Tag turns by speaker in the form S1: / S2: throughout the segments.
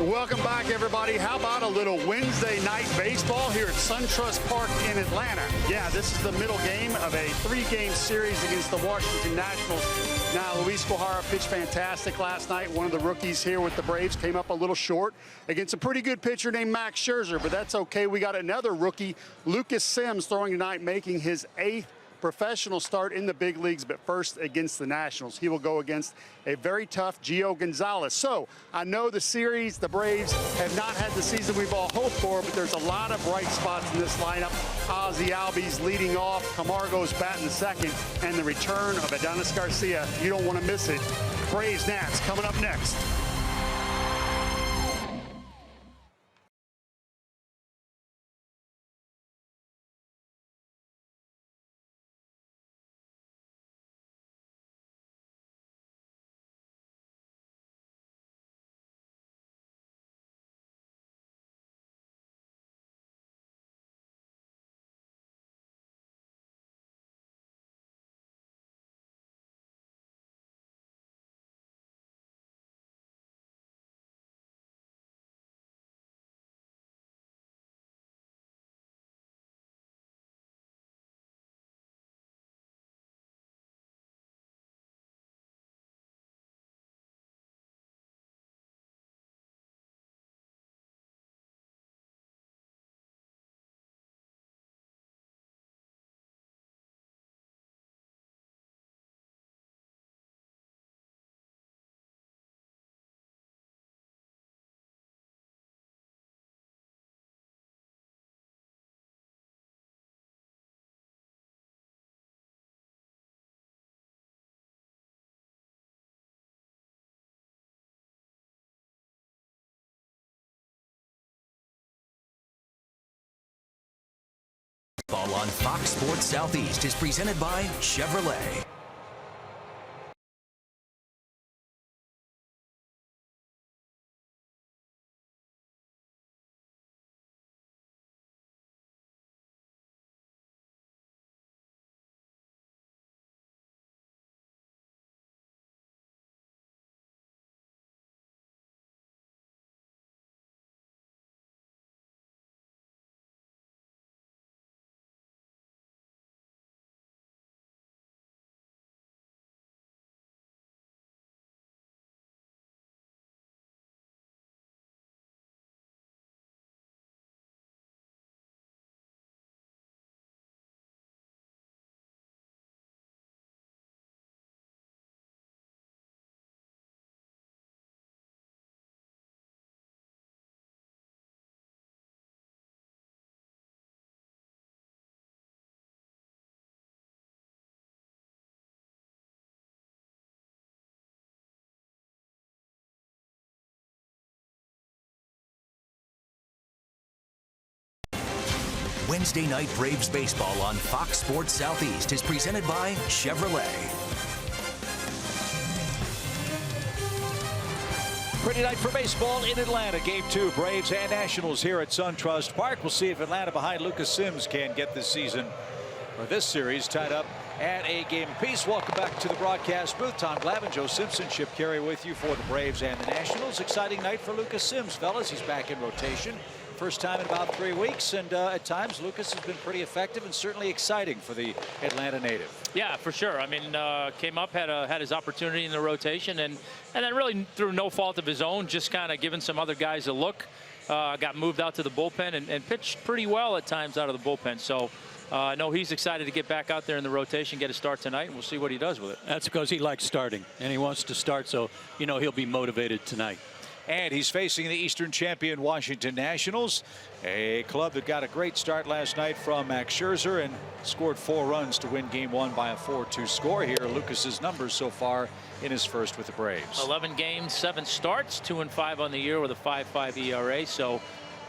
S1: Welcome back, everybody. How about a little Wednesday night baseball here at SunTrust Park in Atlanta? Yeah, this is the middle game of a 3-game series against the Washington Nationals. Now, Luis Guajara pitched fantastic last night. One of the rookies here with the Braves came up a little short against a pretty good pitcher named Max Scherzer, but that's okay. We got another rookie, Lucas Sims, throwing tonight, making his 8th professional start in the big leagues, but first against the Nationals. He will go against a very tough Gio Gonzalez. So I know the series, the Braves have not had the season we've all hoped for, but there's a lot of bright spots in this lineup. Ozzie Albies leading off, Camargo's batting second, and the return of Adonis Garcia. You don't want to miss it. Braves Nats coming up next.
S2: Ball on Fox Sports Southeast is presented by Chevrolet. Wednesday night Braves baseball on Fox Sports Southeast is presented by Chevrolet.
S3: Pretty night for baseball in Atlanta. Game 2, Braves and Nationals here at SunTrust Park. We'll see if Atlanta behind Lucas Sims can get this season, or this series, tied up at a game apiece. Welcome back to the broadcast booth. Tom Glavine, Joe Simpson, Chip Carey with you for the Braves and the Nationals. Exciting night for Lucas Sims, fellas. He's back in rotation. First time in about 3 weeks, and at times Lucas has been pretty effective and certainly exciting for the Atlanta native.
S4: Yeah, for sure. I mean, came up, had his opportunity in the rotation, and then really through no fault of his own, just kind of giving some other guys a look. Got moved out to the bullpen and pitched pretty well at times out of the bullpen. So I know he's excited to get back out there in the rotation, get a start tonight, and we'll see what he does with it.
S5: That's because he likes starting, and he wants to start, so you know he'll be motivated tonight.
S3: And he's facing the Eastern champion Washington Nationals, a club that got a great start last night from Max Scherzer and scored 4 runs to win Game 1 by a 4-2 score. Here, Lucas's numbers so far in his first with the Braves. 11
S4: games, 7 starts, 2-5 on the year with a 5.5 ERA. So,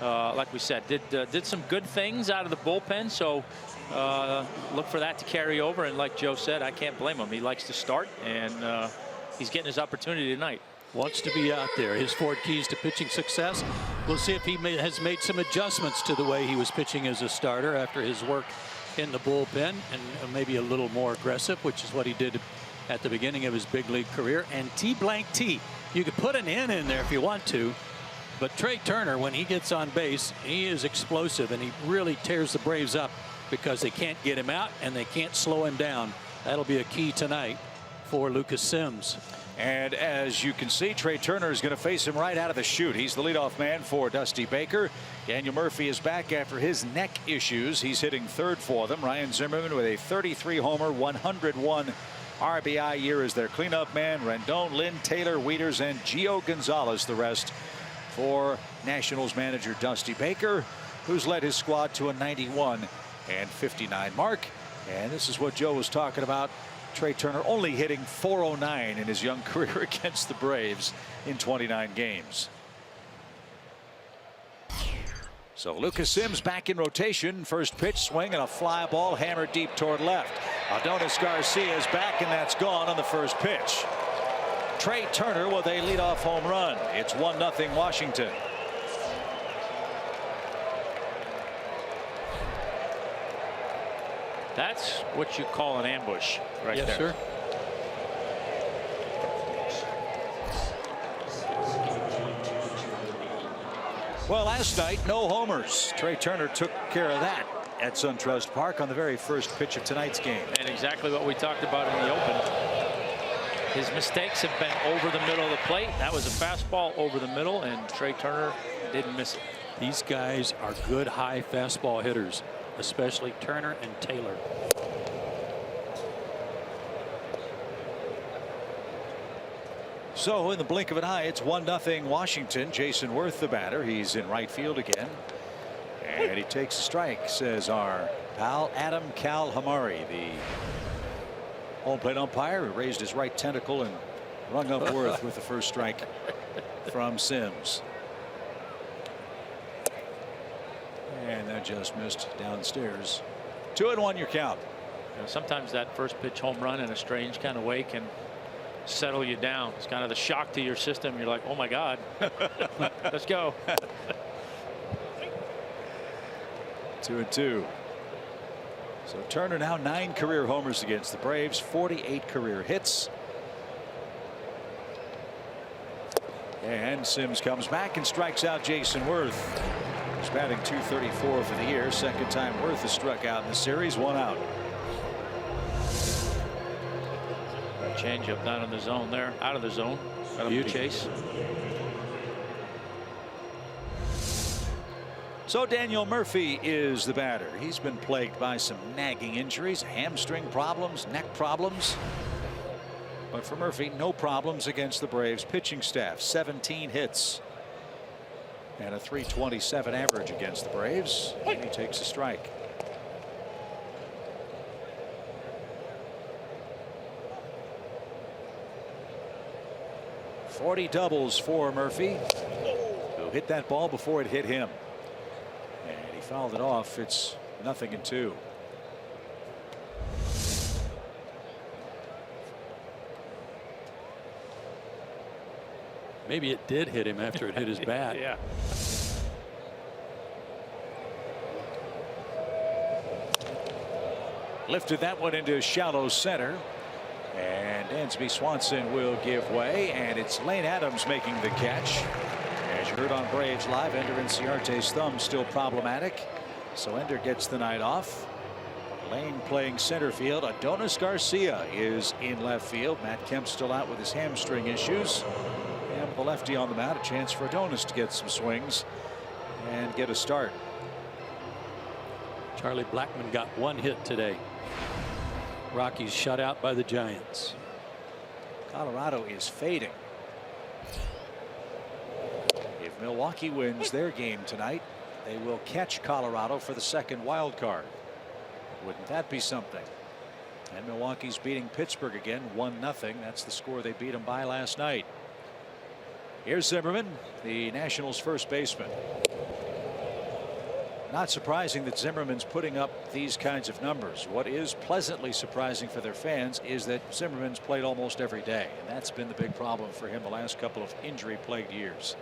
S4: like we said, did some good things out of the bullpen. So, look for that to carry over. And like Joe said, I can't blame him. He likes to start, and he's getting his opportunity tonight.
S5: Wants to be out there. His 4 keys to pitching success. We'll see if he has made some adjustments to the way he was pitching as a starter after his work in the bullpen, and maybe a little more aggressive, which is what he did at the beginning of his big league career. And T-blank T. You could put an N in there if you want to, But Trey Turner, when he gets on base, he is explosive, and he really tears the Braves up because they can't get him out and they can't slow him down. That'll be a key tonight for Lucas Sims.
S3: And as you can see, Trey Turner is going to face him right out of the chute. He's the leadoff man for Dusty Baker. Daniel Murphy is back after his neck issues. He's hitting third for them. Ryan Zimmerman with a 33 homer, 101 RBI year as their cleanup man. Rendon, Lynn, Taylor, Wieters, and Gio Gonzalez the rest for Nationals manager Dusty Baker, who's led his squad to a 91 and 59 mark. And this is what Joe was talking about. Trey Turner only hitting .409 in his young career against the Braves in 29 games. So Lucas Sims back in rotation. First pitch swing and a fly ball hammered deep toward left. Adonis Garcia is back, and that's gone on the first pitch. Trey Turner with a leadoff home run. It's 1-0 Washington.
S4: That's what you call an ambush right there.
S5: Yes, sir.
S3: Well, last night, no homers. Trey Turner took care of that at SunTrust Park on the very first pitch of tonight's game.
S4: And exactly what we talked about in the open. His mistakes have been over the middle of the plate. That was a fastball over the middle, and Trey Turner didn't miss it.
S5: These guys are good high fastball hitters, especially Turner and Taylor.
S3: So in the blink of an eye, it's 1-0 Washington. Jason Worth the batter. He's in right field again, and he takes a strike, says our pal Adam Kalhamari, the home plate umpire, who raised his right tentacle and rung up Worth with the first strike from Sims. And that just missed downstairs. 2-1 your count.
S4: You know, sometimes that first pitch home run in a strange kind of way can settle you down. It's kind of the shock to your system. You're like, oh my God, let's go.
S3: 2-2. So Turner now 9 career homers against the Braves, 48 career hits. And Sims comes back and strikes out Jason Worth. He's batting .234 for the year. Second time Worth has struck out in the series. 1 out.
S4: Changeup down in the zone there, out of the zone. Got a chase.
S3: So Daniel Murphy is the batter. He's been plagued by some nagging injuries, hamstring problems, neck problems. But for Murphy, no problems against the Braves pitching staff. 17 hits and a .327 average against the Braves. And he takes a strike. .40 doubles for Murphy, who hit that ball before it hit him. And he fouled it off. It's 0-2.
S5: Maybe it did hit him after it hit his bat.
S4: Yeah.
S3: Lifted that one into shallow center. And Dansby Swanson will give way, and it's Lane Adams making the catch. As you heard on Braves Live, Ender Inciarte's thumb still problematic, so Ender gets the night off. Lane playing center field. Adonis Garcia is in left field. Matt Kemp still out with his hamstring issues. And with the lefty on the mound, a chance for Adonis to get some swings and get a start.
S5: Charlie Blackmon got 1 hit today. Rockies shut out by the Giants.
S3: Colorado is fading. If Milwaukee wins their game tonight, they will catch Colorado for the second wild card. Wouldn't that be something? And Milwaukee's beating Pittsburgh again, 1-0. That's the score they beat them by last night. Here's Zimmerman, the Nationals' first baseman. Not surprising that Zimmerman's putting up these kinds of numbers. What is pleasantly surprising for their fans is that Zimmerman's played almost every day, and that's been the big problem for him the last couple of injury-plagued years.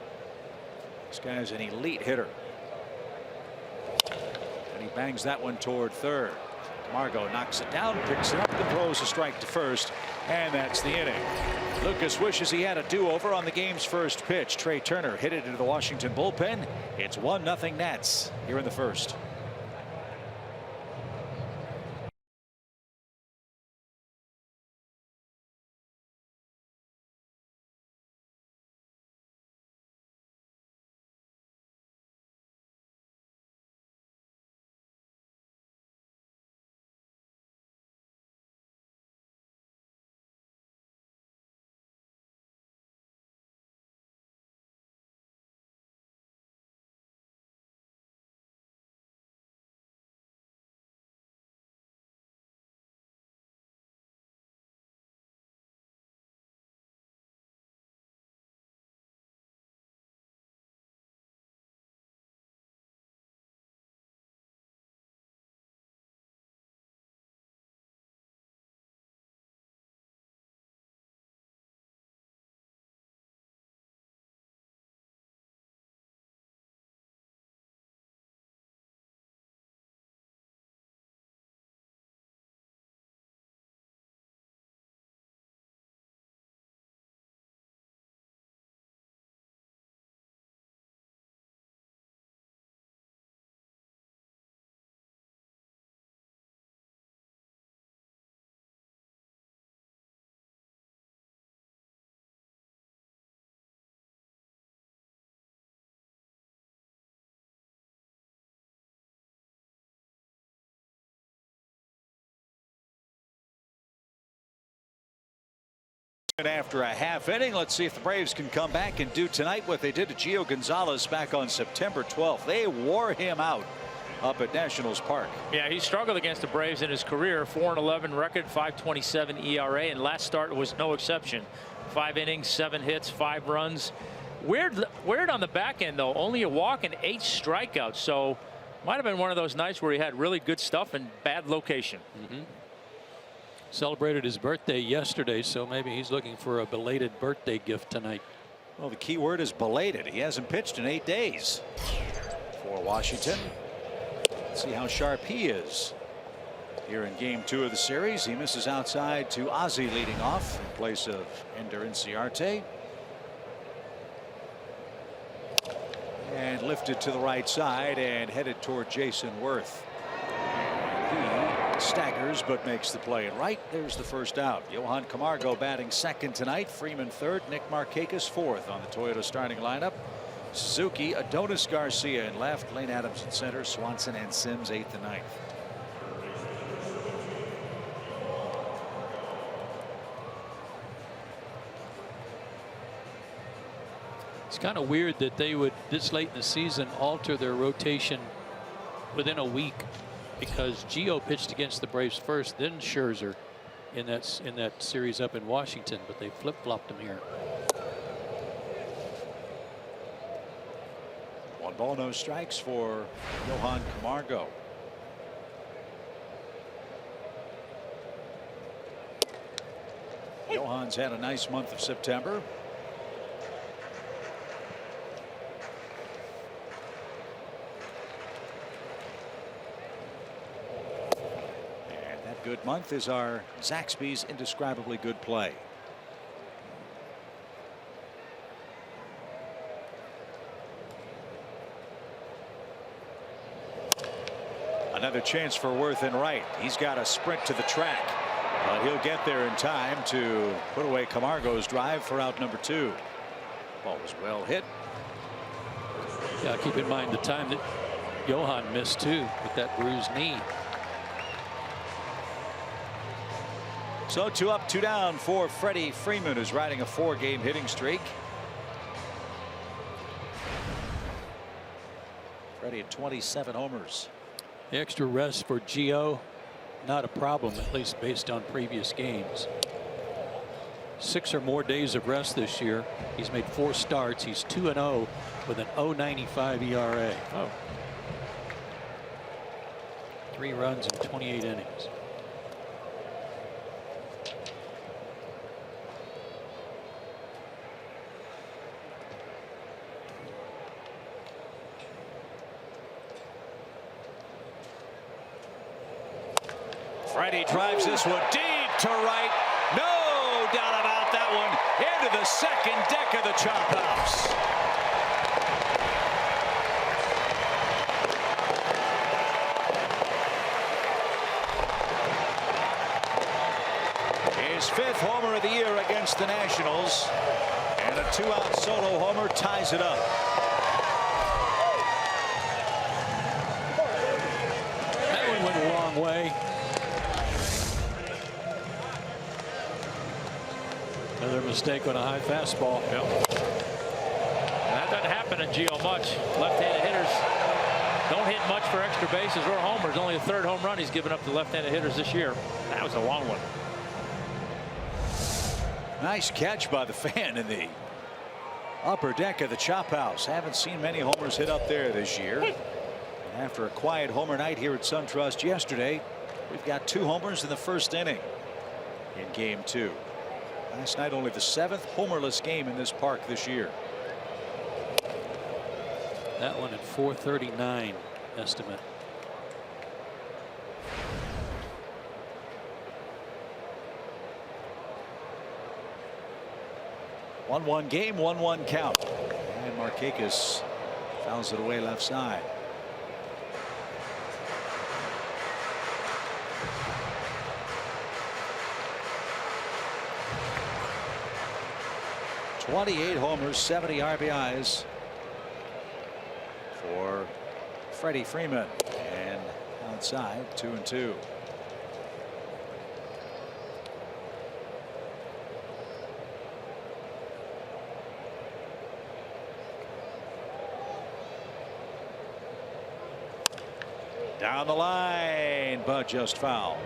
S3: This guy's an elite hitter. And he bangs that one toward third. Camargo knocks it down, picks it up, and throws a strike to first, and that's the inning. Lucas wishes he had a do-over on the game's first pitch. Trey Turner hit it into the Washington bullpen. It's 1-0 Nats here in the first. After a half inning, let's see if the Braves can come back and do tonight what they did to Gio Gonzalez back on September 12th. They wore him out up at Nationals Park.
S4: Yeah, he struggled against the Braves in his career. 4-11 record, 5.27 ERA, and last start was no exception. 5 innings, 7 hits, 5 runs. Weird on the back end though. Only a walk and 8 strikeouts. So might have been one of those nights where he had really good stuff and bad location.
S5: Celebrated his birthday yesterday, so maybe he's looking for a belated birthday gift tonight.
S3: Well, the key word is belated. He hasn't pitched in 8 days for Washington. Let's see how sharp he is here in game 2 of the series. He misses outside to Ozzie leading off in place of Ender Inciarte. And lifted to the right side and headed toward Jason Worth. Staggers but makes the play, and right there's the first out. Johan Camargo batting second tonight, Freeman third, Nick Markakis fourth on the Toyota starting lineup. Suzuki, Adonis Garcia in left, Lane Adams in center, Swanson and Sims 8th and 9th.
S5: It's kind of weird that they would this late in the season alter their rotation within a week, because Gio pitched against the Braves first, then Scherzer in that series up in Washington, but they flip-flopped him here.
S3: 1 ball, no strikes for Johan Camargo. Johan's had a nice month of September. Good month is our Zaxby's indescribably good play. Another chance for Worth in right. He's got a sprint to the track, but he'll get there in time to put away Camargo's drive for out number 2. Ball was well hit.
S5: Yeah, keep in mind the time that Johan missed too with that bruised knee.
S3: So 2 up, 2 down for Freddie Freeman, who's riding a 4-game hitting streak. Freddie at 27 homers.
S5: The extra rest for Gio, not a problem, at least based on previous games. 6 or more days of rest this year. He's made 4 starts. He's 2-0 with an 0.95 ERA. 3 runs in 28 innings.
S3: Freddie drives this one deep to right. No doubt about that one. Into the second deck of the chop house. His 5th homer of the year against the Nationals. And a 2-out solo homer ties it up.
S5: That one went a long way. Another mistake on a high fastball.
S4: Yep. That doesn't happen to Gio much. Left-handed hitters don't hit much for extra bases or homers. Only the 3rd home run he's given up to left-handed hitters this year. That was a long one.
S3: Nice catch by the fan in the upper deck of the chop house. Haven't seen many homers hit up there this year. And after a quiet homer night here at SunTrust yesterday, we've got 2 homers in the 1st inning in game 2. Last night only the 7th homerless game in this park this year.
S5: That one at 439 estimate.
S3: One game, 1-1 count. And Markakis fouls it away left side. '28 homers, 70 RBIs for Freddie Freeman. And outside, 2-2. Down the line, but just foul.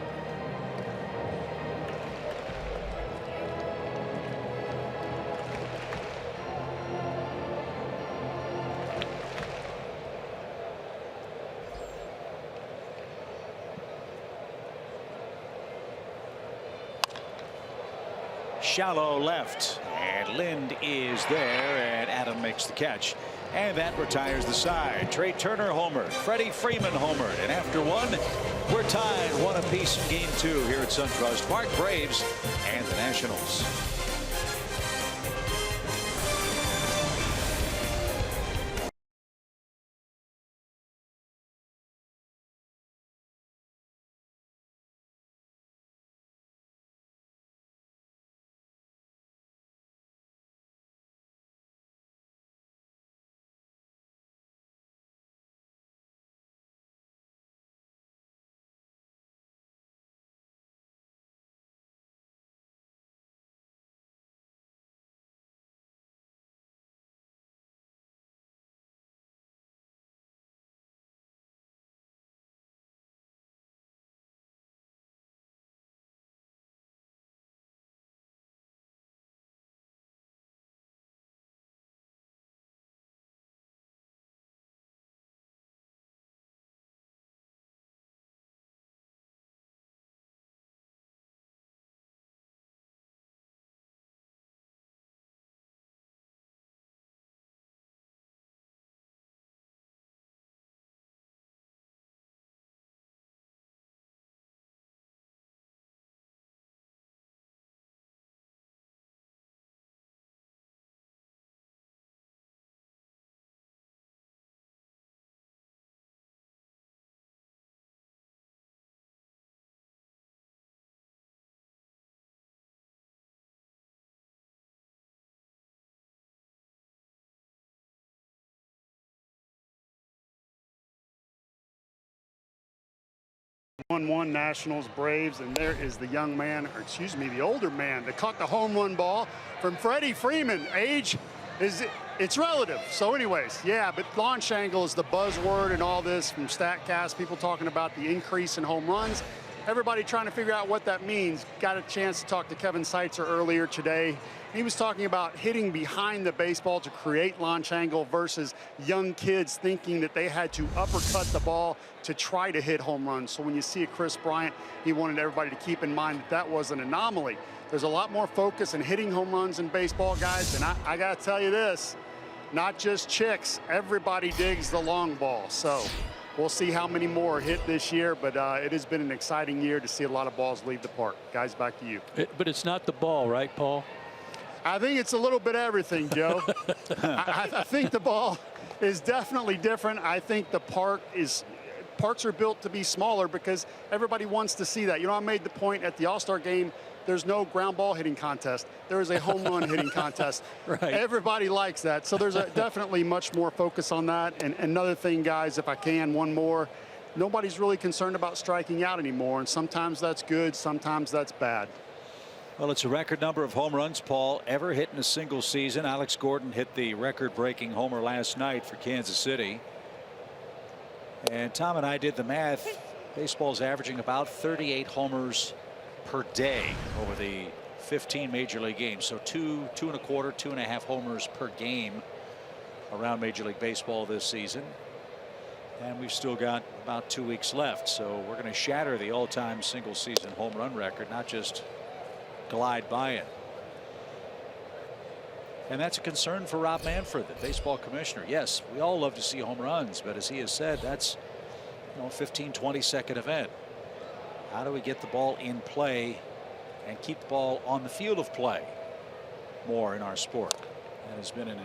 S3: Shallow left, and Lind is there, and Adam makes the catch. And that retires the side. Trey Turner homered. Freddie Freeman homered. And after one, we're tied 1 apiece in game 2 here at SunTrust Park. Braves and the Nationals.
S1: One Nationals Braves, and there is the young man, or excuse me, the older man that caught the home run ball from Freddie Freeman. Age it's relative. So anyways, yeah, but launch angle is the buzzword and all this from StatCast. People talking about the increase in home runs. Everybody trying to figure out what that means. Got a chance to talk to Kevin Seitzer earlier today. He was talking about hitting behind the baseball to create launch angle versus young kids thinking that they had to uppercut the ball to try to hit home runs. So when you see a Chris Bryant, he wanted everybody to keep in mind that that was an anomaly. There's a lot more focus in hitting home runs in baseball, guys. And I got to tell you this, not just chicks. Everybody digs the long ball. So We'll see how many more hit this year, but it has been an exciting year to see a lot of balls leave the park. Guys, back to you.
S5: But it's not the ball, right, Paul?
S1: I think it's a little bit of everything, Joe. I think the ball is definitely different. I think the parks are built to be smaller because everybody wants to see that. You know, I made the point at the All-Star game, there's no ground ball hitting contest. There is a home run hitting contest.
S5: Right.
S1: Everybody likes that. So there's definitely much more focus on that. And another thing, guys, if I can, one more, nobody's really concerned about striking out anymore. And sometimes that's good, sometimes that's bad.
S3: Well, it's a record number of home runs, Paul, ever hit in a single season. Alex Gordon hit the record-breaking homer last night for Kansas City. And Tom and I did the math. Baseball's averaging about 38 homers per day over the 15 major league games. So two and a quarter, 2.5 homers per game around Major League Baseball this season. And we've still got about 2 weeks left. So we're going to shatter the all-time single season home run record, not just glide by it. And that's a concern for Rob Manfred, the baseball commissioner. Yes, we all love to see home runs, but as he has said, that's, you know, a 15-20 second event. How do we get the ball in play and keep the ball on the field of play more in our sport? That has been an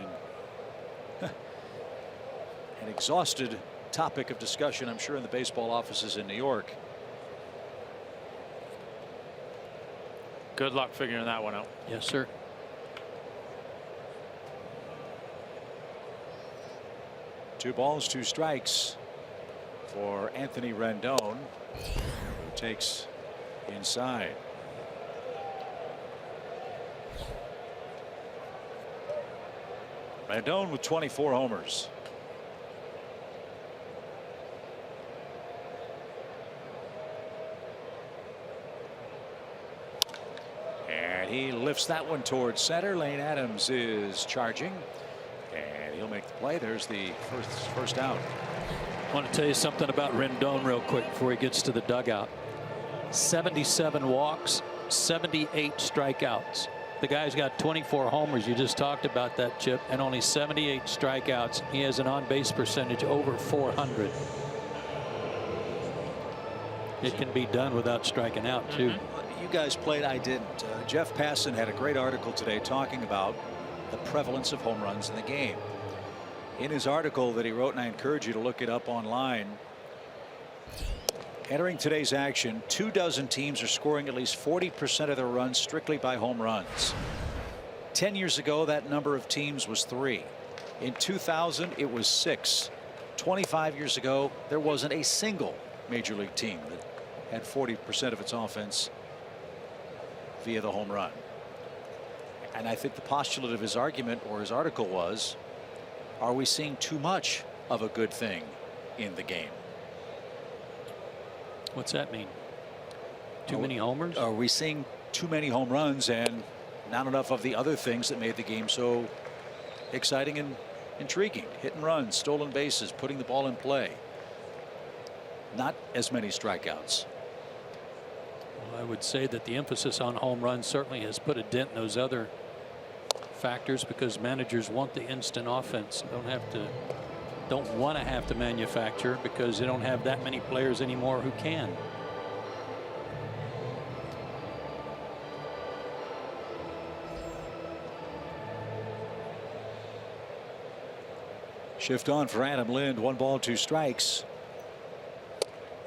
S3: exhausted topic of discussion, I'm sure, in the baseball offices in New York.
S4: Good luck figuring that one out.
S5: Yes, sir.
S3: Two balls, two strikes for Anthony Rendon, who takes inside. Rendon with 24 homers. And he lifts that one towards center. Lane Adams is charging, and he'll make the play. There's the first out.
S5: I want to tell you something about Rendon real quick before he gets to the dugout. 77 walks, 78 strikeouts. The guy's got 24 homers. You just talked about that, Chip, and only 78 strikeouts. He has an on-base percentage over 400. It can be done without striking out, too.
S3: You guys played, I didn't. Jeff Passan had a great article today talking about the prevalence of home runs in the game. In his article that he wrote, and I encourage you to look it up online, entering today's action, 24 teams are scoring at least 40% of their runs strictly by home runs. 10 years ago, that number of teams was 3. In 2000, it was 6. 25 years ago, there wasn't a single major league team that had 40% of its offense via the home run. And I think the postulate of his argument or his article was, are we seeing too much of a good thing in the game?
S5: What's that mean? Too many homers?
S3: Are we seeing too many home runs and not enough of the other things that made the game so exciting and intriguing? Hit and runs, stolen bases, putting the ball in play. Not as many strikeouts.
S5: Well, I would say that the emphasis on home runs certainly has put a dent in those other factors because managers want the instant offense. Don't want to have to manufacture because they don't have that many players anymore who can.
S3: Shift on for Adam Lind. 1 ball, 2 strikes.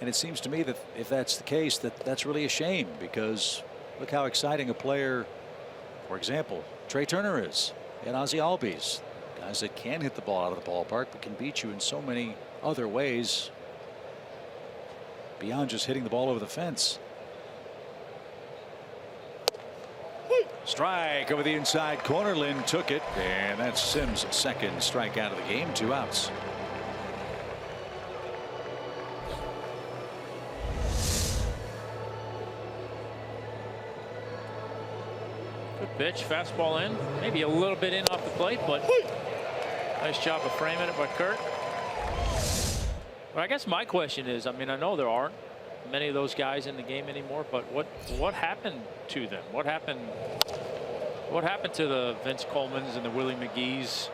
S3: And it seems to me that if that's the case, that's really a shame, because look how exciting a player, for example, Trey Turner is, and Ozzie Albies, guys that can hit the ball out of the ballpark but can beat you in so many other ways beyond just hitting the ball over the fence. Strike over the inside corner. Lynn took it, and that's Sims' second strikeout of the game. 2 outs.
S4: Good pitch, fastball in, maybe a little bit in off the plate, but nice job of framing it by Kurt. Well, I guess my question is, I mean, I know there aren't many of those guys in the game anymore, but what happened to them? What happened to the Vince Colemans and the Willie McGees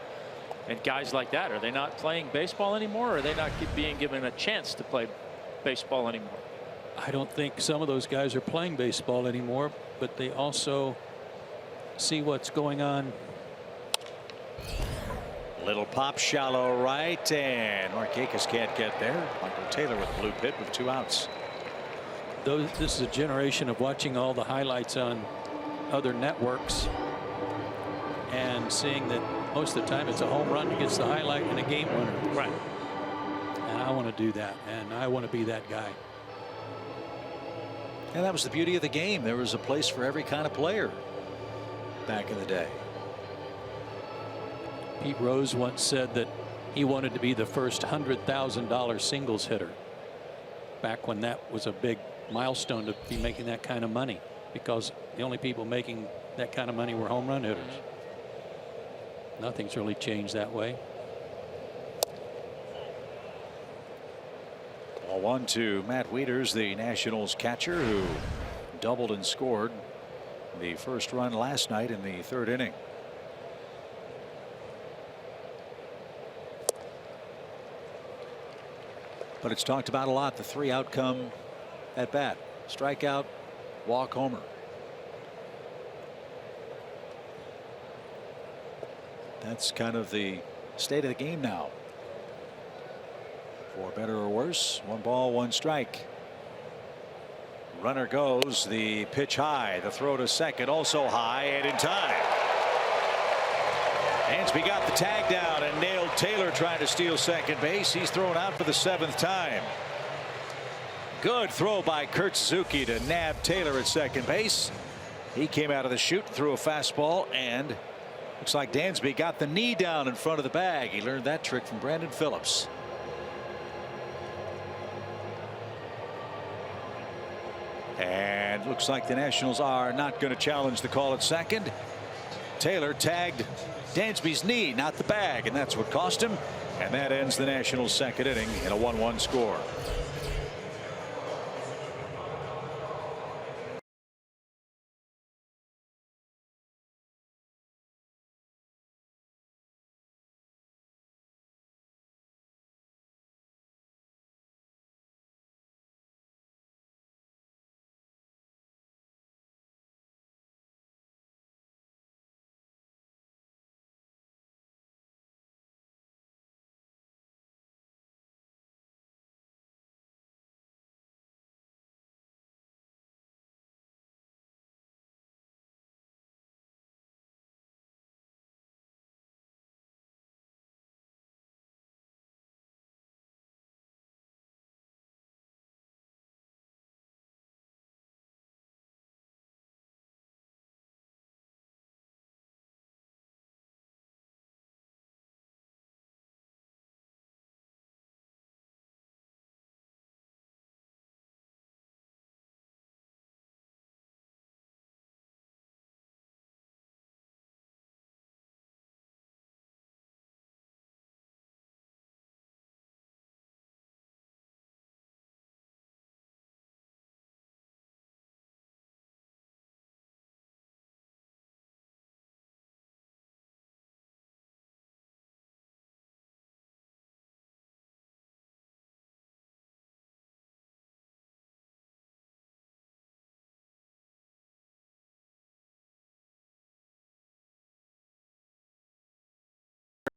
S4: And guys like that, are they not playing baseball anymore, or are they not being given a chance to play baseball anymore?
S5: I don't think some of those guys are playing baseball anymore, but they also see what's going on.
S3: Little pop shallow right, and Markakis can't get there. Michael Taylor with the blue pit with 2 outs.
S5: This is a generation of watching all the highlights on other networks and seeing that most of the time it's a home run that gets the highlight and a game winner.
S4: Right.
S5: And I want to do that, and I want to be that guy.
S3: And that was the beauty of the game. There was a place for every kind of player back in the day.
S5: Pete Rose once said that he wanted to be the first $100,000 singles hitter, back when that was a big milestone to be making that kind of money, because the only people making that kind of money were home run hitters. Nothing's really changed that way.
S3: Ball 1 to Matt Wieters, the Nationals catcher, who doubled and scored the first run last night in the 3rd inning. But it's talked about a lot, the 3 outcome at bat: strikeout, walk, homer. That's kind of the state of the game now. For better or worse, 1 ball, 1 strike. Runner goes, the pitch high, the throw to second also high and in time. Dansby got the tag down and nailed Taylor trying to steal second base. He's thrown out for the 7th time. Good throw by Kurt Suzuki to nab Taylor at second base. He came out of the chute, threw a fastball, and looks like Dansby got the knee down in front of the bag. He learned that trick from Brandon Phillips. And looks like the Nationals are not going to challenge the call at second. Taylor tagged Dansby's knee, not the bag, and that's what cost him. And that ends the Nationals' 2nd inning in a 1-1 score.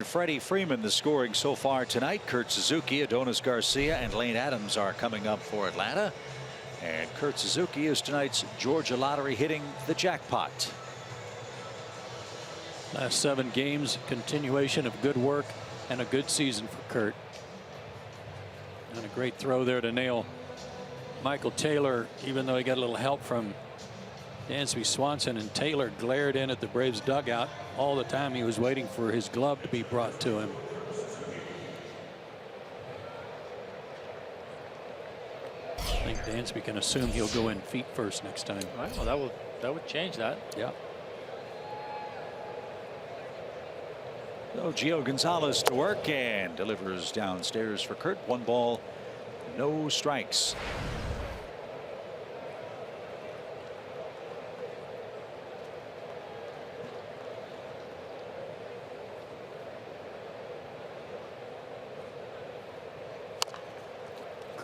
S3: Freddie Freeman, the scoring so far tonight. Kurt Suzuki, Adonis Garcia, and Lane Adams are coming up for Atlanta. And Kurt Suzuki is tonight's Georgia Lottery hitting the jackpot.
S5: Last 7 games, continuation of good work and a good season for Kurt. And a great throw there to nail Michael Taylor, even though he got a little help from Dansby Swanson, and Taylor glared in at the Braves dugout all the time. He was waiting for his glove to be brought to him. I think Dansby can assume he'll go in feet first next time.
S4: Well, that would change that.
S5: Yeah.
S3: So Gio Gonzalez to work and delivers downstairs for Kurt. 1 ball, no strikes.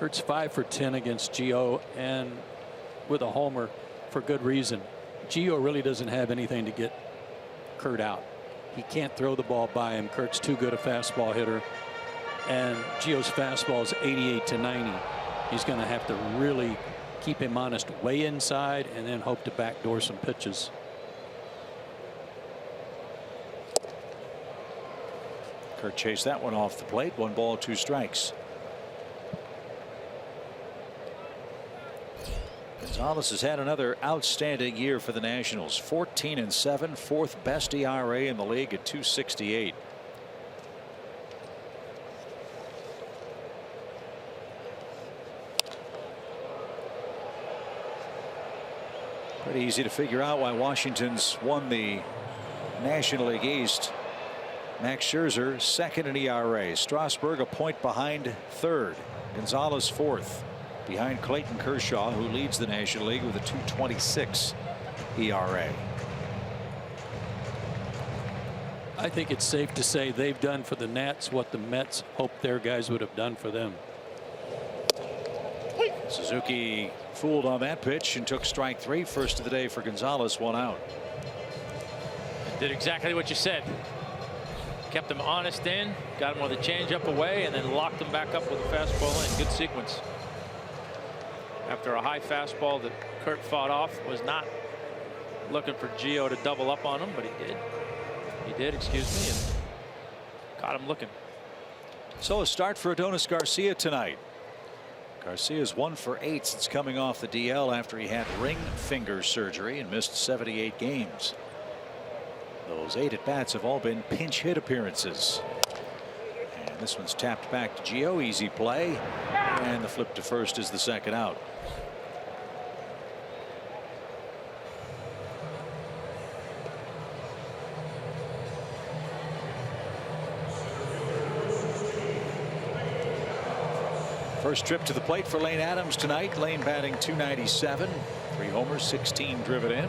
S5: Kurt's 5 for 10 against Gio, and with a homer for good reason. Gio really doesn't have anything to get Kurt out. He can't throw the ball by him. Kurt's too good a fastball hitter, and Gio's fastball is 88 to 90. He's going to have to really keep him honest way inside and then hope to backdoor some pitches.
S3: Kurt chased that one off the plate. 1 ball, 2 strikes. Gonzalez has had another outstanding year for the Nationals. 14-7, 4th best ERA in the league at 2.68. Pretty easy to figure out why Washington's won the National League East. Max Scherzer 2nd in ERA. Strasburg a point behind 3rd. Gonzalez 4th behind Clayton Kershaw, who leads the National League with a 2.26 ERA.
S5: I think it's safe to say they've done for the Nats what the Mets hoped their guys would have done for them.
S3: Suzuki fooled on that pitch and took strike 3. First of the day for Gonzalez. 1 out.
S4: Did exactly what you said. Kept him honest in, got him with a changeup away, and then locked him back up with a fastball in. Good sequence. After a high fastball that Kurt fought off, was not looking for Gio to double up on him, but he did. He did, excuse me, and caught him looking.
S3: So a start for Adonis Garcia tonight. Garcia's 1 for 8 since coming off the DL after he had ring finger surgery and missed 78 games. Those 8 at bats have all been pinch hit appearances. And this one's tapped back to Gio. Easy play. And the flip to first is the 2nd out. First trip to the plate for Lane Adams tonight. Lane batting .297. 3 homers, 16 driven in.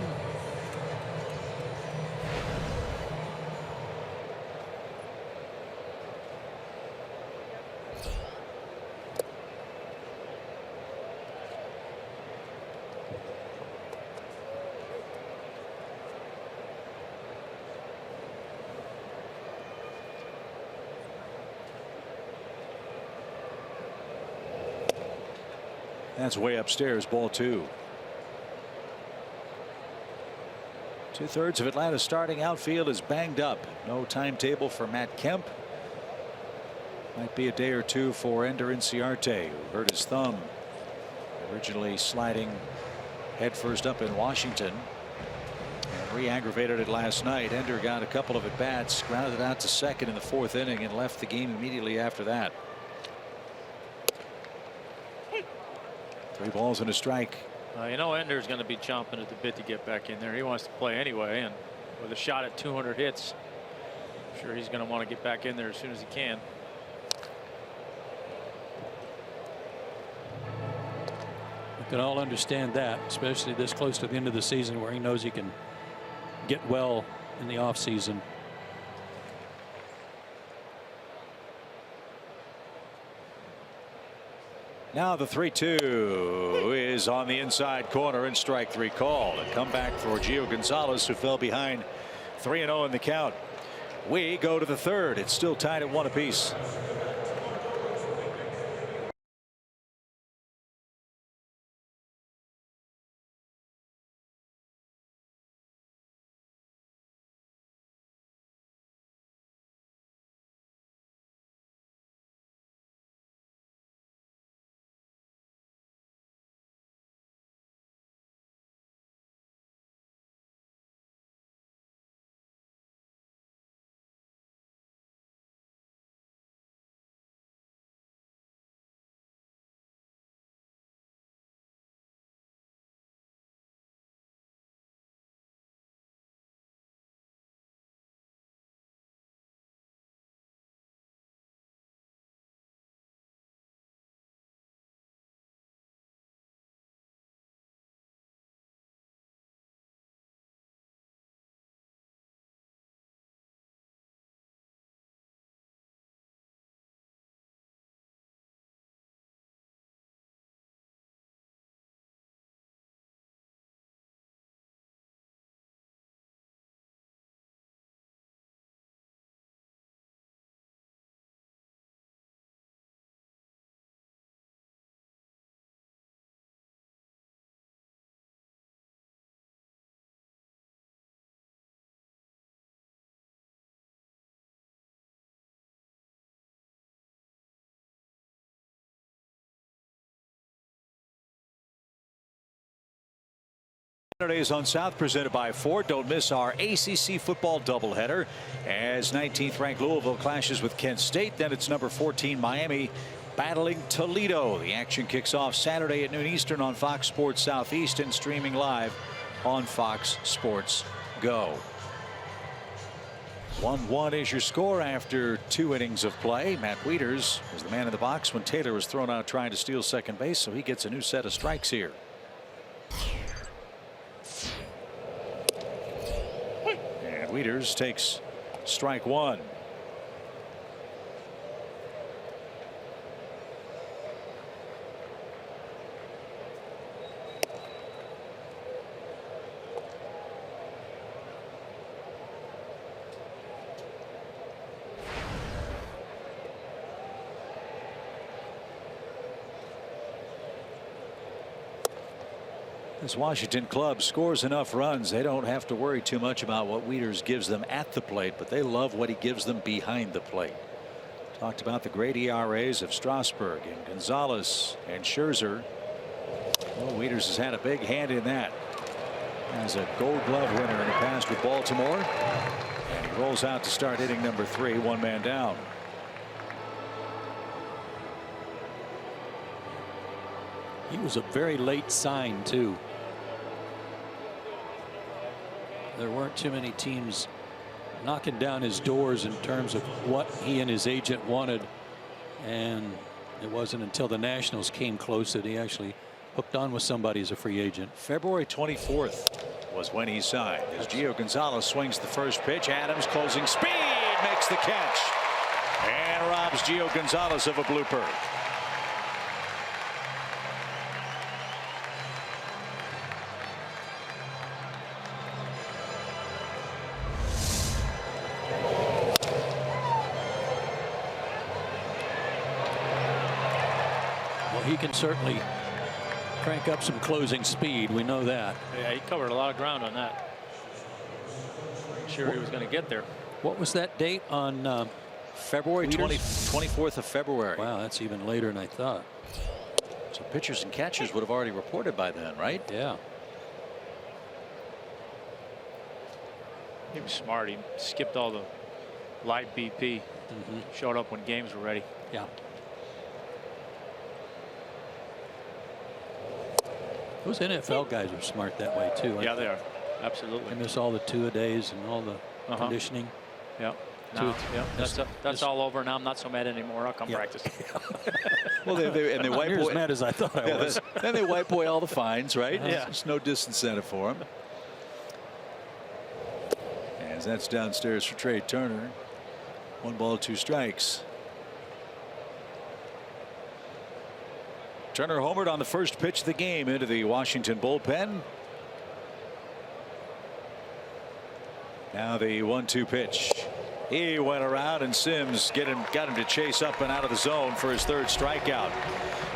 S3: That's way upstairs. Ball 2. 2/3 of Atlanta's starting outfield is banged up. No timetable for Matt Kemp. Might be a day or 2 for Ender Inciarte, who hurt his thumb. Originally sliding headfirst up in Washington. And re-aggravated it last night. Ender got a couple of at bats, grounded out to 2nd in the 4th inning, and left the game immediately after that. 3 balls and a strike.
S4: You know, Ender's going to be chomping at the bit to get back in there. He wants to play anyway, and with a shot at 200 hits, I'm sure he's going to want to get back in there as soon as he can.
S5: We can all understand that, especially this close to the end of the season, where he knows he can get well in the off season.
S3: Now the 3-2 is on the inside corner, and strike 3 called. A comeback for Gio Gonzalez, who fell behind 3-0 in the count. We go to the 3rd. It's still tied at 1 apiece. Saturdays on South presented by Ford. Don't miss our ACC football doubleheader as 19th ranked Louisville clashes with Kent State. Then it's number 14 Miami battling Toledo. The action kicks off Saturday at noon Eastern on Fox Sports Southeast and streaming live on Fox Sports Go. 1-1 is your score after 2 innings of play. Matt Wieters was the man in the box when Taylor was thrown out trying to steal second base, so he gets a new set of strikes here. And Wieters takes strike 1. This Washington club scores enough runs. They don't have to worry too much about what Wieters gives them at the plate, but they love what he gives them behind the plate. Talked about the great ERAs of Strasburg and Gonzalez and Scherzer. Well, Wieters has had a big hand in that. As a Gold Glove winner in the past with Baltimore. And he rolls out to start inning number 3, 1 man down.
S5: He was a very late sign too. There weren't too many teams knocking down his doors in terms of what he and his agent wanted, and it wasn't until the Nationals came close that he actually hooked on with somebody as a free agent.
S3: February 24th was when he signed. As Gio Gonzalez swings the first pitch, Adams closing speed makes the catch and robs Gio Gonzalez of a blooper.
S5: He can certainly crank up some closing speed. We know that.
S4: Yeah, he covered a lot of ground on that. I'm sure he was going to get there.
S5: What was that date on
S3: February 24th of February.
S5: Wow, that's even later than I thought.
S3: So pitchers and catchers would have already reported by then, right?
S5: Yeah.
S4: He was smart. He skipped all the live BP. Showed up when games were ready.
S5: Yeah. Those NFL guys are smart that way too.
S4: Yeah, they are. Absolutely.
S5: They miss all the two-a-days and all the conditioning.
S4: Yeah. No, that's all over now. I'm not so mad anymore. I'll come practice.
S3: Well, they
S5: I'm
S3: wipe
S5: not
S3: away.
S5: as mad as I thought I was.
S3: Then they wipe away all the fines, right?
S4: Yeah.
S3: There's no disincentive for them. As that's downstairs for Trey Turner. 1 ball, 2 strikes. Turner homered on the first pitch of the game into the Washington bullpen. Now the 1-2 pitch. He went around and Sims got him to chase up and out of the zone for his 3rd strikeout.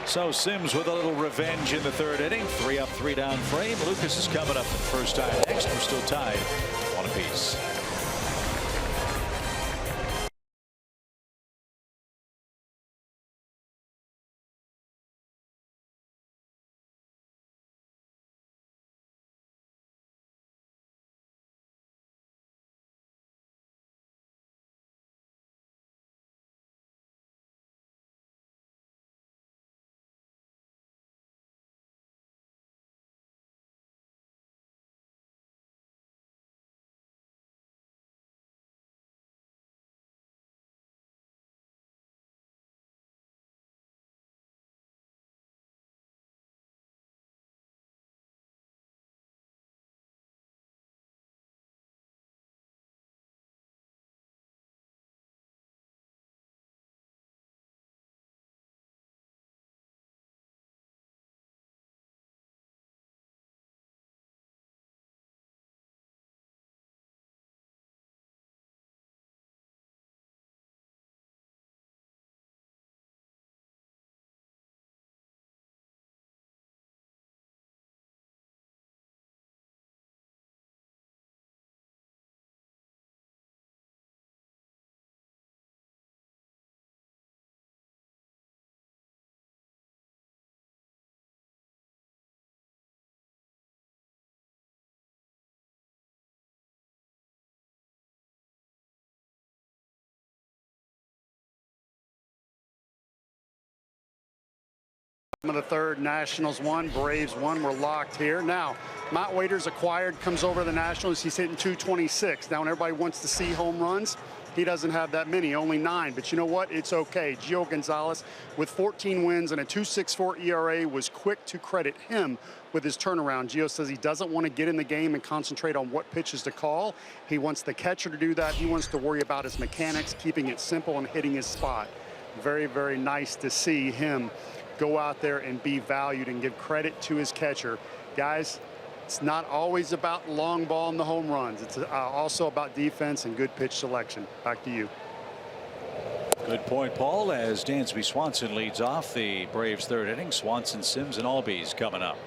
S3: So Sims with a little revenge in the 3rd inning. 3 up, 3 down frame. Lucas is coming up for the first time next. We're still tied 1 apiece.
S1: of the third, Nationals won, Braves won. We're locked here. Now, Matt Waiters acquired, comes over to the Nationals. He's hitting 226. Now, when everybody wants to see home runs, he doesn't have that many, only 9. But you know what? It's okay. Gio Gonzalez, with 14 wins and a 2.64 ERA, was quick to credit him with his turnaround. Gio says he doesn't want to get in the game and concentrate on what pitches to call. He wants the catcher to do that. He wants to worry about his mechanics, keeping it simple and hitting his spot. Very, very nice to see him go out there and be valued and give credit to his catcher. Guys, it's not always about long ball and the home runs. It's also about defense and good pitch selection. Back to you.
S3: Good point, Paul, as Dansby Swanson leads off the Braves' third inning. Swanson, Sims, and Albies coming up.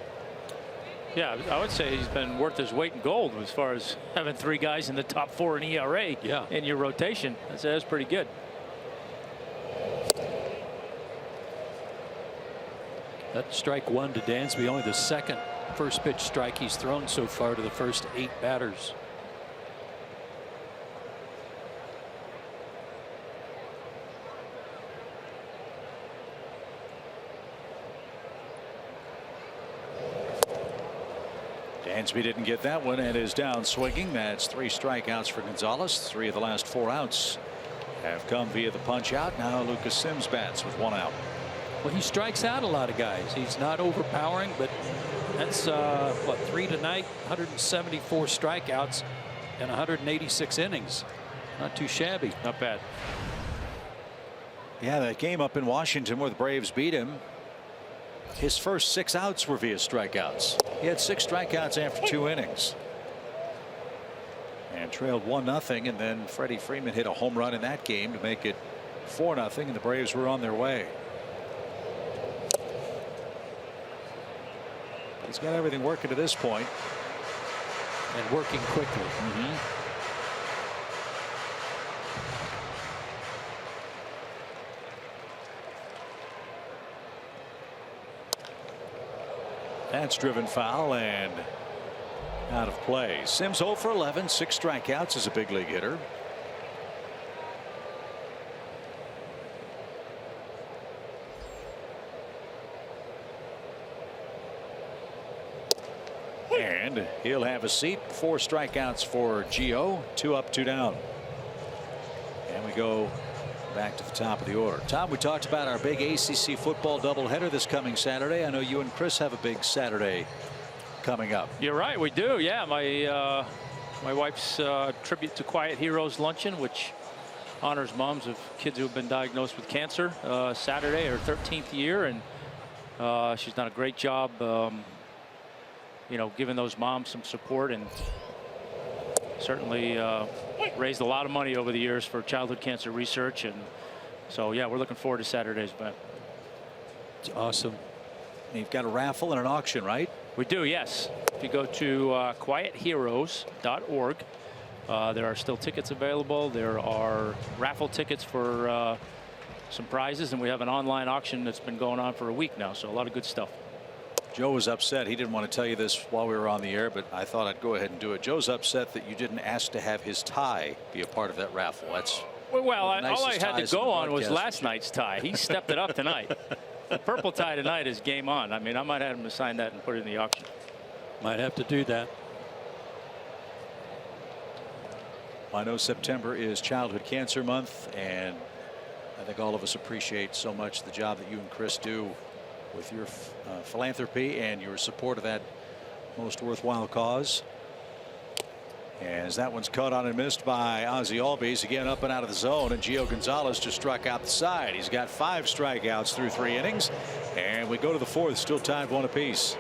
S4: Yeah, I would say he's been worth his weight in gold as far as having 3 guys in the top 4 in ERA in your rotation. That's pretty good.
S5: That strike 1 to Dansby, only the second first pitch strike he's thrown so far to the first 8 batters.
S3: Dansby didn't get that one and is down swinging. That's 3 strikeouts for Gonzalez. 3 of the last 4 outs have come via the punch out. Now Lucas Sims bats with 1 out.
S5: Well, he strikes out a lot of guys. He's not overpowering, but that's what, 3 tonight, 174 strikeouts and 186 innings. Not too shabby.
S4: Not bad.
S3: Yeah, that game up in Washington where the Braves beat him, his first 6 outs were via strikeouts. He had 6 strikeouts after 2 innings and trailed 1-0, and then Freddie Freeman hit a home run in that game to make it 4-0, and the Braves were on their way. He's got everything working to this point.
S5: And working quickly.
S3: That's driven foul and out of play. Sims 0 for 11, 6 strikeouts as a big league hitter. And he'll have a seat. 4 strikeouts for Gio. 2 up, 2 down. And we go back to the top of the order. Tom, we talked about our big ACC football doubleheader this coming Saturday. I know you and Chris have a big Saturday coming up.
S4: You're right, we do. Yeah, my wife's tribute to Quiet Heroes luncheon, which honors moms of kids who have been diagnosed with cancer. Saturday, her 13th year, and she's done a great job. You know, giving those moms some support, and certainly raised a lot of money over the years for childhood cancer research. And so, yeah, we're looking forward to Saturday's event.
S5: It's awesome.
S3: You've got a raffle and an auction, right?
S4: We do, yes. If you go to quietheroes.org, there are still tickets available. There are raffle tickets for some prizes, and we have an online auction that's been going on for a week now. So a lot of good stuff.
S3: Joe was upset. He didn't want to tell you this while we were on the air, but I thought I'd go ahead and do it. Joe's upset that you didn't ask to have his tie be a part of that raffle. That's
S4: well, all I had to go on was last night's tie. He stepped it up tonight. The purple tie tonight is game on. I mean, I might have him to sign that and put it in the auction.
S5: Might have to do that.
S3: I know September is Childhood Cancer Month, and I think all of us appreciate so much the job that you and Chris do with your philanthropy and your support of that most worthwhile cause. As that one's caught on and missed by Ozzie Albies, again up and out of the zone, and Gio Gonzalez just struck out the side. He's got 5 strikeouts through 3 innings, and we go to the 4th, still tied 1 apiece.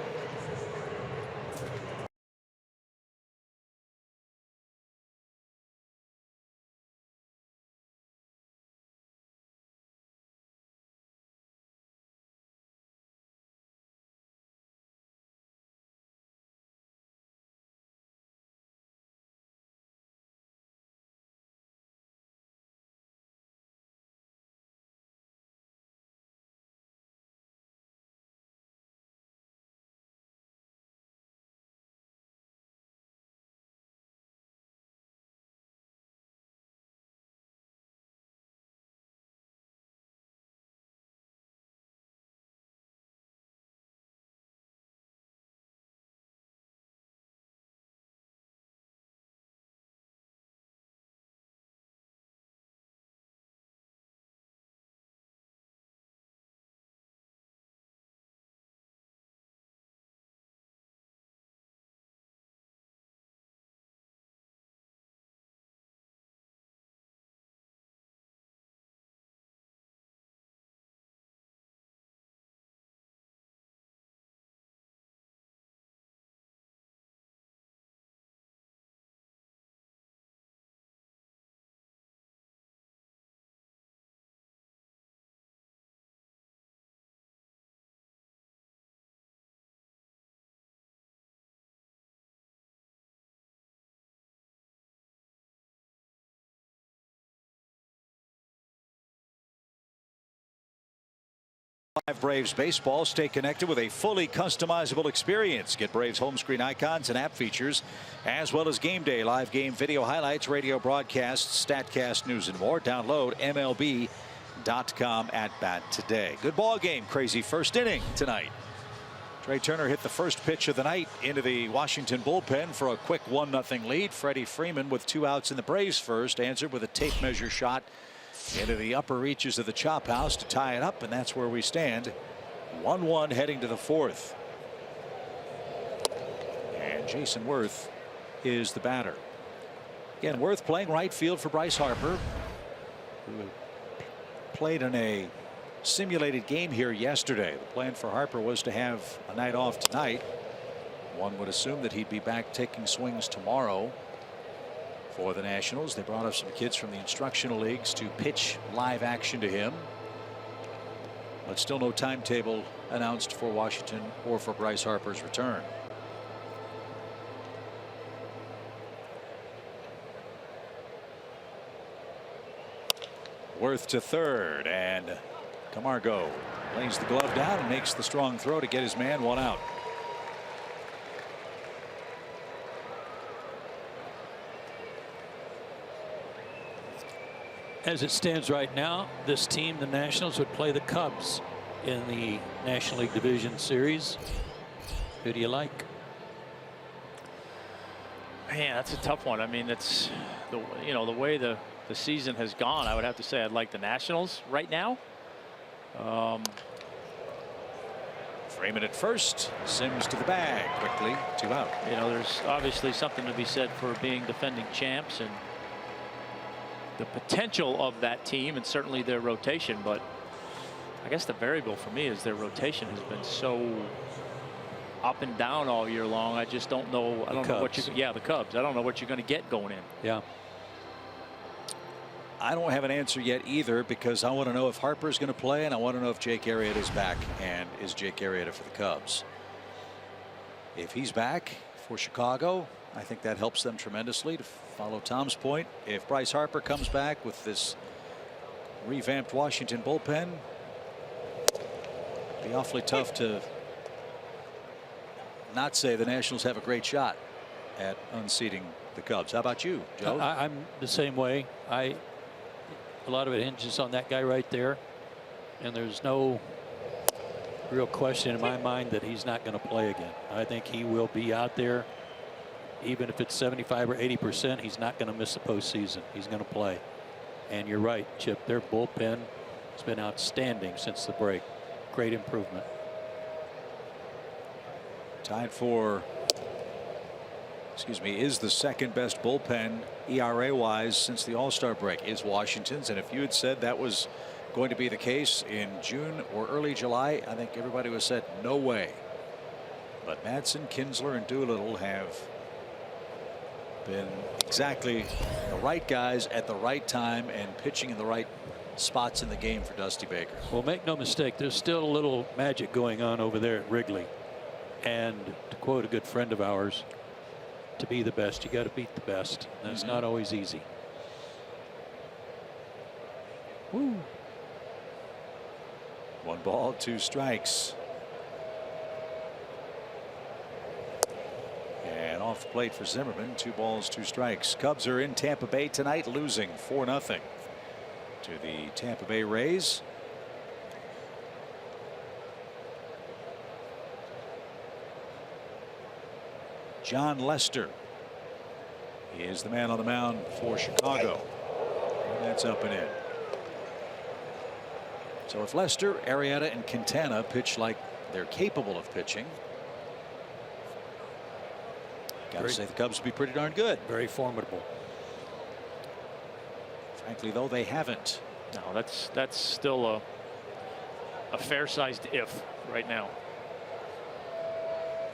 S3: Live Braves baseball. Stay connected with a fully customizable experience. Get Braves home screen icons and app features, as well as game day, live game video highlights, radio broadcasts, StatCast news, and more. Download MLB.com at bat today. Good ball game. Crazy first inning tonight. Trey Turner hit the first pitch of the night into the Washington bullpen for a quick 1-0 lead. Freddie Freeman, with 2 outs in the Braves first, answered with a tape measure shot into the upper reaches of the chop house to tie it up, and that's where we stand. 1-1 heading to the 4th. And Jason Worth is the batter. Again, Worth playing right field for Bryce Harper, who played in a simulated game here yesterday. The plan for Harper was to have a night off tonight. One would assume that he'd be back taking swings tomorrow for the Nationals. They brought up some kids from the instructional leagues to pitch live action to him, but still no timetable announced for Washington or for Bryce Harper's return. Worth to third, and Camargo lays the glove down and makes the strong throw to get his man 1 out.
S5: As it stands right now, this team, the Nationals, would play the Cubs in the National League Division Series. Who do you like?
S4: Man, that's a tough one. I mean, it's the the way the season has gone. I would have to say I'd like the Nationals right now.
S3: Freeman at first, Sims to the bag quickly, 2 out.
S4: There's obviously something to be said for being defending champs and the potential of that team, and certainly their rotation, but I guess the variable for me is their rotation has been so up and down all year long. I just don't know. I don't know what the Cubs. I don't know what you're going to get going in.
S5: Yeah.
S3: I don't have an answer yet either, because I want to know if Harper's going to play, and I want to know if Jake Arrieta is back, and is Jake Arrieta for the Cubs. If he's back for Chicago, I think that helps them tremendously. To follow Tom's point, if Bryce Harper comes back with this revamped Washington bullpen, it'd be awfully tough to not say the Nationals have a great shot at unseating the Cubs. How about you, Joe?
S5: I'm the same way. A lot of it hinges on that guy right there, and there's no real question in my mind that he's not going to play again. I think he will be out there. Even if it's 75 or 80%, he's not going to miss the postseason. He's going to play. And you're right, Chip, their bullpen has been outstanding since the break. Great improvement.
S3: Tied for, is the second best bullpen ERA wise since the All-Star break is Washington's. And if you had said that was going to be the case in June or early July, I think everybody would have said no way. But Madsen, Kinsler, and Doolittle have been exactly the right guys at the right time and pitching in the right spots in the game for Dusty Baker.
S5: Well, make no mistake, there's still a little magic going on over there at Wrigley. And to quote a good friend of ours, to be the best, you got to beat the best. And it's not always easy. Woo.
S3: 1 ball, 2 strikes. And off the plate for Zimmerman, 2 balls, 2 strikes. Cubs are in Tampa Bay tonight, losing 4-0 to the Tampa Bay Rays. John Lester is the man on the mound for Chicago. And that's up and in. So if Lester, Arrieta, and Quintana pitch like they're capable of pitching, got to say the Cubs would be pretty darn good.
S5: Very formidable.
S3: Frankly, though, they haven't.
S4: No, that's still a fair-sized if right now.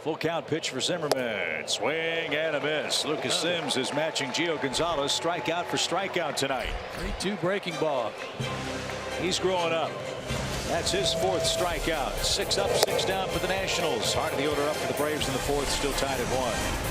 S3: Full count pitch for Zimmerman. Swing and a miss. Lucas Sims is matching Gio Gonzalez strikeout for strikeout tonight.
S5: 3-2 breaking ball.
S3: He's growing up. That's his 4th strikeout. 6 up, 6 down for the Nationals. Heart of the order up for the Braves in the 4th, still tied at 1.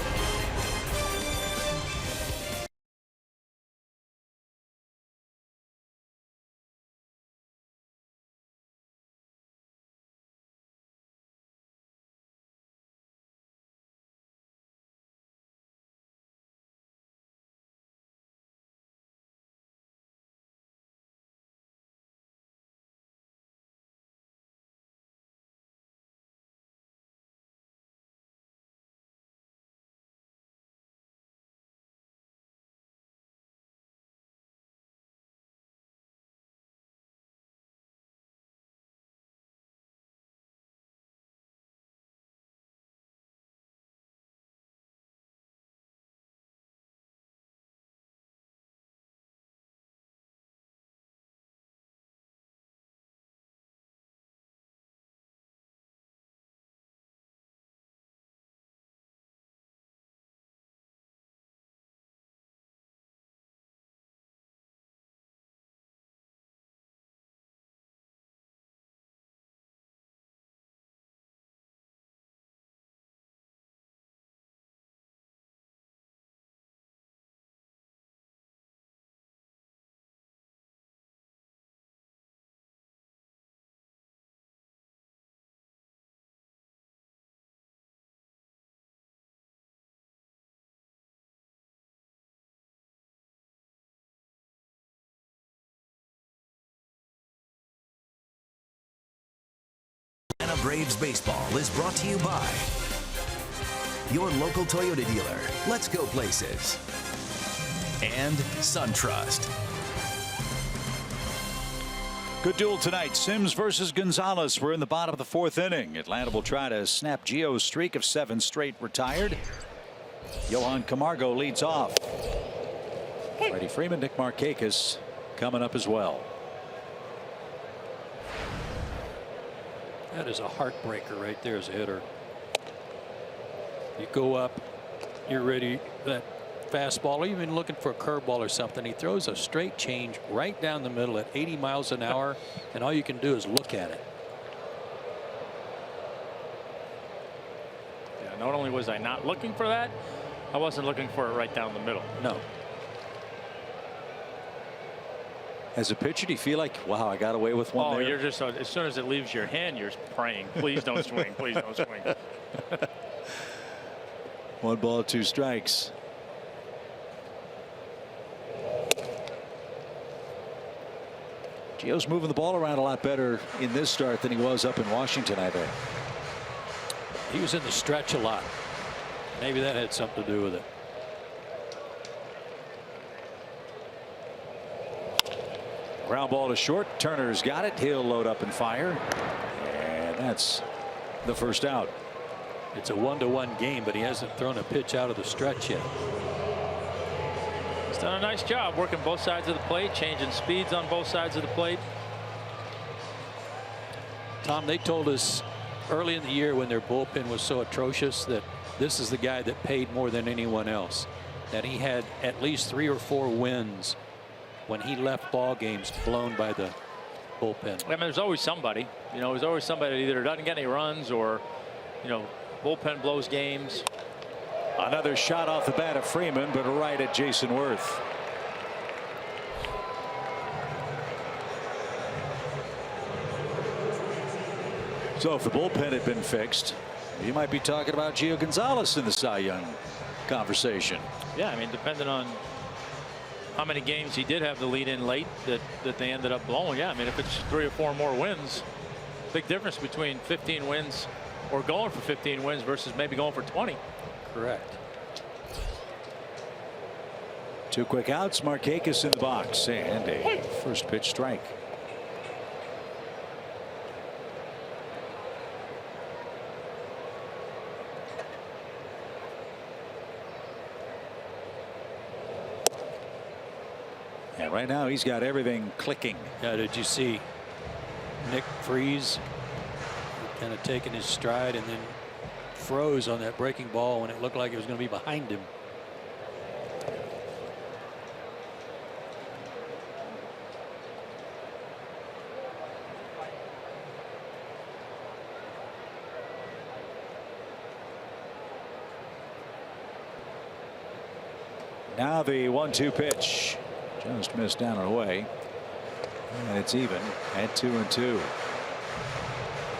S2: Braves baseball is brought to you by your local Toyota dealer. Let's go places. And SunTrust.
S3: Good duel tonight. Sims versus Gonzalez. We're in the bottom of the 4th inning. Atlanta will try to snap Gio's streak of 7 straight retired. Johan Camargo leads off. Freddie Freeman, Nick Markakis coming up as well.
S5: That is a heartbreaker right there as a hitter. You go up, you're ready, that fastball, or even looking for a curveball or something. He throws a straight change right down the middle at 80 miles an hour, and all you can do is look at it.
S4: Yeah, not only was I not looking for that, I wasn't looking for it right down the middle.
S5: No.
S3: As a pitcher, do you feel like, wow, I got away with one there?
S4: You're just, as soon as it leaves your hand, you're praying, please don't swing, please don't swing.
S3: 1 ball, 2 strikes. Gio's moving the ball around a lot better in this start than he was up in Washington, I think.
S5: He was in the stretch a lot. Maybe that had something to do with it.
S3: Ground ball to short. Turner's got it. He'll load up and fire. And that's the first out.
S5: It's a 1-1 game, but he hasn't thrown a pitch out of the stretch yet.
S4: He's done a nice job working both sides of the plate, changing speeds on both sides of the plate.
S5: Tom, they told us early in the year when their bullpen was so atrocious that this is the guy that paid more than anyone else, that he had at least 3 or 4 wins when he left ball games blown by the bullpen.
S4: I mean, there's always somebody, there's always somebody that either doesn't get any runs or, bullpen blows games.
S3: Another shot off the bat of Freeman, but right at Jason Worth. So if the bullpen had been fixed, you might be talking about Gio Gonzalez in the Cy Young conversation.
S4: Yeah, I mean, depending on how many games he did have the lead in late that they ended up blowing. Yeah, I mean, if it's 3 or 4 more wins, big difference between 15 wins or going for 15 wins versus maybe going for 20.
S5: Correct.
S3: 2 quick outs. Markakis in the box and a first pitch strike. And right now he's got everything clicking.
S5: Yeah, did you see Nick freeze? Kind of taking his stride and then froze on that breaking ball when it looked like it was going to be behind him.
S3: Now the 1-2 pitch. Just missed down and away. And it's even at 2-2.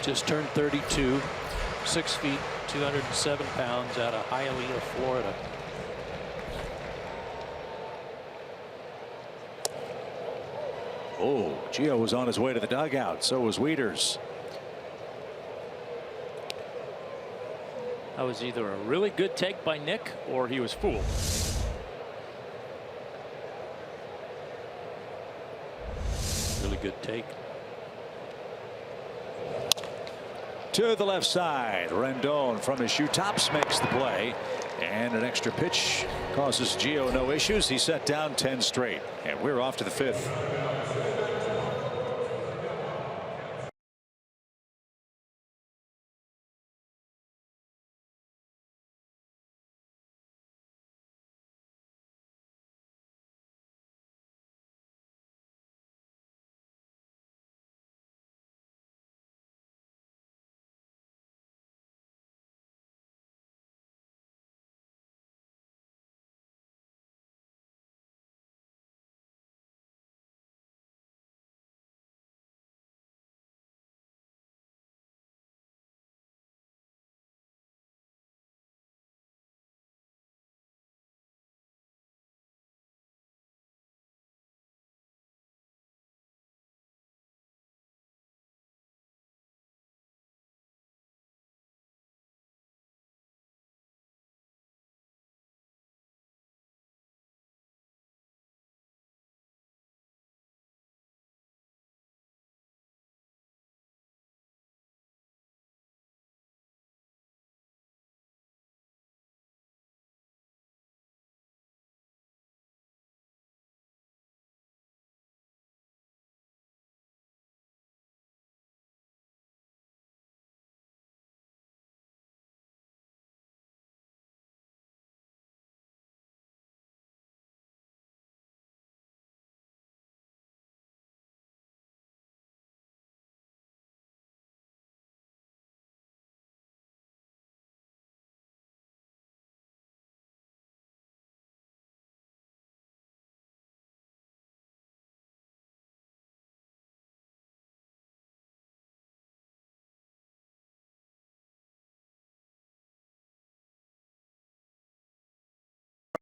S5: Just turned 32, 6 feet, 207 pounds, out of Hialeah, Florida.
S3: Oh, Gio was on his way to the dugout. So was Wieters.
S4: That was either a really good take by Nick or he was fooled.
S5: Really good take.
S3: To the left side. Rendon from his shoe tops makes the play. And an extra pitch causes Gio no issues. He set down 10 straight. And we're off to the 5th.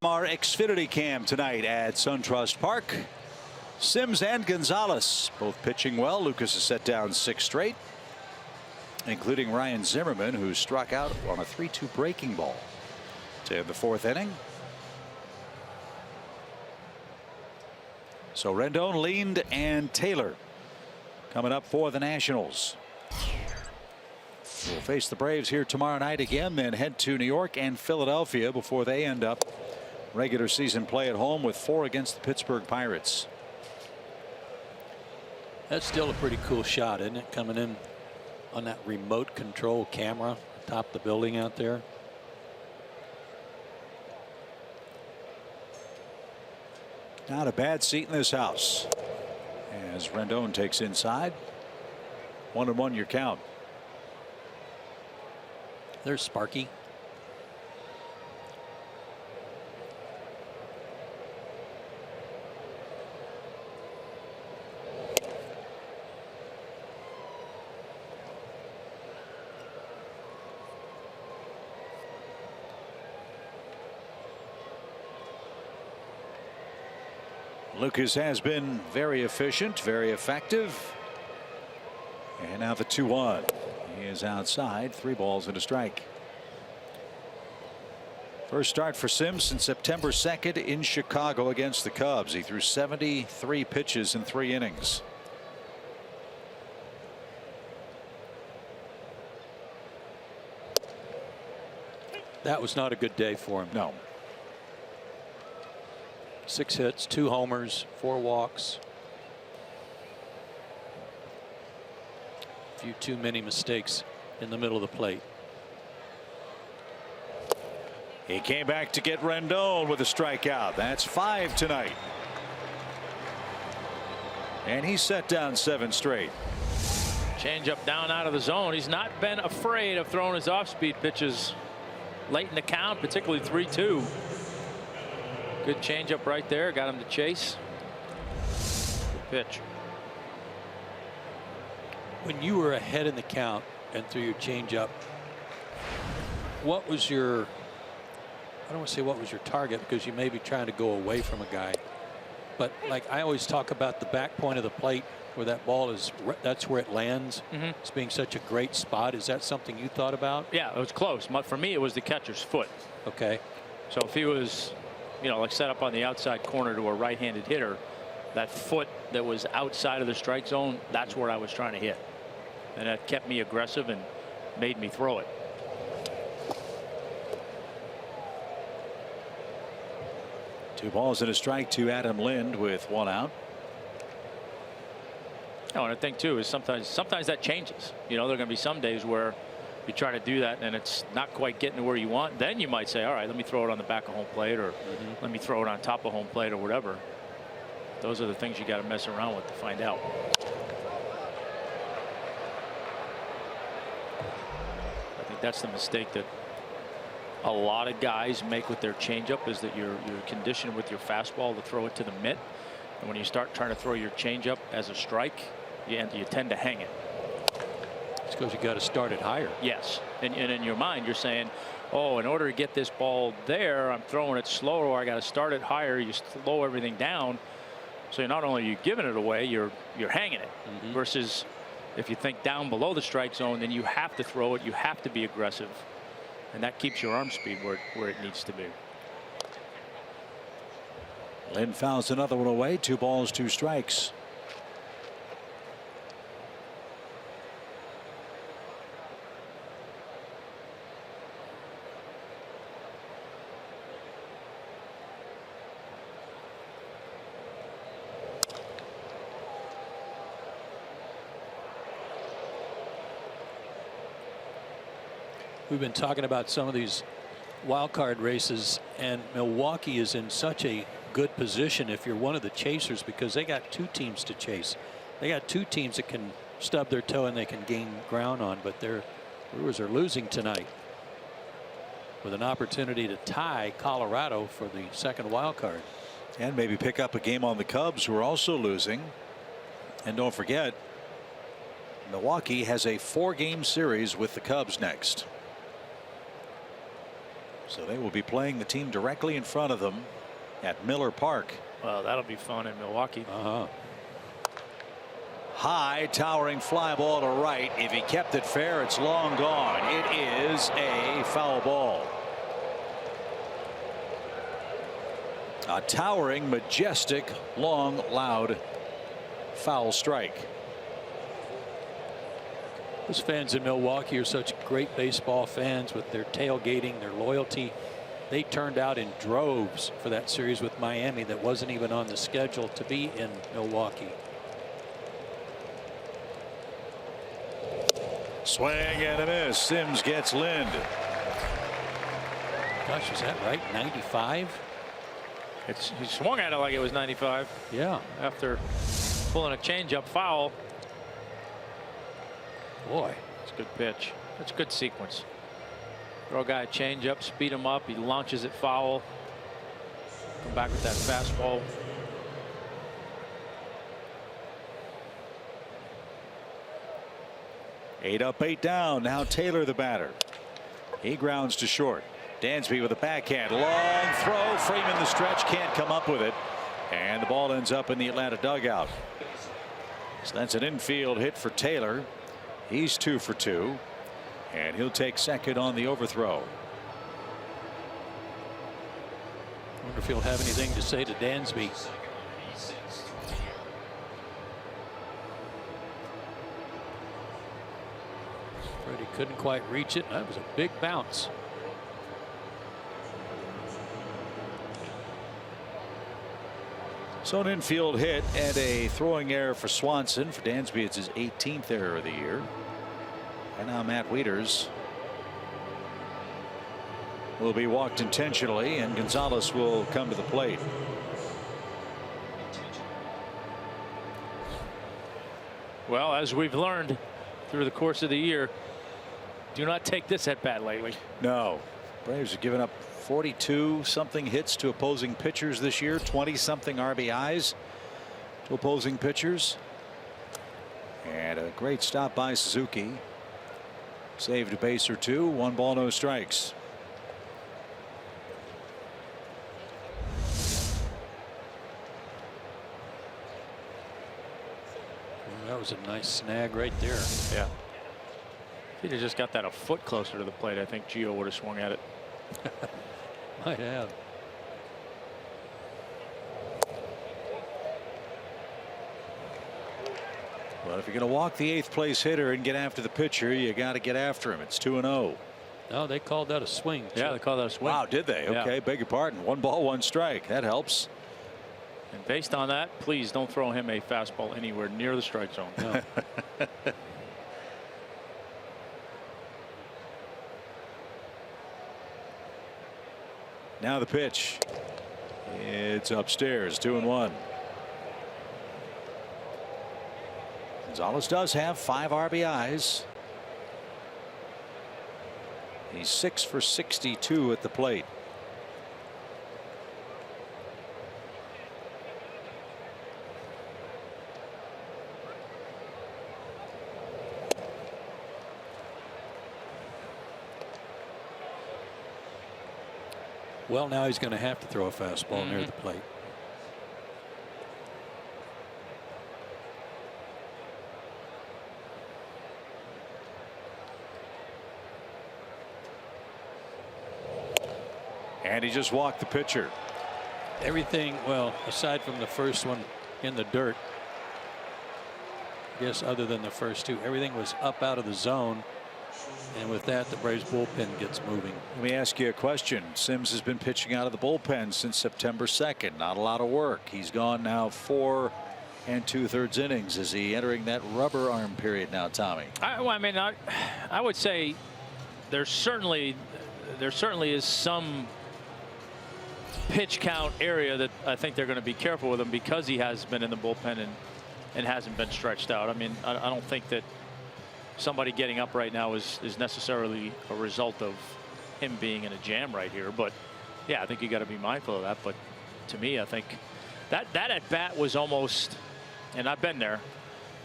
S3: Our Xfinity Cam tonight at SunTrust Park. Sims and Gonzalez both pitching well. Lucas has set down 6 straight, including Ryan Zimmerman, who struck out on a 3-2 breaking ball to end the 4th inning. So Rendon, Lind, and Taylor coming up for the Nationals. We'll face the Braves here tomorrow night again, then head to New York and Philadelphia before they end up regular season play at home with 4 against the Pittsburgh Pirates.
S5: That's still a pretty cool shot, isn't it? Coming in on that remote control camera atop the building out there.
S3: Not a bad seat in this house as Rendon takes inside. 1-1 your count.
S5: There's Sparky.
S3: Lucas has been very efficient, very effective. And now the 2-1. He is outside, 3 balls and a strike. First start for Sims since September 2nd in Chicago against the Cubs. He threw 73 pitches in 3 innings.
S5: That was not a good day for him.
S3: No.
S5: 6 hits, 2 homers, 4 walks. A few too many mistakes in the middle of the plate.
S3: He came back to get Rendon with a strikeout. That's 5 tonight. And he set down 7 straight.
S4: Changeup down out of the zone. He's not been afraid of throwing his off-speed pitches late in the count, particularly 3-2. Good changeup right there. Got him to chase. Good pitch.
S5: When you were ahead in the count and threw your changeup, what was your, I don't want to say what was your target, because you may be trying to go away from a guy, but like I always talk about the back point of the plate where that ball is, that's where it lands. It's being such a great spot. Is that something you thought about?
S4: Yeah, it was close. For me, it was the catcher's foot.
S5: Okay.
S4: So if he was, you know, like set up on the outside corner to a right-handed hitter, that foot that was outside of the strike zone, that's where I was trying to hit. And that kept me aggressive and made me throw it.
S3: Two balls and a strike to Adam Lind with 1 out.
S4: Oh, and I think too is sometimes that changes. You know, there are going to be some days where you try to do that and it's not quite getting to where you want. Then you might say, all right, let me throw it on the back of home plate, or let me throw it on top of home plate, or whatever. Those are the things you got to mess around with to find out. I think that's the mistake that a lot of guys make with their changeup, is that you're conditioned with your fastball to throw it to the mitt, and when you start trying to throw your changeup as a strike, you tend to hang it.
S5: It's because you got to start it higher.
S4: Yes, and in your mind you're saying, oh, in order to get this ball there, I'm throwing it slower, or I got to start it higher. You slow everything down, so not only are you giving it away, you're hanging it. Versus if you think down below the strike zone, then you have to throw it, you have to be aggressive, and that keeps your arm speed where it needs to be.
S3: Lind fouls another one away. 2 balls, 2 strikes.
S5: We've been talking about some of these wild card races, and Milwaukee is in such a good position if you're one of the chasers, because they got 2 teams to chase. They got 2 teams that can stub their toe and they can gain ground on, but their Brewers are losing tonight with an opportunity to tie Colorado for the 2nd wild card.
S3: And maybe pick up a game on the Cubs, who are also losing. And don't forget, Milwaukee has a 4-game series with the Cubs next. So they will be playing the team directly in front of them at Miller Park.
S4: Well, that'll be fun in Milwaukee.
S3: High towering fly ball to right. If he kept it fair, it's long gone. It is a foul ball. A towering, majestic, long, loud foul strike.
S5: Those fans in Milwaukee are such great baseball fans with their tailgating, their loyalty. They turned out in droves for that series with Miami that wasn't even on the schedule to be in Milwaukee.
S3: Swing and a miss. Sims gets Lind.
S5: Gosh, was that right? 95?
S4: He swung at it like it was 95.
S5: Yeah.
S4: After pulling a changeup foul.
S5: Boy,
S4: it's a good pitch. It's a good sequence. Throw a guy a changeup, speed him up. He launches it foul. Come back with that fastball.
S3: Eight up, 8 down. Now Taylor the batter. He grounds to short. Dansby with a backhand. Long throw. Freeman the stretch. Can't come up with it. And the ball ends up in the Atlanta dugout. So that's an infield hit for Taylor. He's 2 for 2. And he'll take second on the overthrow.
S5: I wonder if he'll have anything to say to Dansby. He couldn't quite reach it. That was a big bounce.
S3: So an infield hit and a throwing error for Swanson. For Dansby, it's his 18th error of the year. And now Matt Wieters will be walked intentionally, and Gonzalez will come to the plate.
S4: Well, as we've learned through the course of the year, do not take this at bat lately.
S3: No. Braves have given up 42 something hits to opposing pitchers this year. 20 something RBIs to opposing pitchers. And a great stop by Suzuki. Saved a base or two. 1 ball, no strikes.
S5: That was a nice snag right there.
S4: Yeah. If he'd have just got that a foot closer to the plate, I think Gio would have swung at it.
S5: Might have.
S3: Well, if you're going to walk the 8th place hitter and get after the pitcher, you got to get after him. It's 2-0.
S5: No, they called that a swing.
S4: Yeah, they called that a swing.
S3: Wow, did they? Okay, beg your pardon. 1 ball, 1 strike. That helps.
S4: And based on that, please don't throw him a fastball anywhere near the strike zone.
S5: No.
S3: Now the pitch. It's upstairs. 2-1. Gonzalez does have 5 RBIs. He's 6 for 62 at the plate.
S5: Well, now he's going to have to throw a fastball near the plate.
S3: And he just walked the pitcher.
S5: Everything, well, aside from the first one in the dirt, I guess other than the first 2, everything was up out of the zone. And with that, the Braves bullpen gets moving.
S3: Let me ask you a question. Sims has been pitching out of the bullpen since September 2nd. Not a lot of work. He's gone now 4 2/3 innings. Is he entering that rubber arm period now, Tommy?
S4: I would say there certainly is some pitch count area that I think they're going to be careful with him because he has been in the bullpen and hasn't been stretched out. I mean, I don't think that somebody getting up right now is necessarily a result of him being in a jam right here. But yeah, I think you got to be mindful of that. But to me, I think that at bat was almost, and I've been there,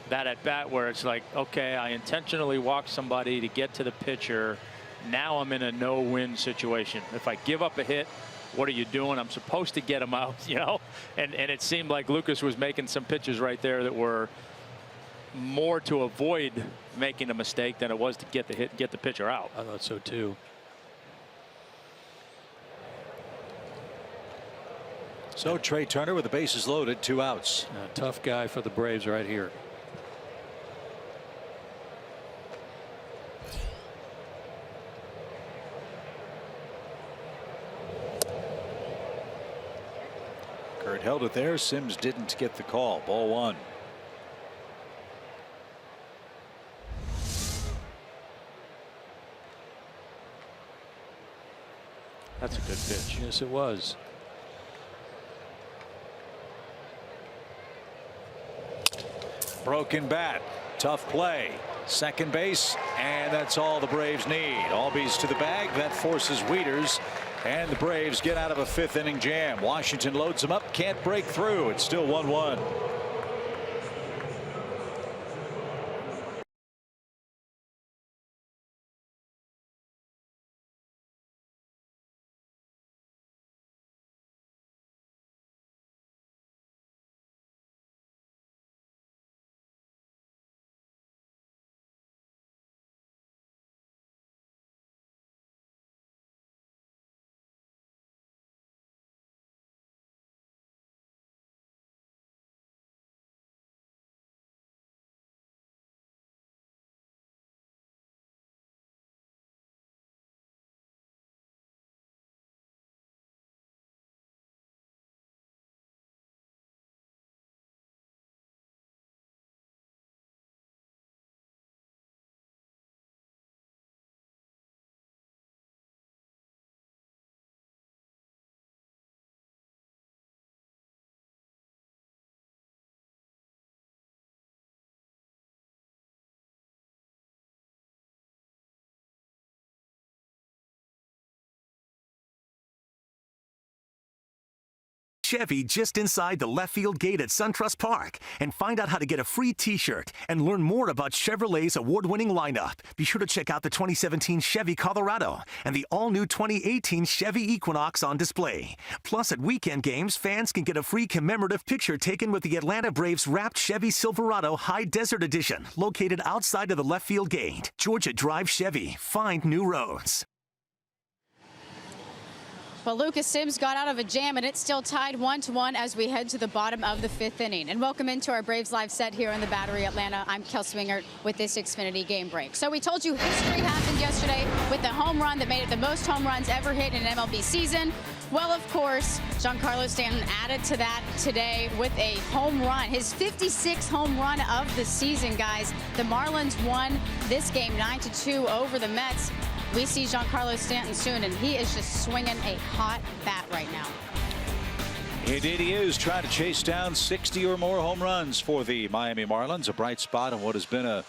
S4: that at bat where it's like, okay, I intentionally walked somebody to get to the pitcher. now I'm in a no-win situation. If I give up a hit, what are you doing? I'm supposed to get him out, you know. And it seemed like Lucas was making some pitches right there that were more to avoid making a mistake than it was to get the hit and get the pitcher out.
S5: I thought so too.
S3: So Trey Turner with the bases loaded, 2 outs.
S5: A tough guy for the Braves right here.
S3: Kurt held it there. Sims didn't get the call. Ball 1.
S4: That's a good pitch.
S5: Yes, it was.
S3: Broken bat. Tough play. Second base, and that's all the Braves need. Albies to the bag. That forces Wieters, and the Braves get out of a 5th inning jam. Washington loads them up, can't break through. It's still 1-1.
S2: Chevy just inside the left field gate at SunTrust Park, and find out how to get a free t-shirt and learn more about Chevrolet's award-winning lineup. Be sure to check out the 2017 Chevy Colorado and the all-new 2018 Chevy Equinox on display. Plus, at weekend games, fans can get a free commemorative picture taken with the Atlanta Braves wrapped Chevy Silverado High Desert Edition, located outside of the left field gate. Georgia Drive Chevy. Find new roads.
S6: Well, Lucas Sims got out of a jam, and it's still tied 1-1 as we head to the bottom of the 5th inning. And welcome into our Braves Live set here in the Battery, Atlanta. I'm Kelsey Wingert with this Xfinity game break. So we told you history happened yesterday with the home run that made it the most home runs ever hit in an MLB season. Well, of course, Giancarlo Stanton added to that today with a home run. His 56th home run of the season, guys. The Marlins won this game 9-2 over the Mets. We see Giancarlo Stanton soon, and he is just swinging a hot bat right now.
S3: Indeed he is, trying to chase down 60 or more home runs for the Miami Marlins. A bright spot in what has been a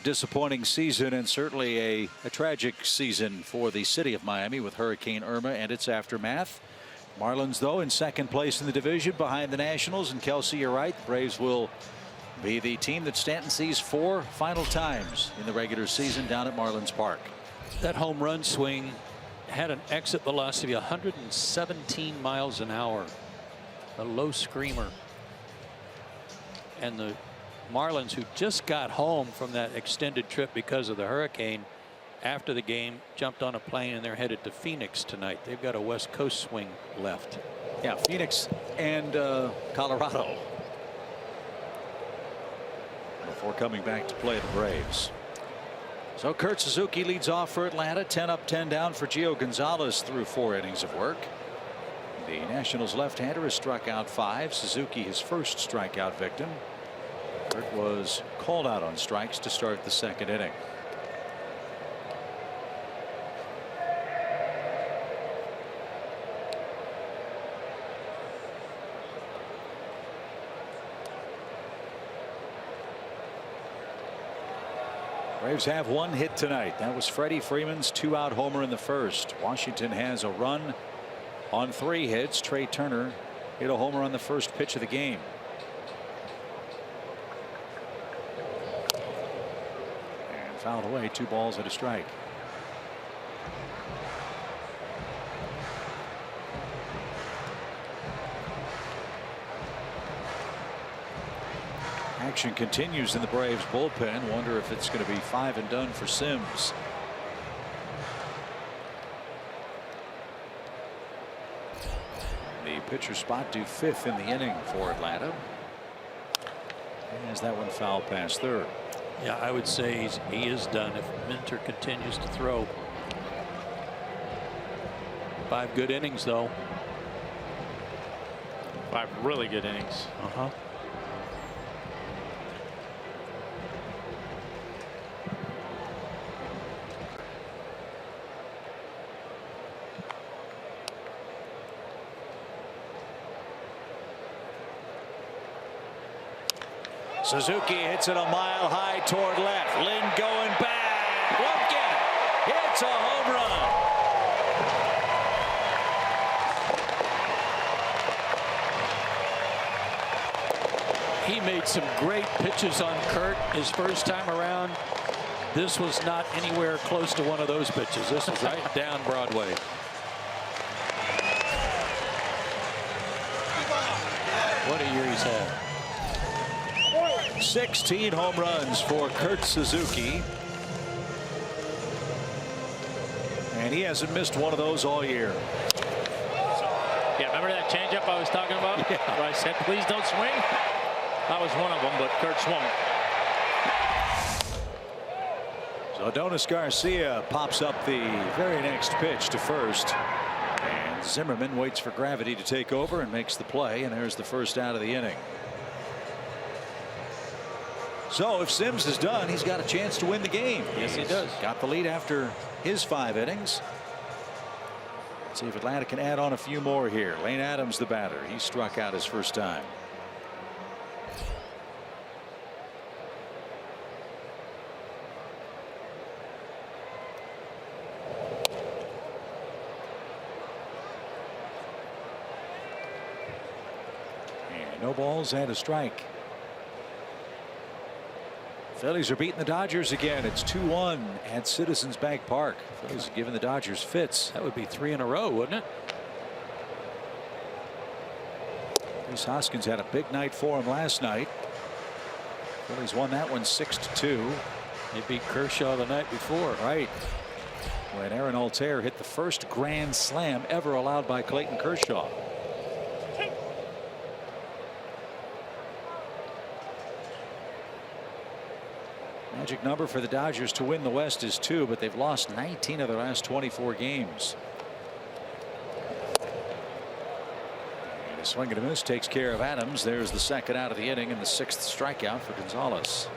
S3: disappointing season, and certainly a tragic season for the city of Miami with Hurricane Irma and its aftermath. Marlins, though, in 2nd place in the division behind the Nationals. And Kelsey, you're right, the Braves will be the team that Stanton sees 4 final times in the regular season down at Marlins Park.
S5: That home run swing had an exit velocity of 117 miles an hour. A low screamer. And the Marlins, who just got home from that extended trip because of the hurricane, after the game jumped on a plane and they're headed to Phoenix tonight. They've got a West Coast swing left.
S3: Yeah, Phoenix and Colorado before coming back to play the Braves. So Kurt Suzuki leads off for Atlanta. 10 up, 10 down for Gio Gonzalez through 4 innings of work. The Nationals left-hander has struck out 5. Suzuki, his first strikeout victim. Kurt was called out on strikes to start the 2nd inning. Braves have 1 hit tonight. That was Freddie Freeman's 2-out homer in the first. Washington has a run on 3 hits. Trey Turner hit a homer on the first pitch of the game. And fouled away, 2 balls and a strike. Action continues in the Braves bullpen. Wonder if it's going to be 5 and done for Sims. The pitcher spot due 5th in the inning for Atlanta. As that one foul past third.
S5: Yeah, I would say he is done if Minter continues to throw. 5 good innings, though.
S4: 5 really good innings.
S3: Suzuki hits it a mile high toward left. Lynn going back. Won't get it. It's a home run.
S5: He made some great pitches on Kurt his first time around. This was not anywhere close to one of those pitches. This was right down Broadway. What a year he's had.
S3: 16 home runs for Kurt Suzuki. And he hasn't missed one of those all year.
S4: Yeah, remember that changeup I was talking about? Yeah. Where I said, please don't swing? That was one of them, but Kurt swung.
S3: So Adonis Garcia pops up the very next pitch to first. And Zimmerman waits for gravity to take over and makes the play. And there's the first out of the inning. So if Sims is done, he's got a chance to win the game.
S5: Yes, he does.
S3: Got the lead after his 5 innings. Let's see if Atlanta can add on a few more here. Lane Adams, the batter. He struck out his first time. And no balls and a strike. Phillies are beating the Dodgers again. It's 2-1 at Citizens Bank Park. Phillies are giving the Dodgers fits.
S5: That would be 3 in a row, wouldn't it?
S3: Chris Hoskins had a big night for him last night. Phillies won that one 6-2.
S5: They beat Kershaw the night before.
S3: Right. When Aaron Altair hit the first grand slam ever allowed by Clayton Kershaw. Magic number for the Dodgers to win the West is 2, but they've lost 19 of their last 24 games. And a swing and a miss takes care of Adams. There's the second out of the inning and the 6th strikeout for Gonzalez.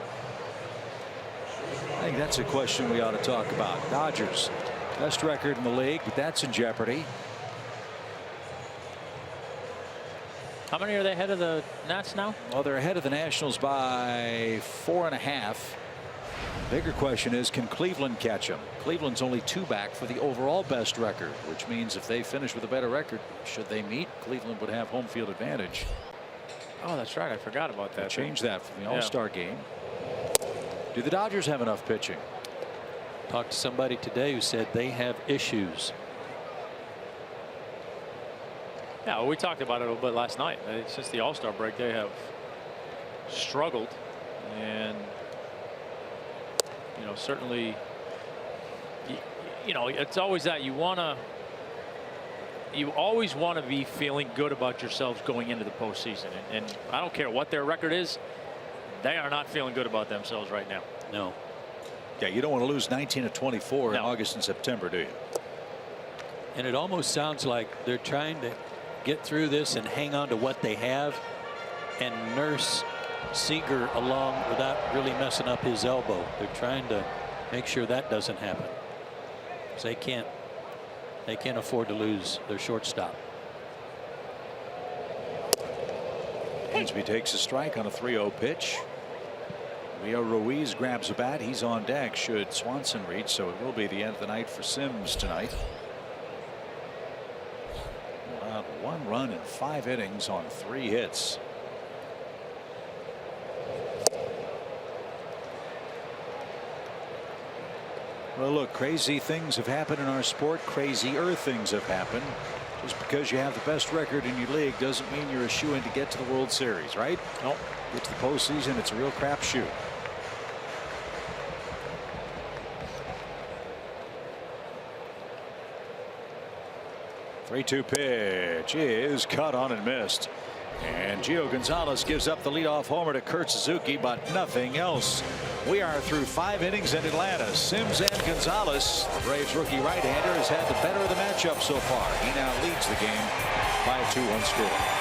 S3: I think that's a question we ought to talk about. Dodgers, best record in the league, but that's in jeopardy.
S4: How many are they ahead of the Nats now?
S3: Well, they're ahead of the Nationals by 4.5. Bigger question is, can Cleveland catch them? Cleveland's only 2 back for the overall best record, which means if they finish with a better record, should they meet, Cleveland would have home field advantage.
S4: Oh, that's right. I forgot about that.
S3: Change that from the All-Star game. Do the Dodgers have enough pitching?
S5: Talked to somebody today who said they have issues.
S4: Yeah, well, we talked about it a little bit last night. Since the All-Star break, they have struggled, and you know, certainly, you know, it's always that you always want to be feeling good about yourselves going into the postseason, and I don't care what their record is, they are not feeling good about themselves right now.
S5: No.
S3: Yeah, you don't want to lose 19 of 24 in August and September, do you?
S5: And it almost sounds like they're trying to get through this and hang on to what they have and nurse Seager along without really messing up his elbow. They're trying to make sure that doesn't happen. So they can't afford to lose their shortstop.
S3: Hansby takes a strike on a 3-0 pitch. Leo Ruiz grabs a bat. He's on deck should Swanson reach, so it will be the end of the night for Sims tonight. Allowed 1 run in 5 innings on 3 hits. Well, look, crazy things have happened in our sport. Crazier things have happened. Just because you have the best record in your league doesn't mean you're a shoo-in to get to the World Series, right?
S4: Nope.
S3: Get to the postseason, it's a real crapshoot. Three-two pitch is cut on and missed. And Gio Gonzalez gives up the leadoff homer to Kurt Suzuki, but nothing else. We are through 5 innings in Atlanta. Sims and Gonzalez, the Braves rookie right-hander, has had the better of the matchup so far. He now leads the game by a 2-1 score.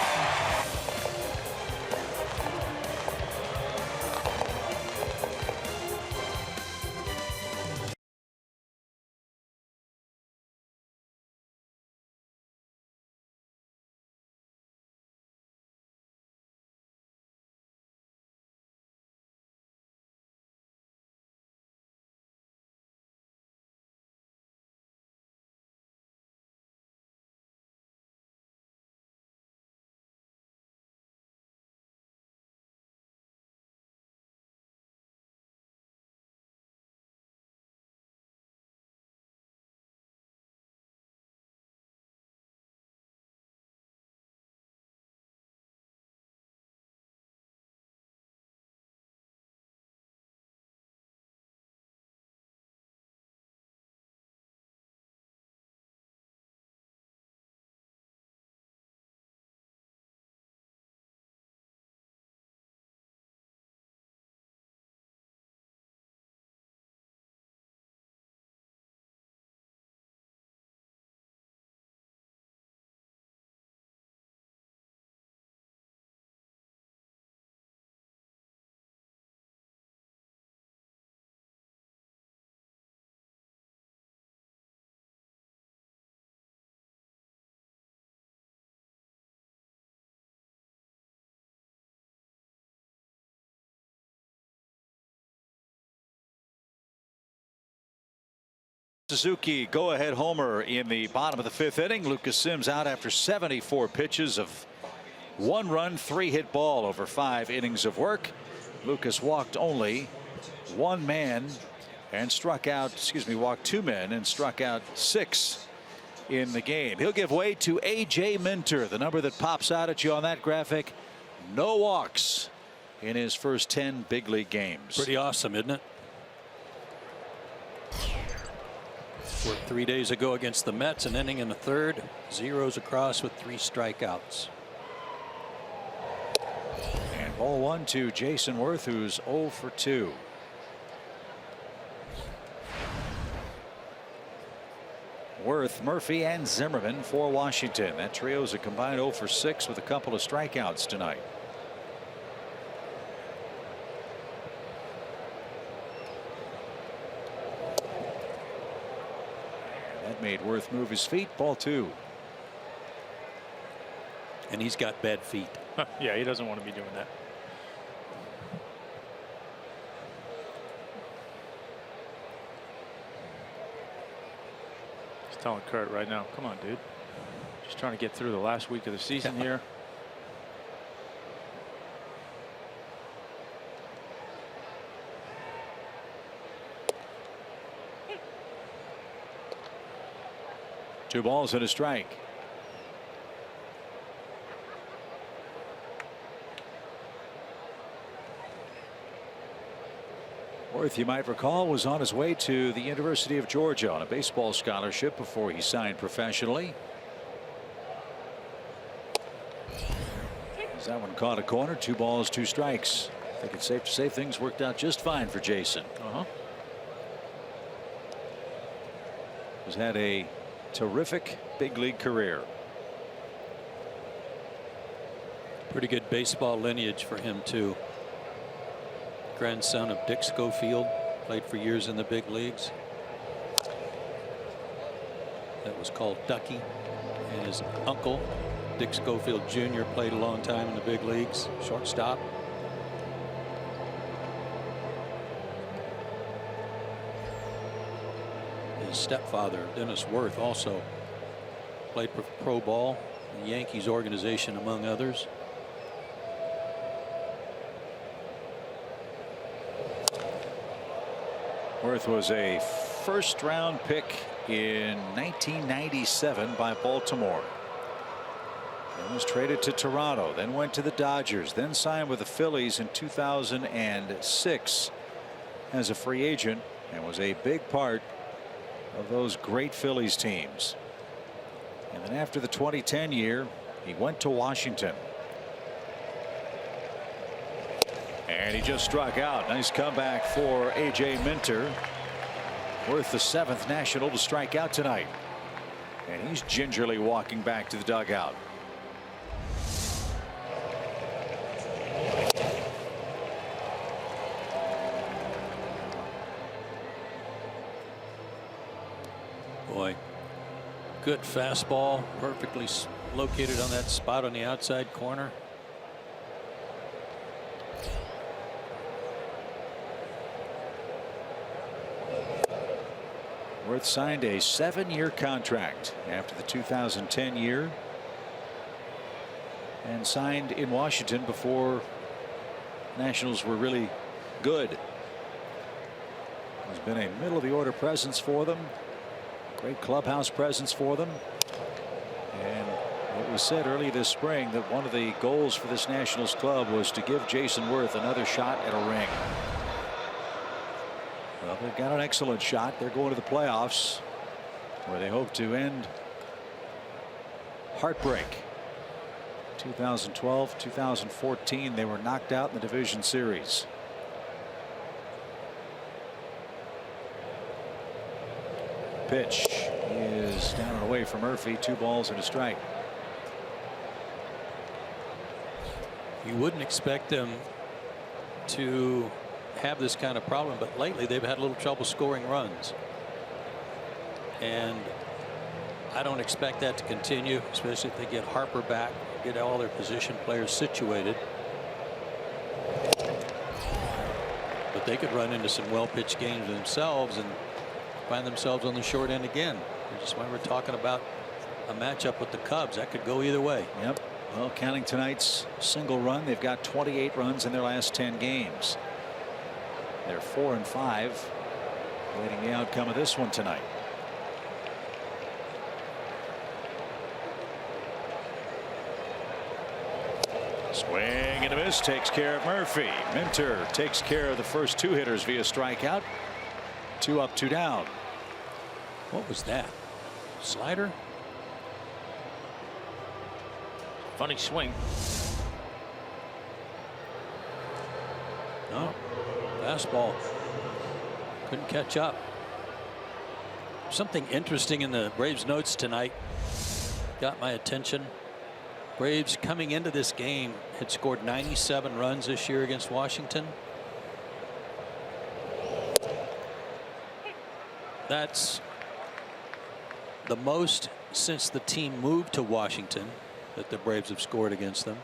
S3: Suzuki go-ahead homer in the bottom of the 5th inning. Lucas Sims out after 74 pitches of 1 run, 3-hit ball over 5 innings of work. Lucas walked only 1 man and struck out, walked 2 men and struck out 6 in the game. He'll give way to A.J. Minter, the number that pops out at you on that graphic. No walks in his first 10 big league games.
S5: Pretty awesome, isn't it? Worked 3 days ago against the Mets, an inning in the 3rd, zeros across with 3 strikeouts.
S3: And ball 1 to Jason Worth, who's 0 for 2. Worth, Murphy, and Zimmerman for Washington. That trio is a combined 0 for 6 with a couple of strikeouts tonight. That made Worth move his feet. Ball 2.
S5: And he's got bad feet.
S4: Yeah, he doesn't want to be doing that. He's telling Kurt right now, come on, dude. Just trying to get through the last week of the season here.
S3: Two balls and a strike. Worth, you might recall, was on his way to the University of Georgia on a baseball scholarship before he signed professionally. As that one caught a corner, 2 balls, 2 strikes. I think it's safe to say things worked out just fine for Jason. Has had a terrific big league career.
S5: Pretty good baseball lineage for him too. Grandson of Dick Schofield, played for years in the big leagues. That was called Ducky. And his uncle, Dick Schofield Jr., played a long time in the big leagues, shortstop. His stepfather, Dennis Worth, also played pro ball in the Yankees organization, among others.
S3: Worth was a first-round pick in 1997 by Baltimore. He was traded to Toronto, then went to the Dodgers, then signed with the Phillies in 2006 as a free agent, and was a big part of those great Phillies teams. And then after the 2010 year, he went to Washington. And he just struck out. Nice comeback for A.J. Minter. Worth the 7th National to strike out tonight. And he's gingerly walking back to the dugout.
S5: Boy, good fastball, perfectly located on that spot on the outside corner.
S3: Worth signed a 7-year contract after the 2010 year, and signed in Washington before Nationals were really good. Has been a middle of the order presence for them. Great clubhouse presence for them. And it was said early this spring that one of the goals for this Nationals club was to give Jason Worth another shot at a ring. Well, they've got an excellent shot. They're going to the playoffs, where they hope to end heartbreak. 2012, 2014, they were knocked out in the division series. Pitch is down and away from Murphy. 2 balls and a strike.
S5: You wouldn't expect them to have this kind of problem, but lately they've had a little trouble scoring runs, and I don't expect that to continue, especially if they get Harper back, get all their position players situated. But they could run into some well-pitched games themselves and find themselves on the short end again. Just when we're talking about a matchup with the Cubs, that could go either way.
S3: Yep. Well, counting tonight's single run, they've got 28 runs in their last 10 games. They're 4-5, waiting the outcome of this one tonight. Swing and a miss, takes care of Murphy. Minter takes care of the first 2 hitters via strikeout. 2 up, 2 down.
S5: What was that? Slider?
S4: Funny swing.
S5: No. Fastball. Couldn't catch up. Something interesting in the Braves notes tonight got my attention. Braves coming into this game had scored 97 runs this year against Washington. That's the most since the team moved to Washington that the Braves have scored against them,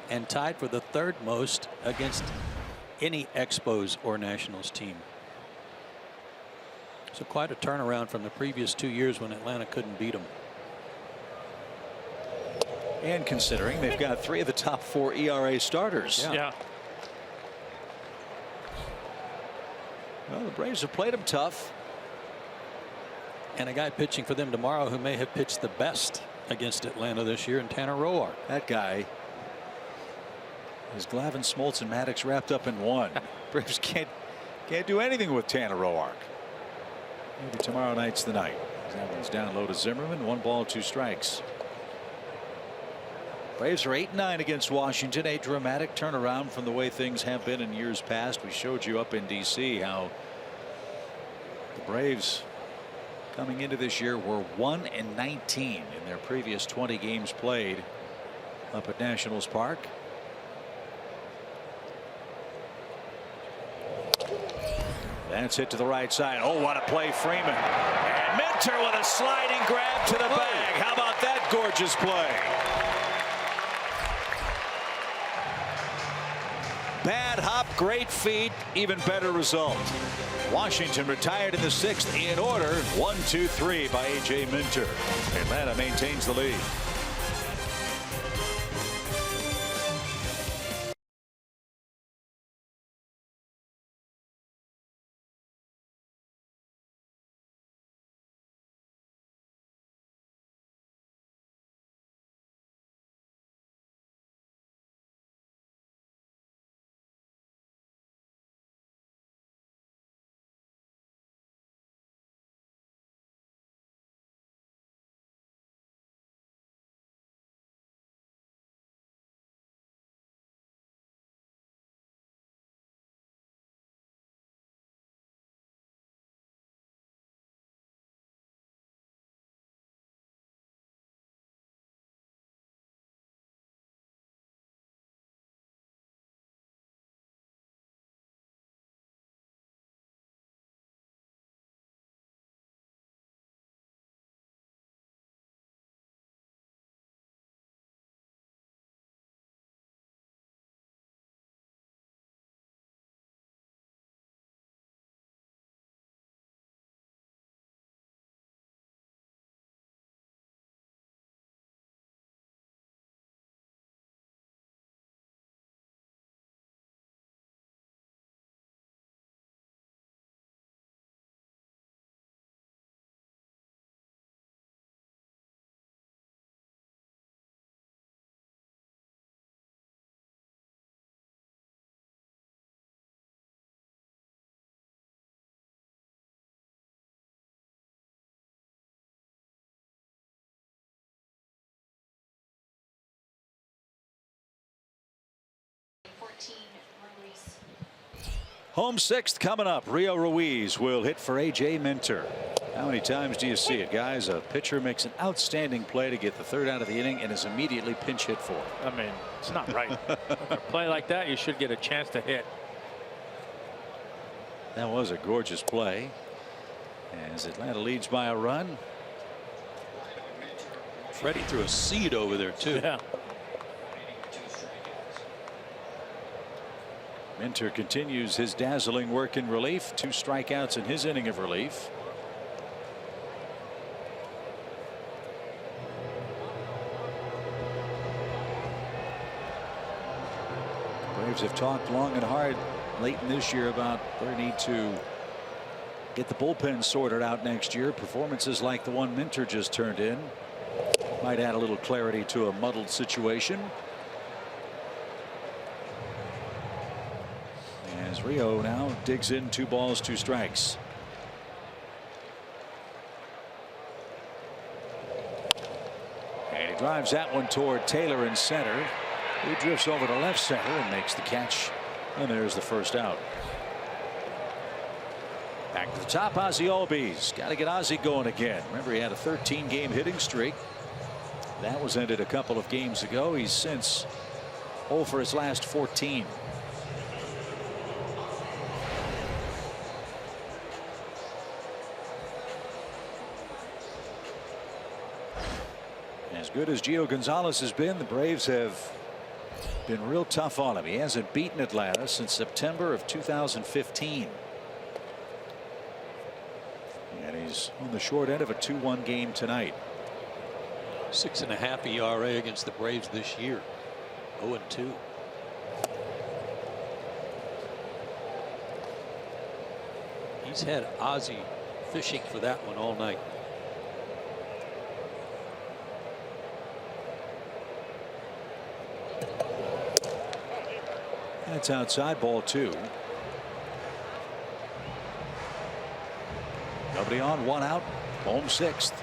S5: and tied for the 3rd most against any Expos or Nationals team. So quite a turnaround from the previous 2 years when Atlanta couldn't beat them.
S3: And considering they've got 3 of the top 4 ERA starters.
S4: Yeah.
S3: Well, the Braves have played them tough.
S5: And a guy pitching for them tomorrow who may have pitched the best against Atlanta this year, and Tanner Roark.
S3: That guy is Glavine, Smoltz, and Maddox wrapped up in one. Braves can't do anything with Tanner Roark. Maybe tomorrow night's the night. That one's down low to Zimmerman. 1 ball, 2 strikes. Braves are 8-9 against Washington. A dramatic turnaround from the way things have been in years past. We showed you up in D.C. how the Braves coming into this year were 1-19 in their previous 20 games played up at Nationals Park. That's hit to the right side. Oh, what a play, Freeman. And Minter with a sliding grab to the bag. How about that gorgeous play? Bad hop, great feet, even better result. Washington retired in the 6th in order. 1-2-3 by A.J. Minter. Atlanta maintains the lead. Home sixth coming up. Rio Ruiz will hit for A.J. Minter. How many times do you see it, guys? A pitcher makes an outstanding play to get the third out of the inning and is immediately pinch hit for.
S4: I mean, it's not right. A play like that, you should get a chance to hit.
S3: That was a gorgeous play as Atlanta leads by a run.
S5: Freddie threw a seed over there too.
S4: Yeah.
S3: Minter continues his dazzling work in relief. 2 strikeouts in his inning of relief. Braves have talked long and hard late in this year about their need to get the bullpen sorted out next year. Performances like the one Minter just turned in might add a little clarity to a muddled situation. As Rio now digs in 2 balls 2 strikes. And he drives that one toward Taylor in center. He drifts over to left center and makes the catch. And there's the first out. Back to the top, Ozzie Albies. Got to get Ozzie going again. Remember, he had a 13-game hitting streak. That was ended a couple of games ago. He's since 0 for his last 14. As good as Gio Gonzalez has been, the Braves have been real tough on him. He hasn't beaten Atlanta since September of 2015. And he's on the short end of a 2-1 game tonight.
S5: 6.5 ERA against the Braves this year. 0-2. He's had Ozzie fishing for that one all night.
S3: That's outside, ball 2. Nobody on, 1 out, home 6th.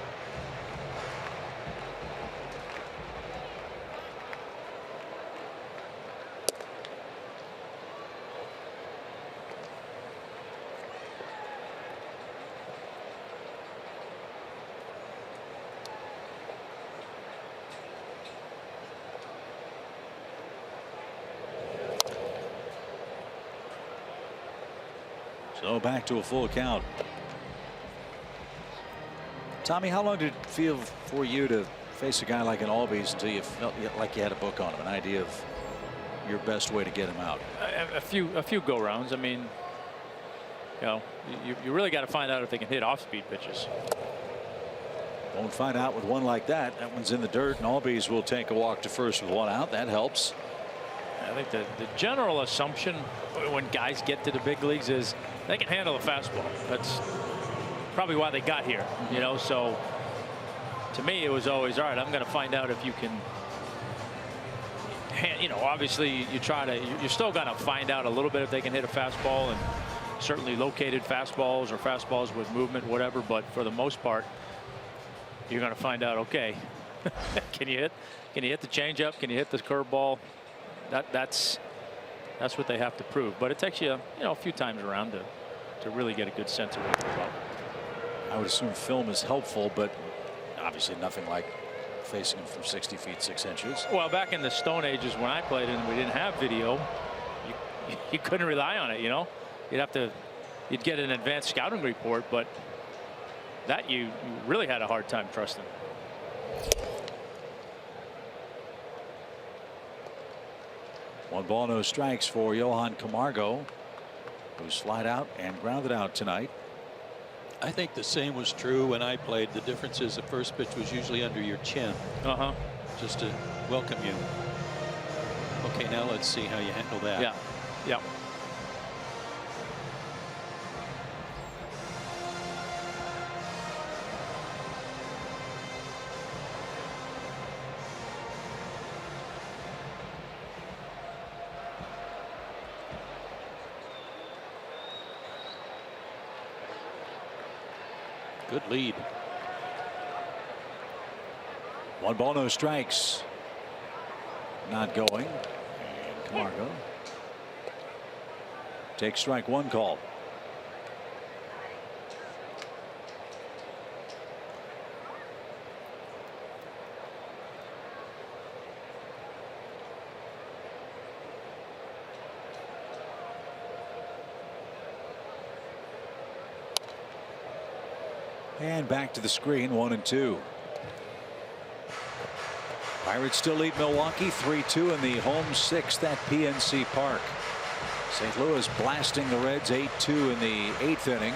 S3: So back to a full count. Tommy, how long did it feel for you to face a guy like an Albies until you felt like you had a book on him, an idea of your best way to get him out?
S4: A few go rounds. I mean, you know, you really got to find out if they can hit off-speed pitches.
S3: Won't find out with one like that. That one's in the dirt, and Albies will take a walk to first with 1 out. That helps.
S4: I think the general assumption when guys get to the big leagues is they can handle a fastball. That's probably why they got here, you know. So to me, it was always, all right, I'm going to find out if you can, you know, obviously you're still going to find out a little bit if they can hit a fastball, and certainly located fastballs or fastballs with movement, whatever. But for the most part, you're going to find out, okay, can you hit the changeup? Can you hit the curveball? That's what they have to prove. But it takes you know, a few times around to really get a good sense of what they're about.
S3: I would assume film is helpful, but obviously nothing like facing him from 60 feet 6 inches.
S4: Well, back in the Stone Ages when I played and we didn't have video, you couldn't rely on it. You know, you'd get an advanced scouting report, but that you really had a hard time trusting.
S3: One ball, no strikes for Johan Camargo, who slid out and grounded out tonight.
S5: I think the same was true when I played. The difference is the first pitch was usually under your chin. Just to welcome you. Okay, now let's see how you handle that.
S4: Yeah. Yeah.
S5: Good lead.
S3: One ball, no strikes. Not going. And Camargo Take strike one called. And back to the screen, 1-2. Pirates still lead Milwaukee 3-2 in the home sixth at PNC Park. St. Louis blasting the Reds 8-2 in the 8th inning.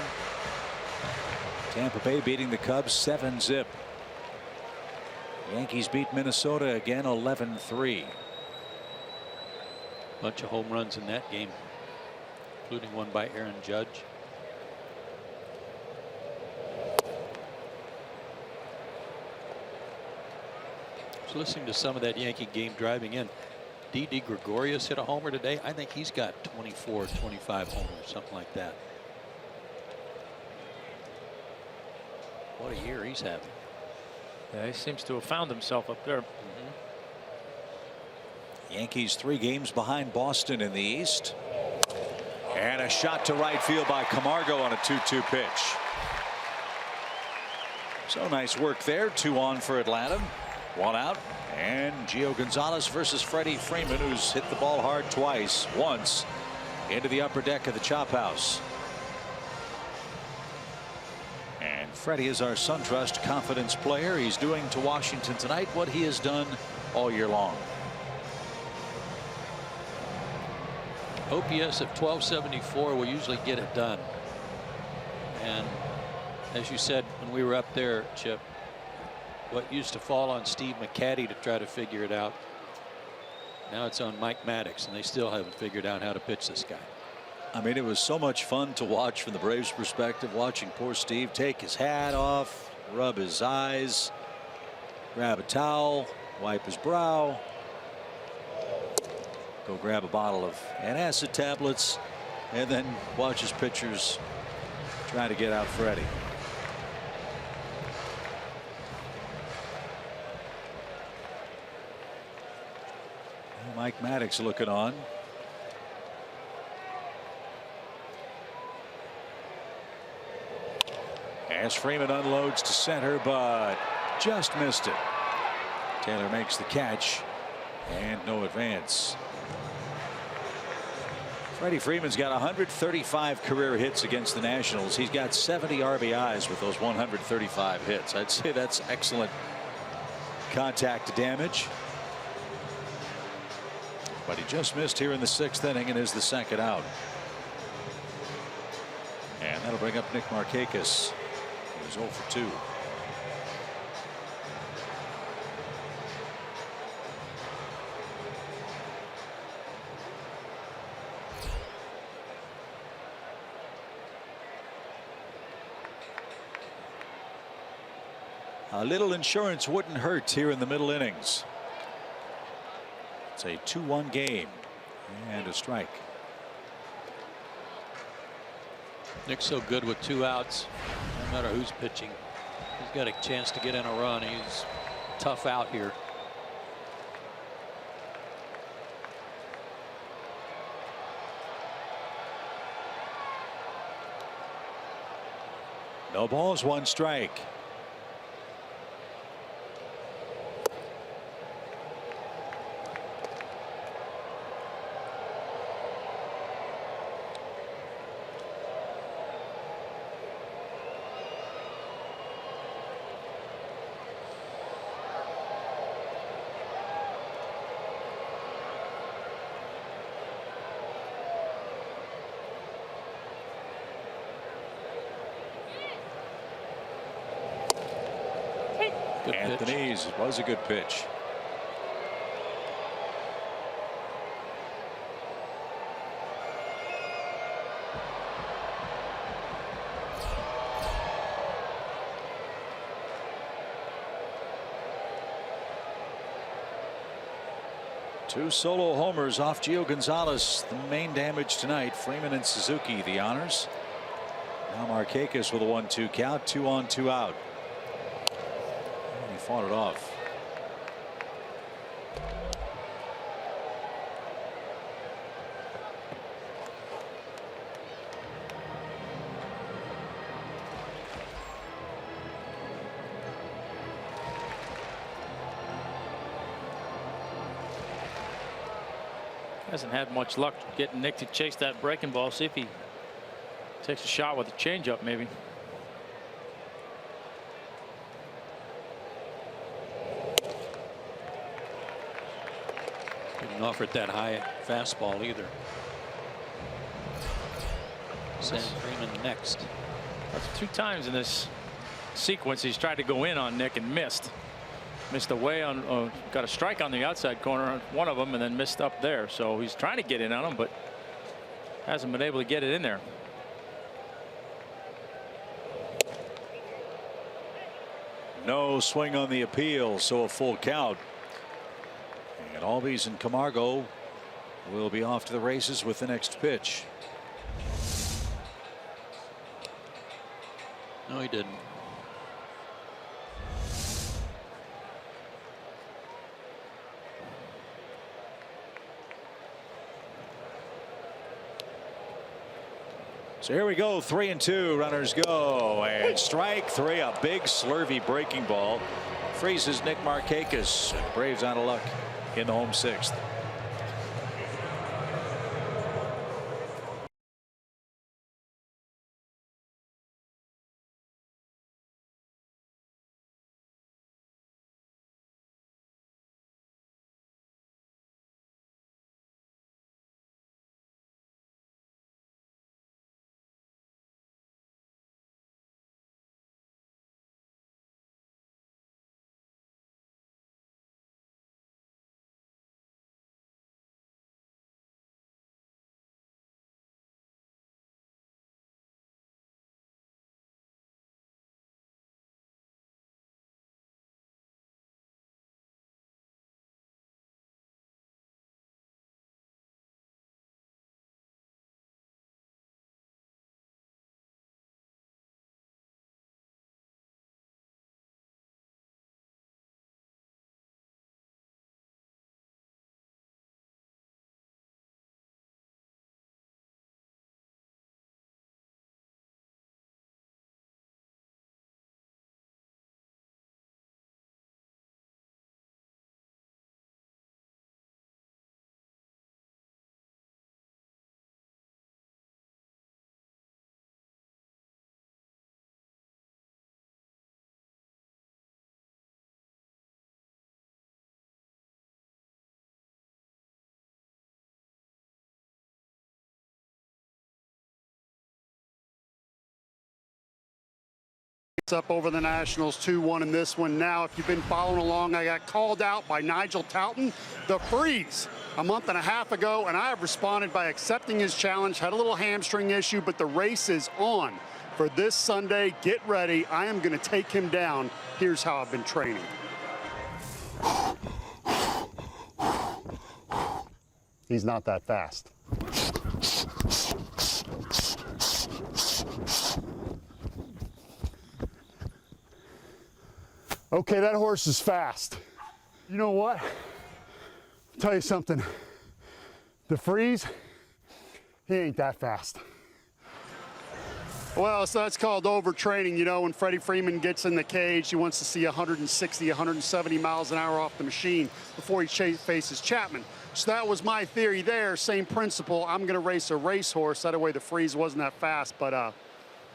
S3: Tampa Bay beating the Cubs 7-zip. Yankees beat Minnesota again 11-3.
S5: Bunch of home runs in that game, including one by Aaron Judge. I was listening to some of that Yankee game driving in. Didi Gregorius hit a homer today. I think he's got 24, 25 homers, something like that. What a year he's having.
S4: Yeah, he seems to have found himself up there.
S3: Yankees 3 games behind Boston in the East. And a shot to right field by Camargo on a 2-2 pitch. So nice work there. 2 on for Atlanta. 1 out. And Gio Gonzalez versus Freddie Freeman, who's hit the ball hard twice. Once into the upper deck of the chop house. And Freddie is our SunTrust confidence player. He's doing to Washington tonight what he has done all year long.
S5: OPS of 1274 will usually get it done. And as you said when we were up there, Chip, what used to fall on Steve McCaddy to try to figure it out, now it's on Mike Maddox, and they still haven't figured out how to pitch this guy.
S3: I mean, it was so much fun to watch from the Braves' perspective, watching poor Steve take his hat off, rub his eyes, grab a towel, wipe his brow, go grab a bottle of antacid tablets, and then watch his pitchers try to get out Freddie. Mike Maddox looking on. As Freeman unloads to center, but just missed it. Taylor makes the catch and no advance. Freddie Freeman's got 135 career hits against the Nationals. He's got 70 RBIs with those 135 hits. I'd say that's excellent contact damage. But he just missed here in the 6th inning and is the 2nd out. And that'll bring up Nick Markakis. He's 0 for 2. A little insurance wouldn't hurt here in the middle innings. It's a 2-1 game and a strike.
S5: Nick's so good with 2 outs, no matter who's pitching. He's got a chance to get in a run. He's tough out here.
S3: No balls, 1 strike.
S5: Good
S3: Anthony's
S5: pitch.
S3: was a good pitch. Two solo homers off Gio Gonzalez. The main damage tonight. Freeman and Suzuki the honors. Now Markakis with a 1-2 count. 2 on 2 out. And he fought it off.
S4: Hasn't had much luck getting Nick to chase that breaking ball. See if he takes a shot with a changeup, maybe.
S5: Didn't offer it that high fastball either. Sam Freeman next.
S4: That's 2 times in this sequence he's tried to go in on Nick and missed. Missed away on, got a strike on the outside corner on one of them and then missed up there. So he's trying to get in on him, but hasn't been able to get it in there.
S3: No swing on the appeal, so a full count. And Albies and Camargo will be off to the races with the next pitch.
S5: No, he didn't.
S3: So here we go, 3-2, runners go, and strike 3, a big slurvy breaking ball freezes Nick Markakis. Braves out of luck in the home 6th.
S1: Up over the Nationals 2-1 in this one. Now, if you've been following along, I got called out by Nigel Talton, the freeze, a month and a half ago, and I have responded by accepting his challenge. Had a little hamstring issue, but the race is on for this Sunday. Get ready. I am going to take him down. Here's how I've been training. He's not that fast. Okay, that horse is fast. You know what? I'll tell you something. The freeze, he ain't that fast. Well, so that's called overtraining. You know, when Freddie Freeman gets in the cage, he wants to see 160, 170 miles an hour off the machine before he faces Chapman. So that was my theory there. Same principle. I'm going to race a racehorse. That way the freeze wasn't that fast. But,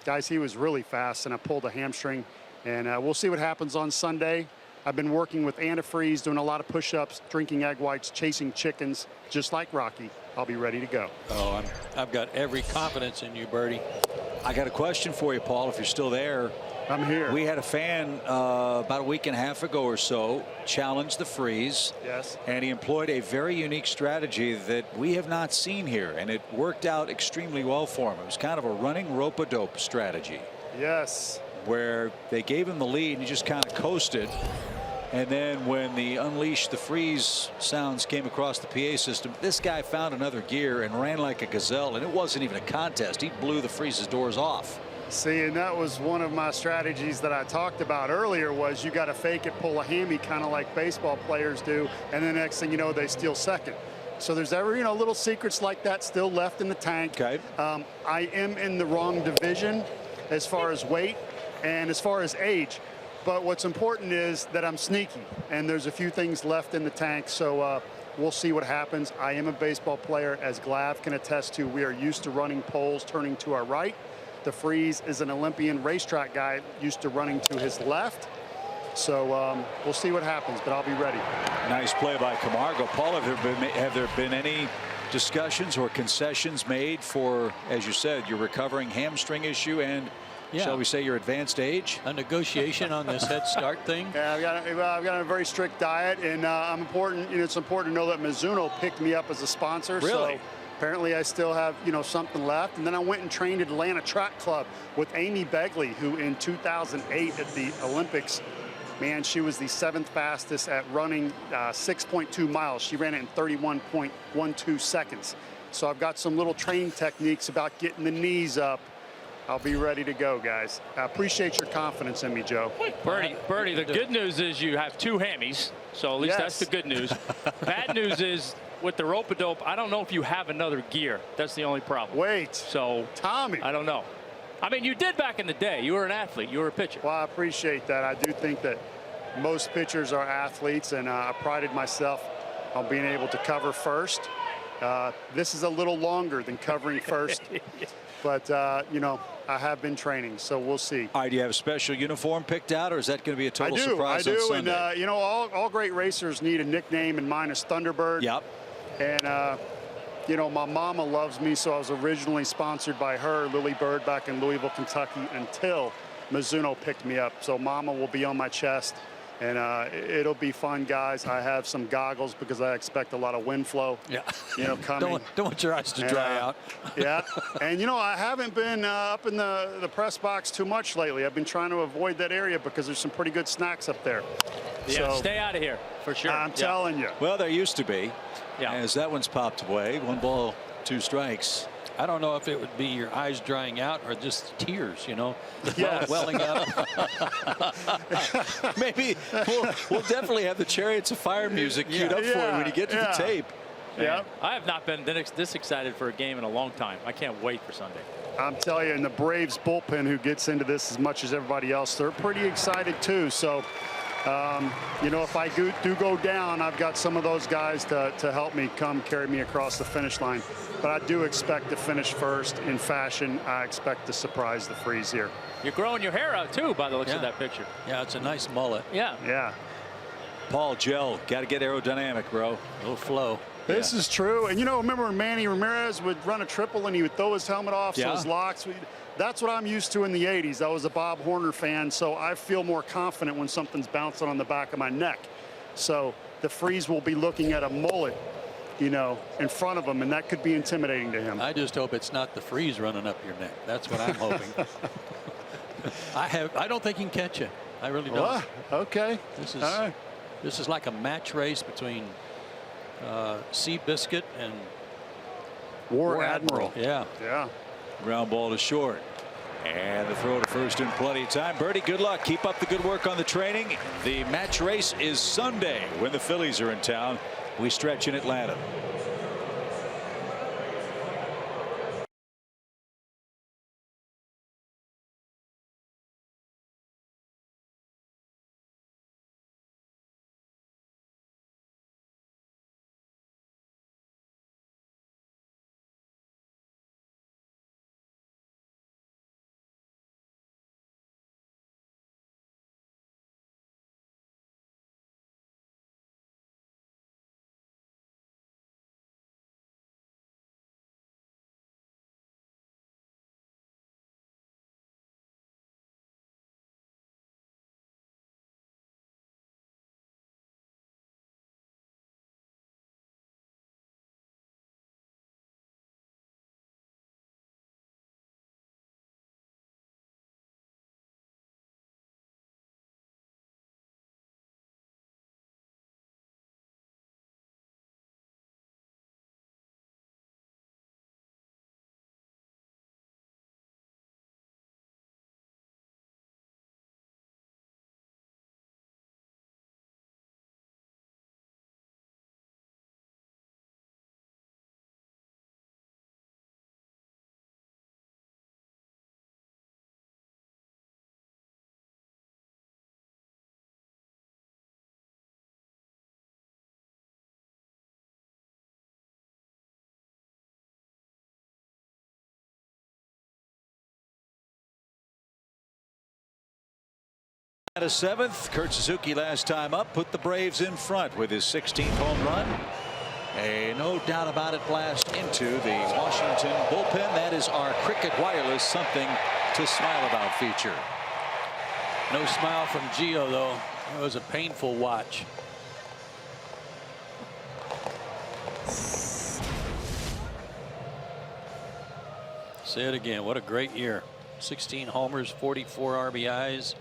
S1: guys, he was really fast, and I pulled a hamstring. And we'll see what happens on Sunday. I've been working with antifreeze, doing a lot of push-ups, drinking egg whites, chasing chickens, just like Rocky. I'll be ready to go.
S5: Oh, I've got every confidence in you, Bertie.
S3: I got a question for you, Paul, if you're still there.
S1: I'm here.
S3: We had a fan about a week and a half ago or so challenge the freeze.
S1: Yes.
S3: And he employed a very unique strategy that we have not seen here, and it worked out extremely well for him. It was kind of a running rope-a-dope strategy.
S1: Yes.
S3: Where they gave him the lead and he just kind of coasted, and then when the unleash the freeze sounds came across the PA system, this guy found another gear and ran like a gazelle, and it wasn't even a contest. He blew the freeze's doors off.
S1: See, and that was one of my strategies that I talked about earlier, was you got to fake it, pull a hammy, kind of like baseball players do, and the next thing you know, they steal second. So there's every, little secrets like that still left in the tank.
S3: Okay.
S1: I am in the wrong division as far as weight and as far as age, but what's important is that I'm sneaky, and there's a few things left in the tank. So we'll see what happens. I am a baseball player, as Glav can attest to. We are used to running poles turning to our right. DeFreeze is an Olympian racetrack guy used to running to his left. So we'll see what happens, but I'll be ready.
S3: Nice play by Camargo. Paul, have there been any discussions or concessions made for, as you said, your recovering hamstring issue and, shall we say, your advanced age?
S5: A negotiation on this head start thing?
S1: Yeah, I've got a very strict diet, and it's important to know that Mizuno picked me up as a sponsor.
S3: Really?
S1: So apparently I still have, something left. And then I went and trained at Atlanta Track Club with Amy Begley, who in 2008 at the Olympics, man, she was the 7th fastest at running 6.2 miles. She ran it in 31.12 seconds. So I've got some little training techniques about getting the knees up. I'll be ready to go, guys. I appreciate your confidence in me, Joe.
S4: Bertie, the good news is you have 2 hammies, so at least that's the good news. Bad news is with the rope-a-dope, I don't know if you have another gear. That's the only problem.
S1: Wait.
S4: So
S1: Tommy.
S4: I don't know. I mean, you did back in the day. You were an athlete. You were a pitcher.
S1: Well, I appreciate that. I do think that most pitchers are athletes, and I prided myself on being able to cover first. This is a little longer than covering first, but I have been training, so we'll see.
S3: All right, do you have a special uniform picked out, or is that going to be a total surprise on Sunday?
S1: And all great racers need a nickname, and mine is Thunderbird.
S3: Yep.
S1: And my mama loves me, so I was originally sponsored by her, Lily Bird, back in Louisville, Kentucky, until Mizuno picked me up. So mama will be on my chest, and it'll be fun, guys. I have some goggles because I expect a lot of wind flow.
S5: Yeah.
S1: Coming.
S5: Don't want your eyes to dry out.
S1: Yeah. And I haven't been up in the press box too much lately. I've been trying to avoid that area because there's some pretty good snacks up there.
S4: Yeah,
S1: so,
S4: stay out of here for sure.
S1: I'm telling you.
S3: Well, there used to be.
S4: Yeah.
S3: As that one's popped away, 1 ball, 2 strikes.
S5: I don't know if it would be your eyes drying out or just tears,
S1: Yes.
S5: welling up.
S3: Maybe we'll definitely have the Chariots of Fire music queued up for you when you get to the tape.
S1: Yeah.
S4: I have not been this excited for a game in a long time. I can't wait for Sunday.
S1: I'm telling you, and the Braves bullpen, who gets into this as much as everybody else, they're pretty excited too. So, if I do go down, I've got some of those guys to help me carry me across the finish line. But I do expect to finish first in fashion. I expect to surprise the Freeze here.
S4: You're growing your hair out too, by the looks of that picture.
S5: Yeah, it's a nice mullet.
S4: Yeah.
S1: Yeah.
S3: Paul, gel, got to get aerodynamic, bro.
S5: A little flow.
S1: This is true. And remember when Manny Ramirez would run a triple and he would throw his helmet off, so his locks. That's what I'm used to in the 80s. I was a Bob Horner fan, so I feel more confident when something's bouncing on the back of my neck. So the Freeze will be looking at a mullet, in front of him, and that could be intimidating to him.
S5: I just hope it's not the Freeze running up your neck. That's what I'm hoping. I don't think he can catch you. I really don't.
S1: Well, okay.
S5: This is like a match race between Seabiscuit and
S1: War Admiral.
S5: Yeah.
S1: Yeah.
S3: Ground ball to short. And the throw to first in plenty of time. Bertie, good luck. Keep up the good work on the training. The match race is Sunday when the Phillies are in town. We stretch in Atlanta. At a 7th, Kurt Suzuki last time up put the Braves in front with his 16th home run. A no doubt about it blast into the Washington bullpen. That is our Cricket Wireless something to smile about feature.
S5: No smile from Gio, though. It was a painful watch. Say it again. What a great year. 16 homers, 44 RBIs.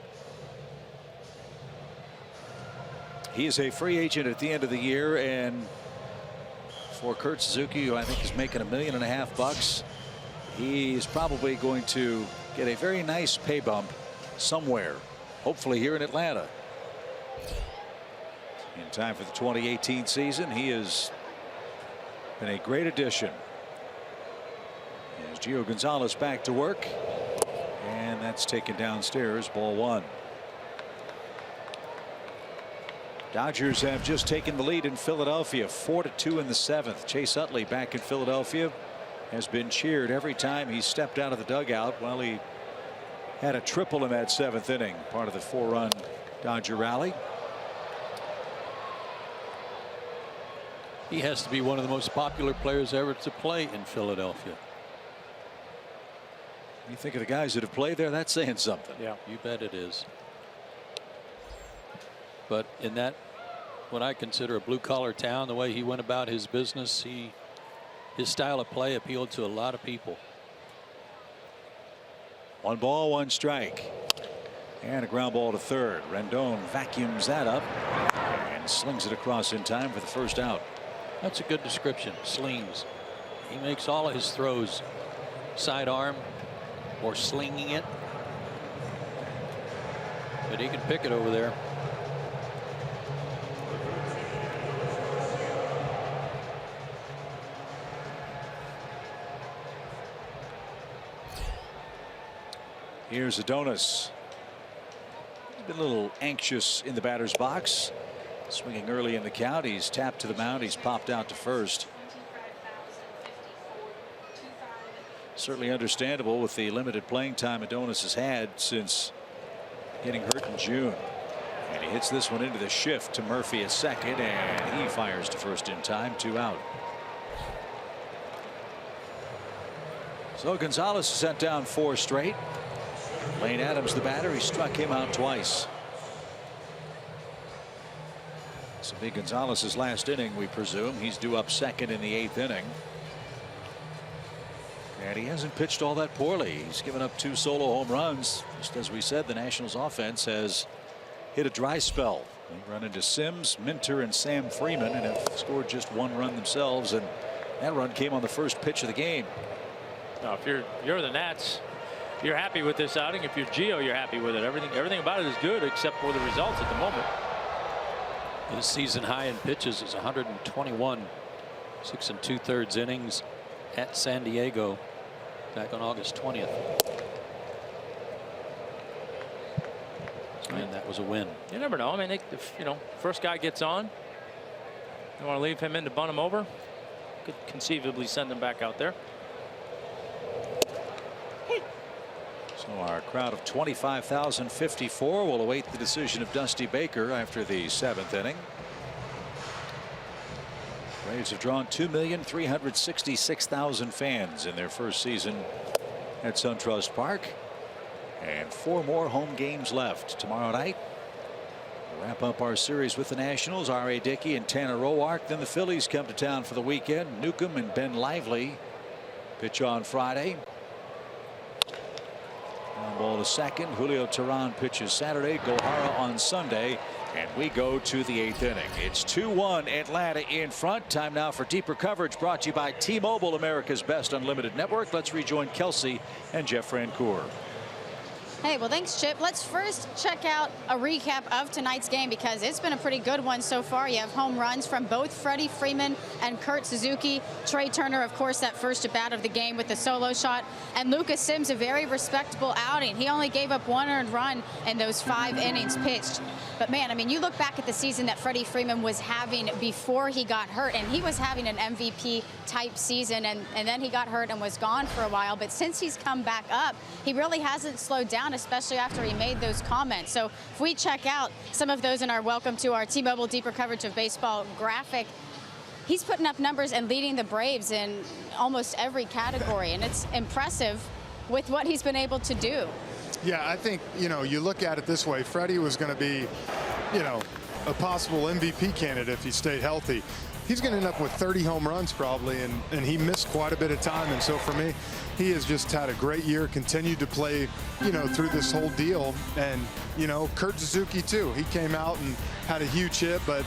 S3: He is a free agent at the end of the year, and for Kurt Suzuki, who I think is making $1.5 million, he's probably going to get a very nice pay bump somewhere, hopefully here in Atlanta. In time for the 2018 season, he has been a great addition. As Gio Gonzalez back to work, and that's taken downstairs, ball 1. Dodgers have just taken the lead in Philadelphia, 4-2 in the 7th. Chase Utley back in Philadelphia has been cheered every time he stepped out of the dugout. Well, he had a triple in that 7th inning, part of the 4-run Dodger rally.
S5: He has to be one of the most popular players ever to play in Philadelphia.
S3: You think of the guys that have played there, that's saying something.
S5: Yeah, you bet it is. But in that, what I consider a blue-collar town, the way he went about his business, his style of play appealed to a lot of people.
S3: 1 ball, 1 strike, and a ground ball to third. Rendon vacuums that up and slings it across in time for the first out.
S5: That's a good description. Slings. He makes all of his throws sidearm or slinging it, but he can pick it over there.
S3: Here's Adonis. Been a little anxious in the batter's box. Swinging early in the count. He's tapped to the mound. He's popped out to first. Certainly understandable with the limited playing time Adonis has had since getting hurt in June. And he hits this one into the shift to Murphy at second, and he fires to first in time. 2 out. So Gonzalez sent down 4 straight. Lane Adams, the batter, he struck him out twice. This will be Gonzalez's last inning, we presume. He's due up second in the 8th inning. And he hasn't pitched all that poorly. He's given up 2 solo home runs. Just as we said, the Nationals offense has hit a dry spell. They run into Sims, Minter, and Sam Freeman, and have scored just 1 run themselves. And that run came on the first pitch of the game.
S4: Now, if you're the Nats, you're happy with this outing. If you're Gio, you're happy with it. Everything about it is good except for the results at the moment.
S5: His season high in pitches is 121, 6 2/3 innings at San Diego back on August 20th. And that was a win.
S4: You never know. I mean, if first guy gets on, you want to leave him in to bunt him over. Could conceivably send him back out there.
S3: So our crowd of 25,054 will await the decision of Dusty Baker after the 7th inning. Braves have drawn 2,366,000 fans in their first season at SunTrust Park, and 4 more home games left tomorrow night. We'll wrap up our series with the Nationals. R.A. Dickey and Tanner Roark. Then the Phillies come to town for the weekend. Newcomb and Ben Lively pitch on Friday. Ground ball to second. Julio Teheran pitches Saturday. Gohara on Sunday. And we go to the 8th inning. It's 2-1 Atlanta in front. Time now for deeper coverage, brought to you by T-Mobile, America's best unlimited network. Let's rejoin Kelsey and Jeff Francoeur.
S6: Hey, well, thanks, Chip. Let's first check out a recap of tonight's game because it's been a pretty good one so far. You have home runs from both Freddie Freeman and Kurt Suzuki. Trey Turner, of course, that first at bat of the game with the solo shot. And Lucas Sims, a very respectable outing. He only gave up 1 earned run in those 5 innings pitched. But, man, I mean, you look back at the season that Freddie Freeman was having before he got hurt, and he was having an MVP-type season, and then he got hurt and was gone for a while. But since he's come back up, he really hasn't slowed down. down, especially after he made those comments. So if we check out some of those in our Welcome to our T-Mobile Deeper Coverage of Baseball graphic, he's putting up numbers and leading the Braves in almost every category, and it's impressive with what he's been able to do.
S7: Yeah, I think, you look at it this way. Freddie was going to be, a possible MVP candidate if he stayed healthy. He's going to end up with 30 home runs probably, and he missed quite a bit of time. And so for me, he has just had a great year, continued to play, through this whole deal. And, Kurt Suzuki too. He came out and had a huge hit, but,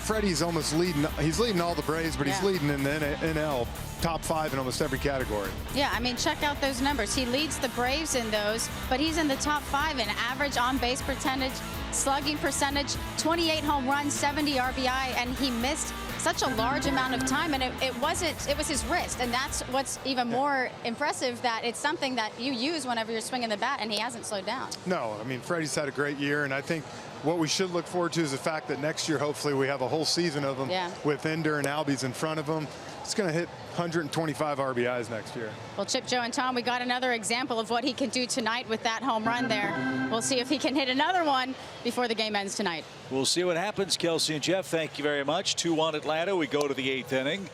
S7: Freddie's almost leading. He's leading all the Braves, but he's leading in the NL top 5 in almost every category.
S6: Yeah, I mean, check out those numbers. He leads the Braves in those, but he's in the top 5 in average on-base percentage, slugging percentage, 28 home runs, 70 RBI, and he missed such a large amount of time, and it was his wrist, and that's what's even more impressive, that it's something that you use whenever you're swinging the bat, and he hasn't slowed down.
S7: No, I mean, Freddie's had a great year, and I think what we should look forward to is the fact that next year, hopefully, we have a whole season of him with Ender and Albies in front of him. It's going to hit 125 RBIs next year.
S6: Well, Chip, Joe, and Tom, we got another example of what he can do tonight with that home run there. We'll see if he can hit another one before the game ends tonight.
S3: We'll see what happens. Kelsey and Jeff, thank you very much. 2-1 Atlanta. We go to the 8th inning,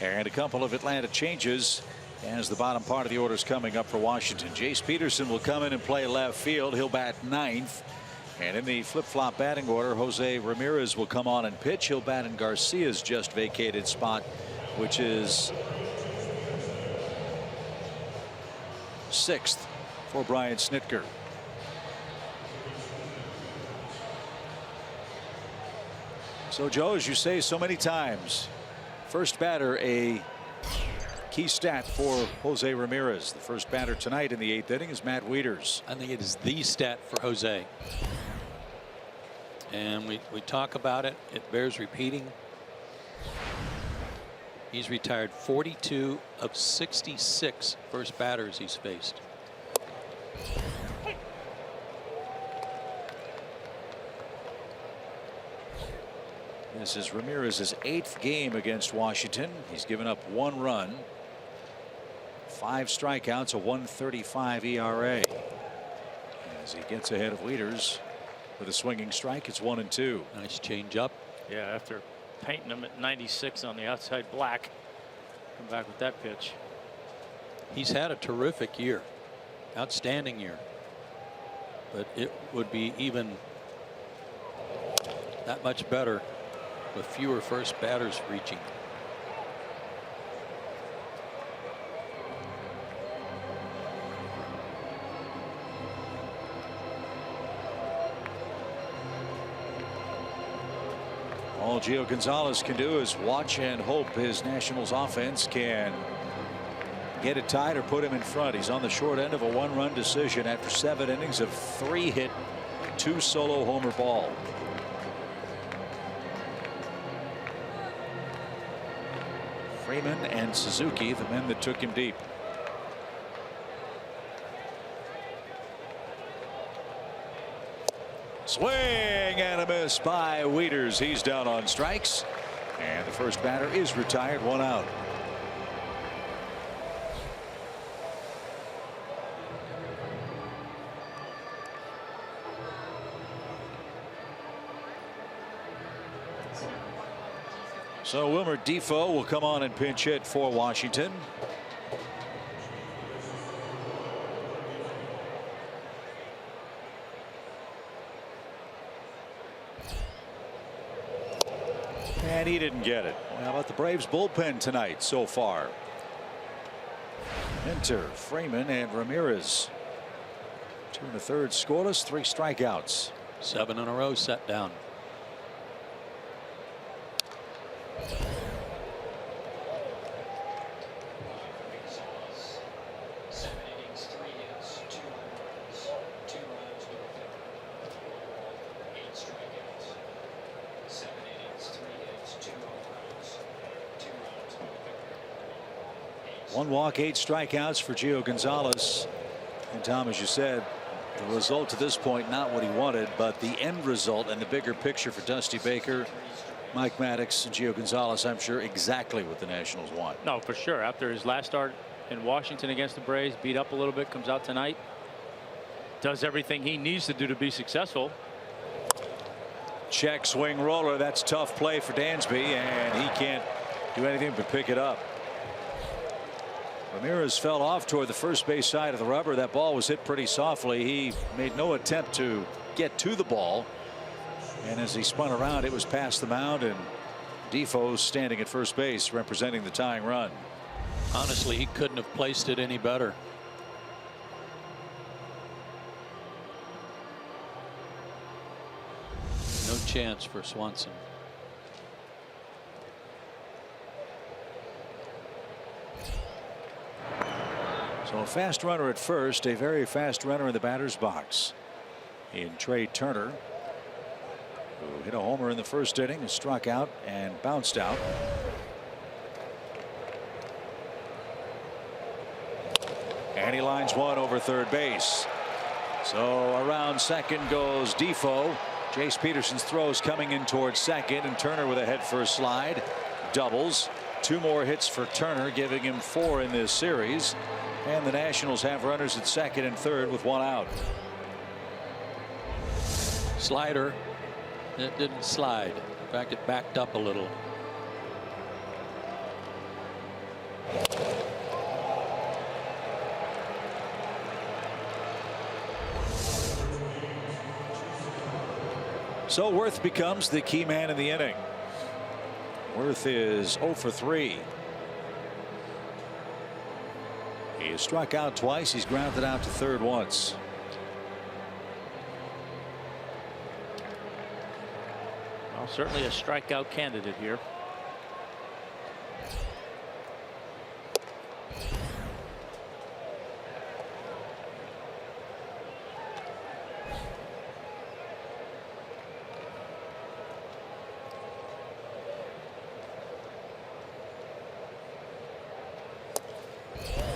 S3: and a couple of Atlanta changes as the bottom part of the order is coming up for Washington. Jace Peterson will come in and play left field. He'll bat 9th. And in the flip-flop batting order, Jose Ramirez will come on and pitch. He'll bat in Garcia's just vacated spot, which is 6th for Brian Snitker. So, Joe, as you say so many times, first batter, a key stat for Jose Ramirez. The first batter tonight in the 8th inning is Matt Wieters.
S5: I think it is the stat for Jose. And we talk about it. It bears repeating. He's retired 42 of 66 first batters he's faced.
S3: This is Ramirez's 8th game against Washington. He's given up 1 run, 5 strikeouts, a 1.35 ERA. As he gets ahead of Wieters with a swinging strike, it's 1-2.
S5: Nice change up.
S4: Yeah, after painting him at 96 on the outside black, come back with that pitch.
S5: He's had a terrific year, outstanding year, but it would be even that much better with fewer first batters reaching.
S3: All Gio Gonzalez can do is watch and hope his Nationals offense can get it tied or put him in front. He's on the short end of a 1-run decision after 7 innings of 3 hit, 2 solo homer ball. Freeman and Suzuki, the men that took him deep. Swing and a miss by Wieters. He's down on strikes, and the first batter is retired, 1 out. So Wilmer Defoe will come on and pinch hit for Washington. And he didn't get it. How about the Braves bullpen tonight so far? Enter Freeman and Ramirez. 2 1/3 scoreless, 3 strikeouts.
S5: 7 in a row set down. One walk, 8 strikeouts for Gio Gonzalez. And Tom, as you said, the result to this point, not what he wanted, but the end result and the bigger picture for Dusty Baker, Mike Maddox, and Gio Gonzalez, I'm sure exactly what the Nationals want.
S4: No, for sure. After his last start in Washington against the Braves, beat up a little bit, comes out tonight. does everything he needs to do to be successful.
S3: Check swing roller. That's tough play for Dansby, and he can't do anything but pick it up. Ramirez fell off toward the first base side of the rubber. That ball was hit pretty softly. He made no attempt to get to the ball, and as he spun around, it was past the mound, and Defoe standing at first base representing the tying run.
S5: Honestly, he couldn't have placed it any better. No chance for Swanson.
S3: So a fast runner at first, a very fast runner in the batter's box in Trey Turner, who hit a homer in the first inning, struck out and bounced out. And he lines one over third base. So around second goes Defoe. Jace Peterson's throws coming in towards second, and Turner with a head first slide doubles. 2 more hits for Turner, giving him 4 in this series. And the Nationals have runners at second and third with 1 out.
S5: Slider. It didn't slide. In fact, it backed up a little.
S3: So Worth becomes the key man in the inning. Worth is 0 for 3. He has struck out twice. He's grounded out to third once.
S4: Well, certainly a strikeout candidate here.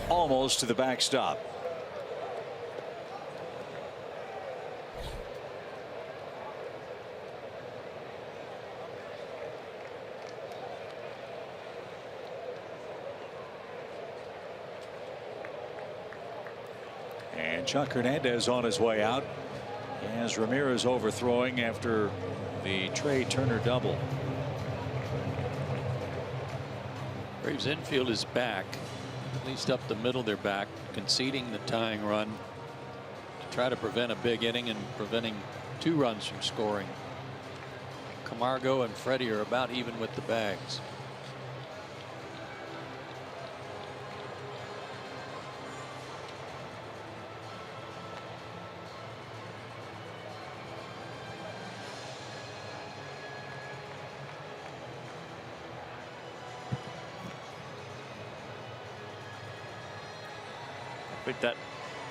S3: Almost to the backstop. And Chuck Hernandez on his way out as Ramirez overthrowing after the Trey Turner double.
S5: Braves infield is back. At least up the middle they're back, conceding the tying run to try to prevent a big inning and preventing 2 runs from scoring. Camargo and Freddie are about even with the bags.
S4: I think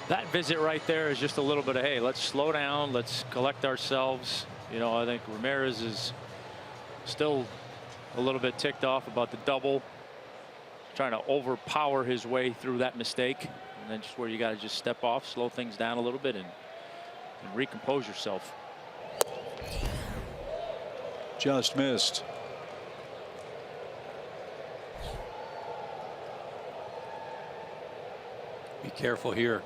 S4: that visit right there is just a little bit of, hey, let's slow down, let's collect ourselves. You know, I think Ramirez is still a little bit ticked off about the double, trying to overpower his way through that mistake, and then just where you got to just step off, slow things down a little bit, and recompose yourself.
S3: Just missed.
S5: Be careful here.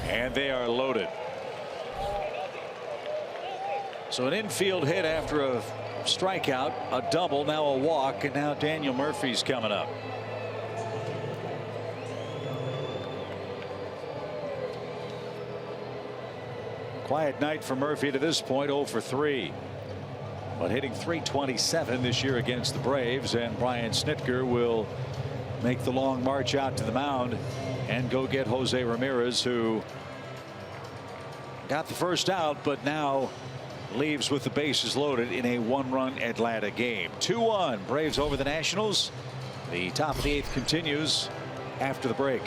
S3: And they are loaded. So an infield hit after a strikeout, a double, now a walk, and now Daniel Murphy's coming up. Quiet night for Murphy to this point, 0 for 3. But hitting .327 this year against the Braves, and Brian Snitker will make the long march out to the mound and go get Jose Ramirez, who got the first out but now leaves with the bases loaded in a 1-run Atlanta game. 2-1 Braves over the Nationals. The top of the 8th continues after the break.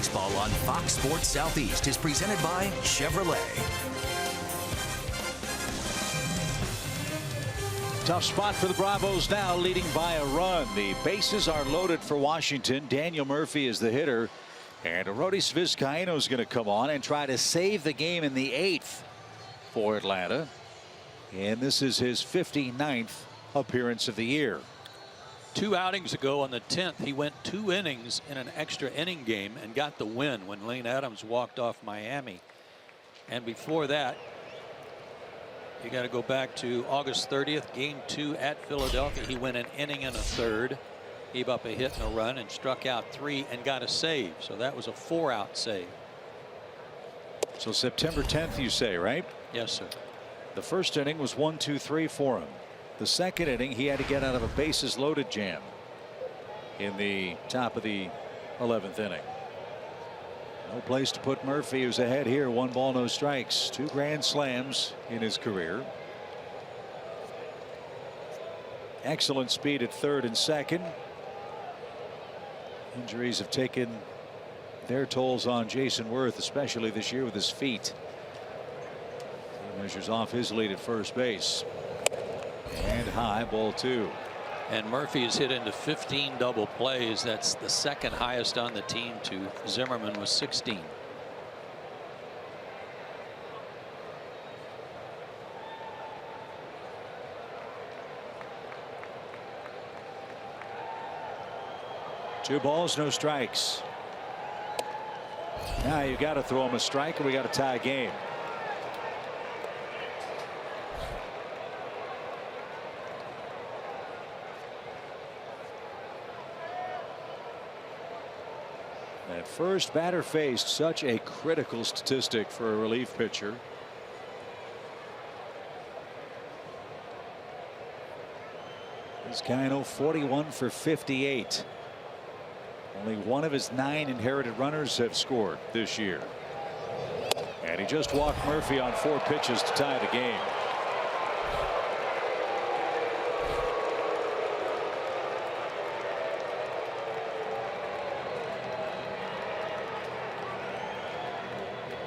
S8: Baseball on Fox Sports Southeast is presented by Chevrolet.
S3: Tough spot for the Bravos now, leading by a run. The bases are loaded for Washington. Daniel Murphy is the hitter, and Arodys Vizcaíno is going to come on and try to save the game in the 8th for Atlanta, and this is his 59th appearance of the year.
S5: 2 outings ago on the 10th, he went 2 innings in an extra inning game and got the win when Lane Adams walked off Miami. And before that, you got to go back to August 30th, game 2 at Philadelphia. He went an inning and a third, gave up a hit and a run, and struck out 3 and got a save. So that was a 4-out save.
S3: So September 10th, you say, right?
S5: Yes, sir.
S3: The first inning was 1-2-3 for him. The second inning, he had to get out of a bases loaded jam in the top of the 11th inning. No place to put Murphy, who's ahead here. 1 ball, no strikes. 2 grand slams in his career. Excellent speed at third and second. Injuries have taken their tolls on Jason Worth, especially this year with his feet. He measures off his lead at first base. And high, ball 2.
S5: And Murphy has hit into 15 double plays. That's the second highest on the team to Zimmerman with 16.
S3: Two balls, no strikes. Now you got to throw him a strike, and we got to tie game. That first batter faced, such a critical statistic for a relief pitcher. Vizcaíno 41 for 58. Only one of his 9 inherited runners have scored this year. And he just walked Murphy on 4 pitches to tie the game.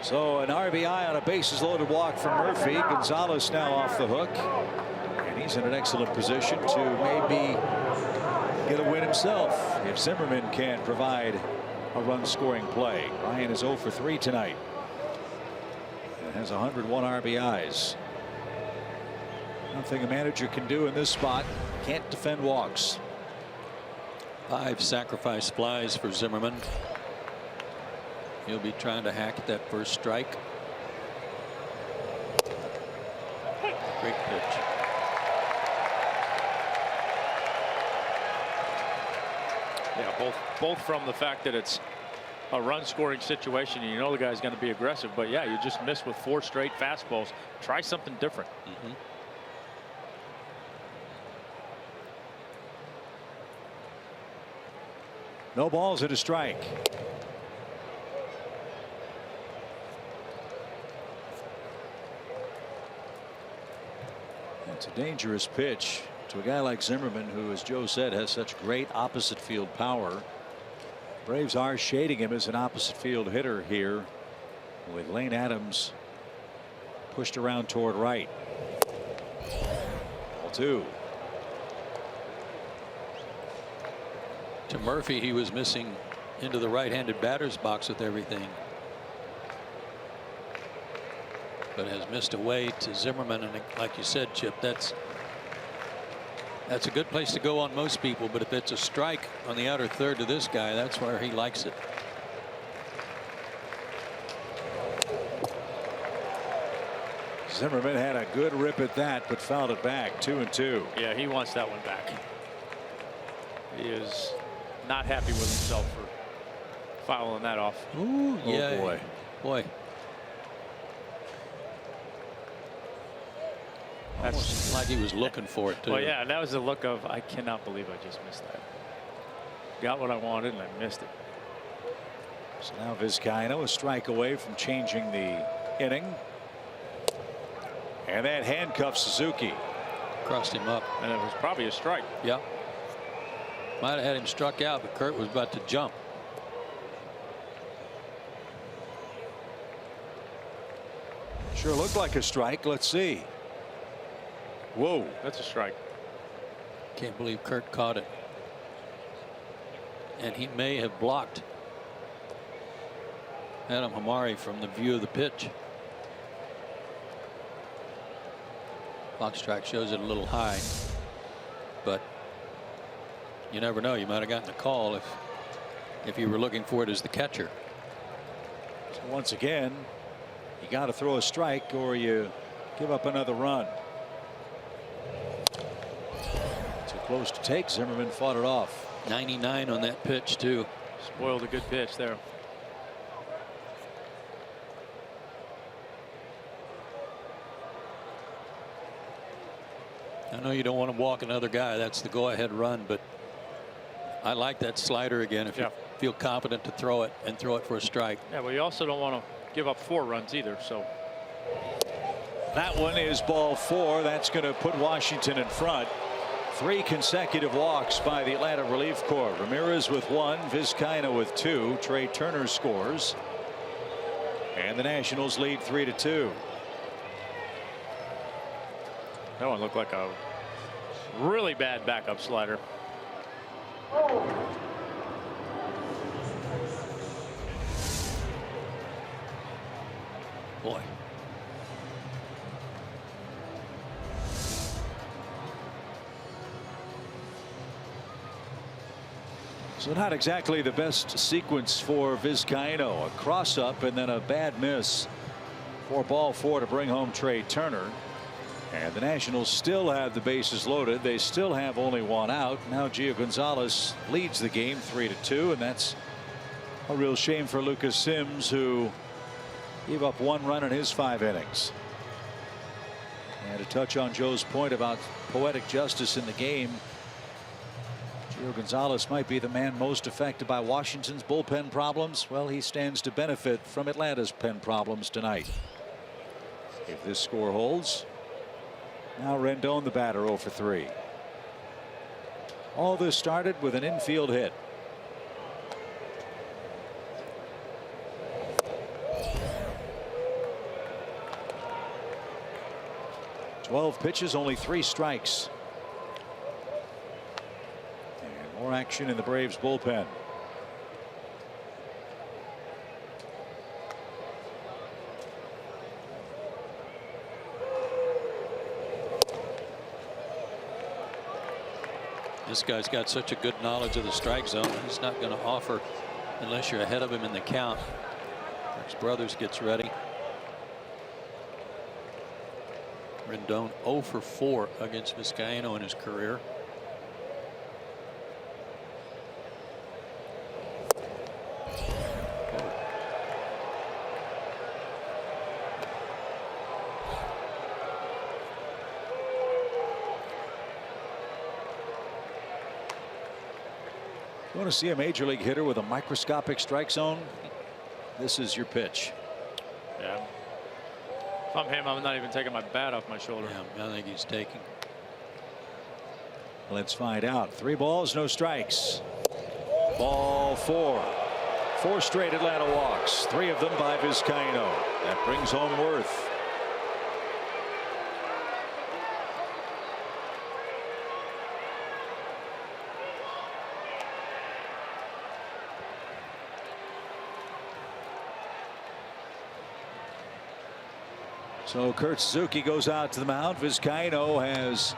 S3: So an RBI on a bases loaded walk from Murphy. Gonzalez now off the hook, and he's in an excellent position to maybe get a win himself if Zimmerman can provide a run scoring play. Ryan is 0 for 3 tonight and has 101 RBIs. Nothing a manager can do in this spot. Can't defend walks.
S5: 5 sacrifice flies for Zimmerman. He'll be trying to hack at that first strike. Great pitch.
S4: Yeah, both from the fact that it's a run scoring situation and you know the guy's going to be aggressive, but yeah, you just missed with 4 straight fastballs. Try something different.
S3: No balls and a strike. It's a dangerous pitch to a guy like Zimmerman, who, as Joe said, has such great opposite field power. Braves are shading him as an opposite field hitter here, with Lane Adams pushed around toward right. Ball 2.
S5: To Murphy, he was missing into the right-handed batter's box with everything, but has missed away to Zimmerman. And like you said, Chip, that's a good place to go on most people, but if it's a strike on the outer third to this guy, that's where he likes it.
S3: Zimmerman had a good rip at that, but fouled it back. 2-2.
S4: Yeah, he wants that one back. He is not happy with himself for fouling that off.
S5: Ooh,
S3: oh
S5: yeah, boy. That's like he was looking for it too.
S4: Well, yeah, that was the look of, I cannot believe I just missed that. Got what I wanted and I missed it.
S3: So now Vizcaíno a strike away from changing the inning. And that handcuffs Suzuki.
S5: Crossed him up.
S4: And it was probably a strike.
S5: Yeah. Might have had him struck out, but Kurt was about to jump.
S3: Sure looked like a strike. Let's see. Whoa,
S4: That's a strike.
S5: Can't believe Kurt caught it. And he may have blocked Adam Hamari from the view of the pitch. Clock strike shows it a little high, but you never know. You might have gotten a call if you were looking for it as the catcher.
S3: So once again, you got to throw a strike or you give up another run. Too close to take. Zimmerman fought it off.
S5: 99 on that pitch too.
S4: Spoiled a good pitch there.
S5: I know you don't want to walk another guy. That's the go-ahead run, but I like that slider again. If you feel confident to throw it and throw it for a strike.
S4: Yeah, but you also don't want to give up 4 runs either. So
S3: that one is ball 4. That's going to put Washington in front. 3 consecutive walks by the Atlanta Relief Corps. Ramirez with 1, Vizcaino with 2. Trey Turner scores, and the Nationals lead 3-2.
S4: that one looked like a really bad backup slider.
S5: Boy.
S3: So not exactly the best sequence for Vizcaino. A cross up and then a bad miss for ball 4 to bring home Trey Turner. And the Nationals still have the bases loaded. They still have only 1 out. Now Gio Gonzalez leads the game 3-2, and that's a real shame for Lucas Sims, who gave up 1 run in his 5 innings. And to touch on Joe's point about poetic justice in the game, Gio Gonzalez might be the man most affected by Washington's bullpen problems. Well, he stands to benefit from Atlanta's pen problems tonight. If this score holds. Now Rendon, the batter, 0 for 3. All this started with an infield hit. Twelve pitches, only 3 strikes. And more action in the Braves bullpen.
S5: This guy's got such a good knowledge of the strike zone. He's not going to offer unless you're ahead of him in the count. Rex Brothers gets ready. Rendon 0 for 4 against Vizcaino in his career.
S3: You want to see a major league hitter with a microscopic strike zone? This is your pitch.
S4: Yeah. If I'm him, I'm not even taking my bat off my shoulder.
S5: Yeah, I think he's taking.
S3: Let's find out. 3 balls, no strikes. Ball 4. 4 straight Atlanta walks. 3 of them by Vizcaino. That brings home Worth. So Kurt Suzuki goes out to the mound. Vizcaino has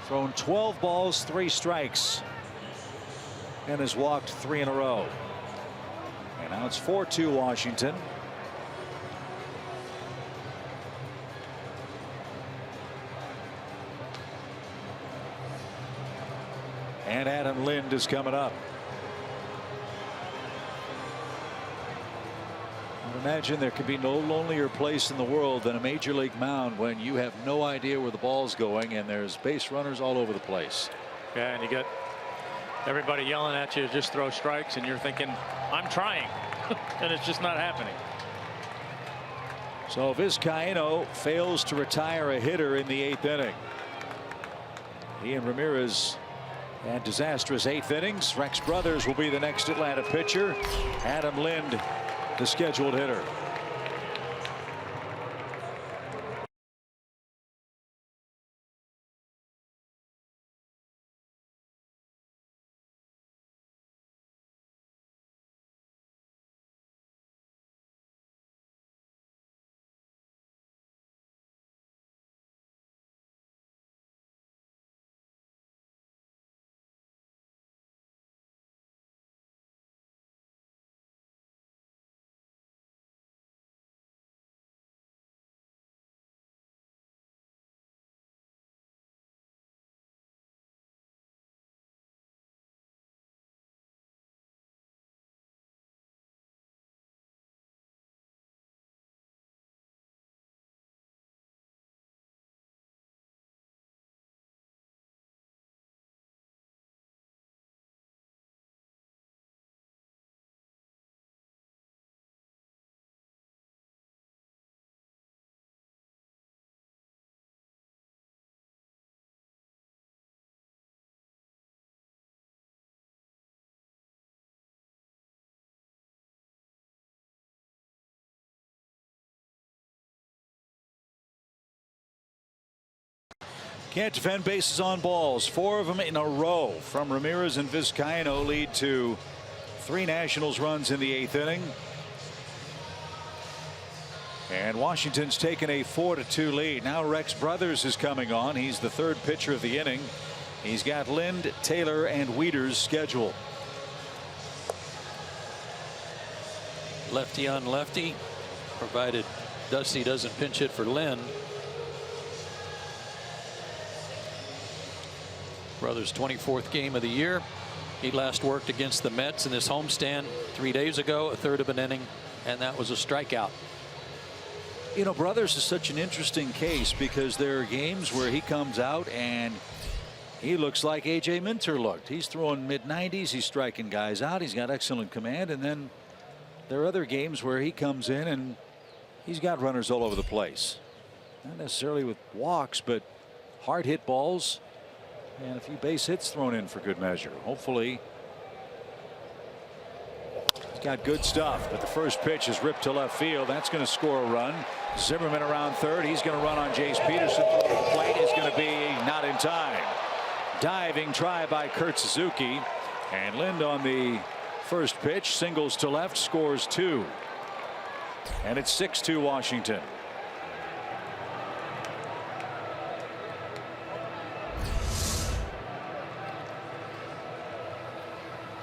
S3: thrown 12 balls, 3 strikes, and has walked 3 in a row. And now it's 4-2 Washington. And Adam Lind is coming up. Imagine there could be no lonelier place in the world than a major league mound when you have no idea where the ball's going and there's base runners all over the place.
S4: Yeah, and you get everybody yelling at you to just throw strikes, and you're thinking, I'm trying, and it's just not happening.
S3: So Vizcaino fails to retire a hitter in the 8th inning. Ian Ramirez had disastrous 8th innings. Rex Brothers will be the next Atlanta pitcher. Adam Lind, the scheduled hitter. Can't defend bases on balls. 4 of them in a row from Ramirez and Vizcaino lead to 3 Nationals runs in the 8th inning. And Washington's taken a 4-2 lead. Now Rex Brothers is coming on. He's the 3rd pitcher of the inning. He's got Lind, Taylor, and Wieters scheduled.
S5: Lefty on lefty, provided Dusty doesn't pinch hit for Lind. Brothers' 24th game of the year. He last worked against the Mets in this homestand 3 days ago, a 1/3 of an inning, and that was a strikeout.
S3: You know, Brothers is such an interesting case because there are games where he comes out and he looks like A.J. Minter looked. He's throwing mid-90s. He's striking guys out. He's got excellent command. And then there are other games where he comes in and he's got runners all over the place. Not necessarily with walks, but hard hit balls and a few base hits thrown in for good measure. Hopefully he's got good stuff. But the first pitch is ripped to left field. That's going to score a run. Zimmerman around 3rd. He's going to run on Jace Peterson. The plate is going to be not in time. Diving try by Kurt Suzuki, and Lind on the first pitch singles to left, scores 2, and it's 6-2 Washington.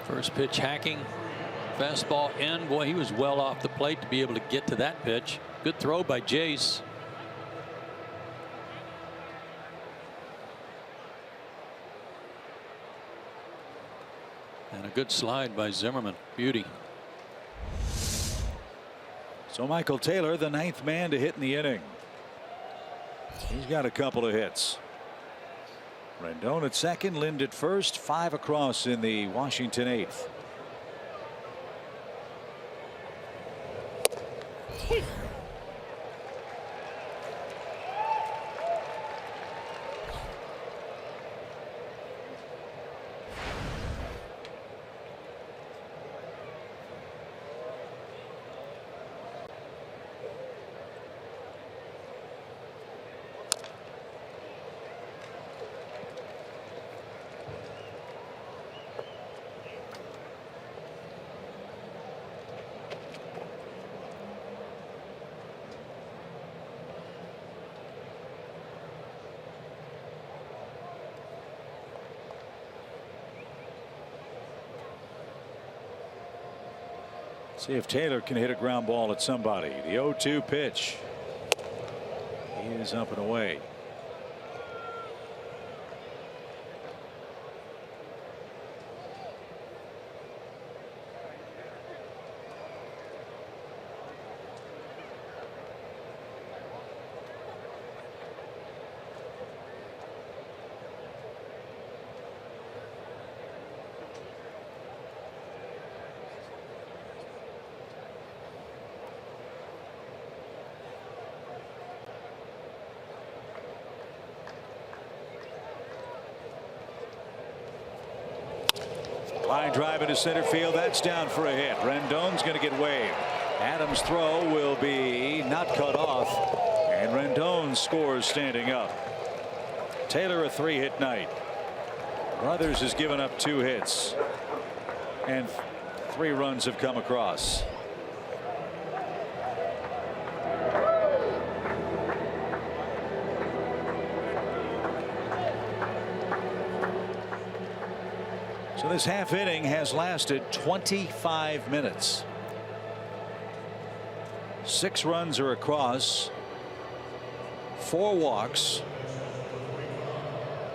S5: First pitch hacking, fastball in. Boy, he was well off the plate to be able to get to that pitch. Good throw by Jace. And a good slide by Zimmerman. Beauty.
S3: So Michael Taylor, the 9th man to hit in the inning. He's got a couple of hits. Rendon at 2nd, Lind at 1st, 5 across in the Washington 8th. See if Taylor can hit a ground ball at somebody. The 0-2 pitch. He is up and away. Line drive into center field. That's down for a hit. Rendon's going to get waved. Adams' throw will be not cut off, and Rendon scores standing up. Taylor a 3-hit night. Brothers has given up 2 hits, and 3 runs have come across. So this half inning has lasted 25 minutes. 6 runs are across, 4 walks,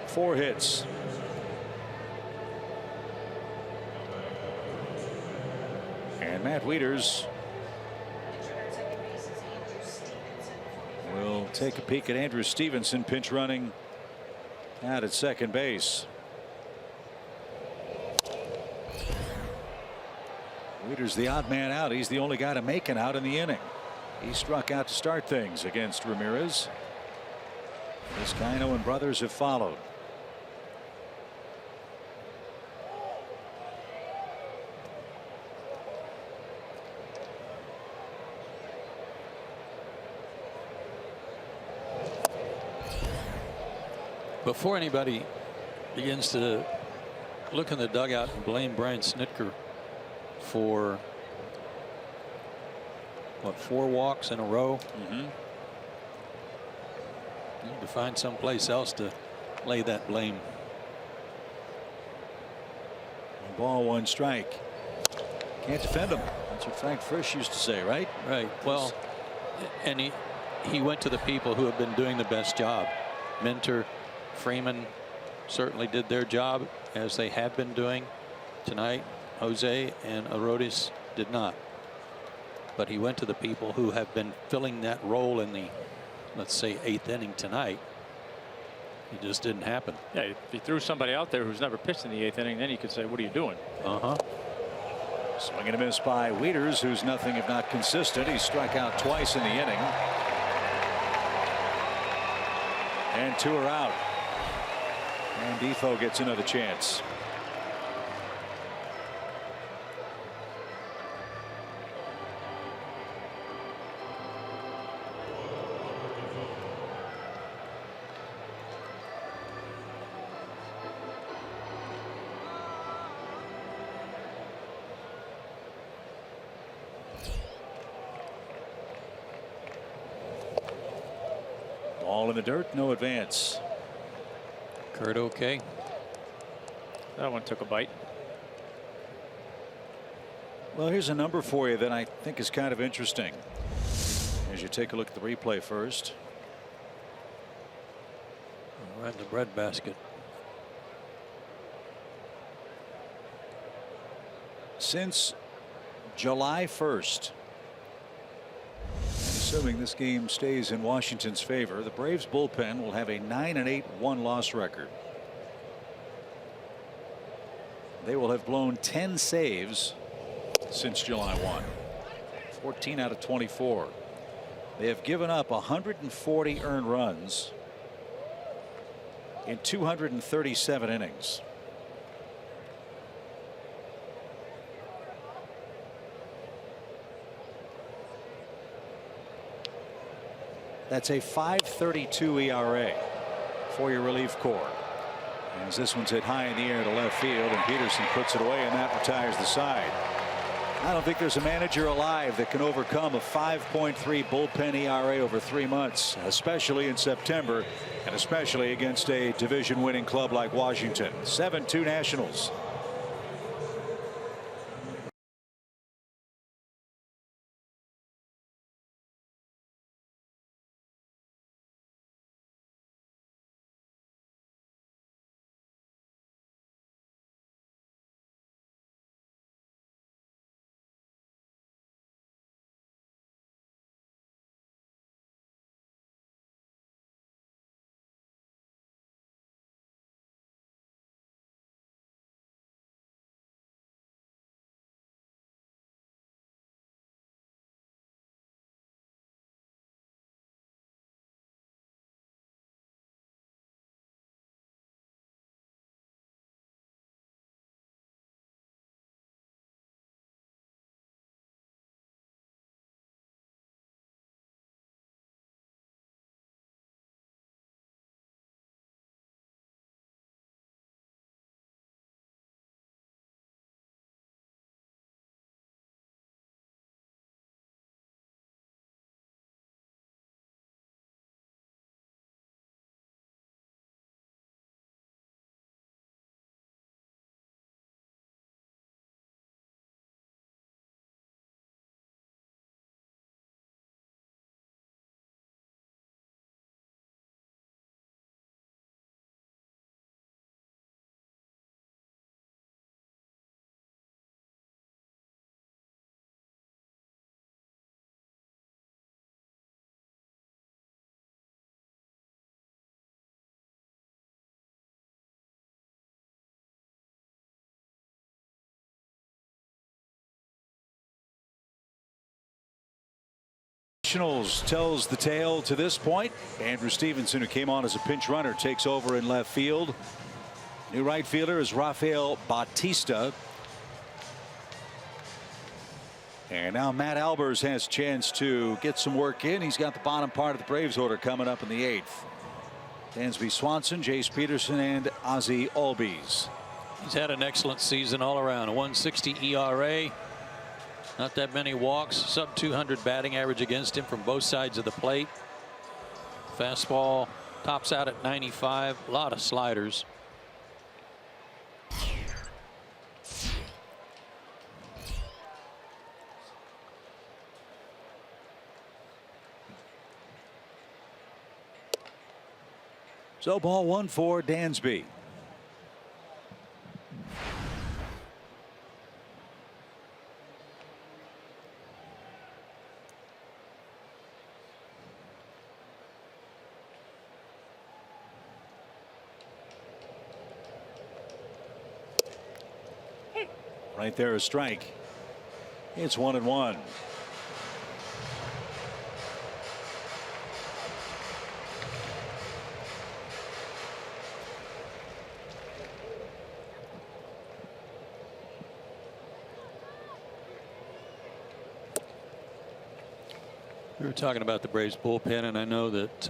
S3: 4 hits. And Matt Wieters will take a peek at Andrew Stevenson pinch running out at second base. Wieters the odd man out. He's the only guy to make an out in the inning. He struck out to start things against Ramirez. Vizcaino and Brothers have followed.
S5: Before anybody begins to look in the dugout and blame Brian Snitker for what, 4 walks in a row, you need to find someplace else to lay that blame.
S3: Ball, 1 strike. Can't defend him. That's what Frank Frisch used to say, right?
S5: Right. Well, and he went to the people who have been doing the best job. Minter, Freeman certainly did their job as they have been doing tonight. Jose and Arodys did not. But he went to the people who have been filling that role in the, let's say, 8th inning tonight. It just didn't happen.
S4: Yeah, if you threw somebody out there who's never pitched in the 8th inning, then you could say, what are you doing?
S3: Swing and a miss by Wieters, who's nothing if not consistent. He struck out twice in the inning. And 2 are out. And Defoe gets another chance. Ball in the dirt, no advance.
S5: Kurt okay?
S4: That one took a bite.
S3: Well, here's a number for you that I think is kind of interesting as you take a look at the replay first.
S5: Right in the breadbasket.
S3: Since July 1st, assuming this game stays in Washington's favor, the Braves bullpen will have a 9-8 1-loss record. They will have blown 10 saves since July 1. 14 out of 24. They have given up 140 earned runs in 237 innings. That's a 5.32 ERA for your relief corps. As this one's hit high in the air to left field, and Peterson puts it away, and that retires the side. I don't think there's a manager alive that can overcome a 5.3 bullpen ERA over 3 months, especially in September, and especially against a division-winning club like Washington. 7-2 Nationals. Nationals tells the tale to this point. Andrew Stevenson, who came on as a pinch runner, takes over in left field. New right fielder is Rafael Bautista. And now Matt Albers has a chance to get some work in. He's got the bottom part of the Braves order coming up in the 8th. Dansby Swanson, Jace Peterson, and Ozzie Albies.
S5: He's had an excellent season all around. A 1.60 ERA. Not that many walks. Sub 200 batting average against him from both sides of the plate. Fastball tops out at 95. A lot of sliders.
S3: So ball one for Dansby. Right there, a strike. It's 1-1.
S5: We were talking about the Braves bullpen, and I know that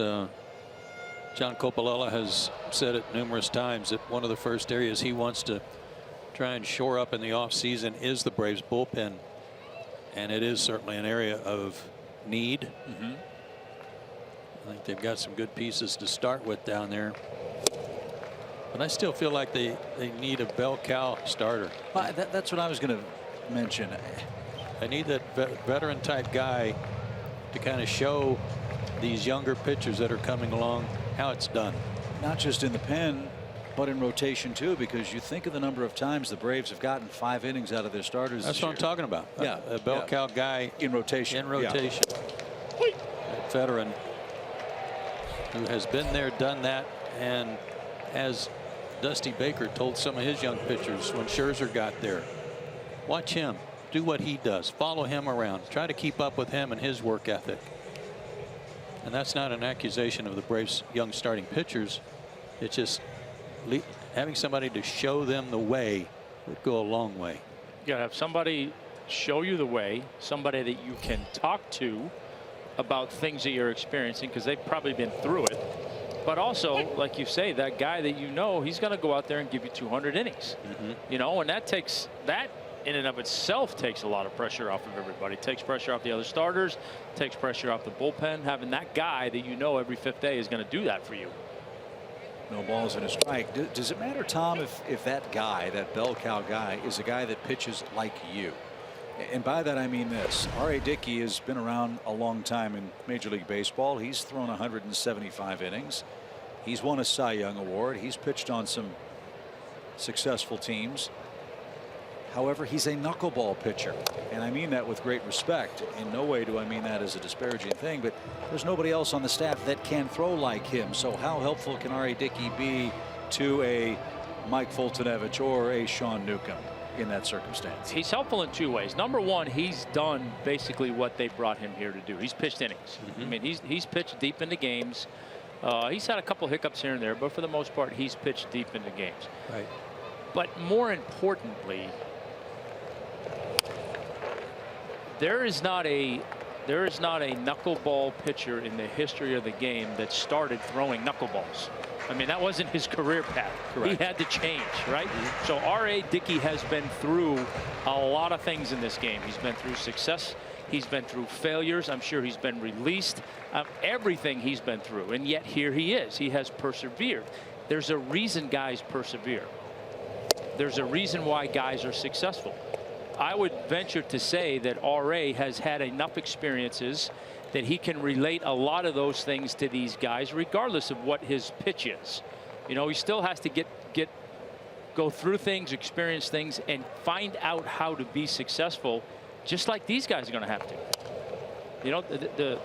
S5: John Coppola has said it numerous times that one of the first areas he wants to try and shore up in the offseason is the Braves bullpen, and it is certainly an area of need. I think they've got some good pieces to start with down there, but I still feel like they need a bell cow starter.
S3: That's what I was going to mention.
S5: I need that veteran type guy to kind of show these younger pitchers that are coming along how it's done.
S3: Not just in the pen, but in rotation too, because you think of the number of times the Braves have gotten 5 innings out of their starters.
S5: That's what I'm talking about.
S3: Yeah,
S5: a bell cow guy
S3: in rotation.
S5: In rotation.
S3: Yeah.
S5: A veteran who has been there, done that, and as Dusty Baker told some of his young pitchers when Scherzer got there, watch him. Do what he does. Follow him around. Try to keep up with him and his work ethic. And that's not an accusation of the Braves' young starting pitchers. It's just having somebody to show them the way would go a long way.
S4: You gotta have somebody show you the way, somebody that you can talk to about things that you're experiencing, because they've probably been through it. But also, like you say, that guy that you know, he's going to go out there and give you 200 innings. You know, and that in and of itself takes a lot of pressure off of everybody. It takes pressure off the other starters, takes pressure off the bullpen. Having that guy that you know every 5th day is going to do that for you.
S3: No balls and a strike. Does it matter, Tom, if that guy, that bell cow guy, is a guy that pitches like you? And by that I mean this. R.A. Dickey has been around a long time in Major League Baseball. He's thrown 175 innings. He's won a Cy Young Award. He's pitched on some successful teams. However, he's a knuckleball pitcher, and I mean that with great respect. In no way do I mean that as a disparaging thing, but there's nobody else on the staff that can throw like him. So how helpful can R.A. Dickey be to a Mike Fultonevich or a Sean Newcomb in that circumstance?
S4: He's helpful in 2 ways. Number one, he's done basically what they brought him here to do. He's pitched innings. I mean, he's pitched deep into games. He's had a couple hiccups here and there, but for the most part, he's pitched deep into games.
S5: Right.
S4: But more importantly, there is not a knuckleball pitcher in the history of the game that started throwing knuckleballs. I mean, that wasn't his career path. Correct. He had to change, right? So R.A. Dickey has been through a lot of things in this game. He's been through success. He's been through failures. I'm sure he's been released. Everything he's been through, and yet here he is. He has persevered. There's a reason guys persevere. There's a reason why guys are successful. I would venture to say that R.A. has had enough experiences that he can relate a lot of those things to these guys, regardless of what his pitch is. You know, he still has to go through things, experience things, and find out how to be successful, just like these guys are going to have to. You know, the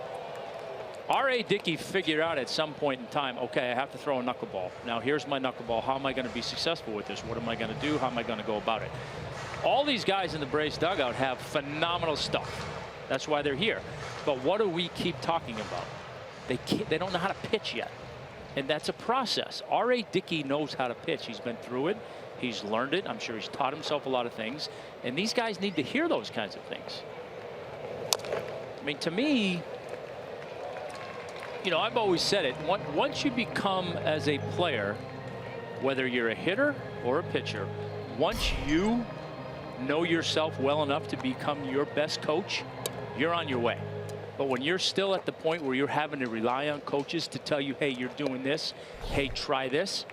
S4: R.A. Dickey figured out at some point in time, okay, I have to throw a knuckleball. Now here's my knuckleball. How am I going to be successful with this? What am I going to do? How am I going to go about it? All these guys in the Braves dugout have phenomenal stuff. That's why they're here. But what do we keep talking about? They don't know how to pitch yet. And that's a process. R.A. Dickey knows how to pitch. He's been through it. He's learned it. I'm sure he's taught himself a lot of things. And these guys need to hear those kinds of things. I mean, to me, You know, I've always said it. Once you become, as a player, whether you're a hitter or a pitcher, once you know yourself well enough to become your best coach, you're on your way. But when you're still at the point where you're having to rely on coaches to tell you, hey, you're doing this, hey, try this,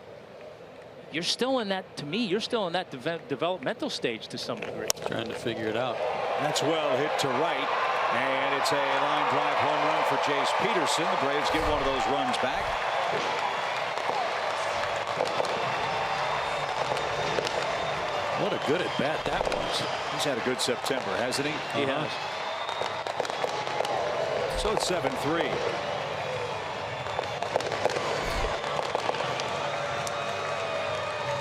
S4: you're still in that, to me, you're still in that developmental stage to some degree.
S5: Trying to figure it out.
S3: That's well hit to right. And it's a line drive home run for Jace Peterson. The Braves get one of those runs back.
S5: What a good at bat that was.
S3: He's had a good September, hasn't he?
S4: He has.
S3: So it's 7-3.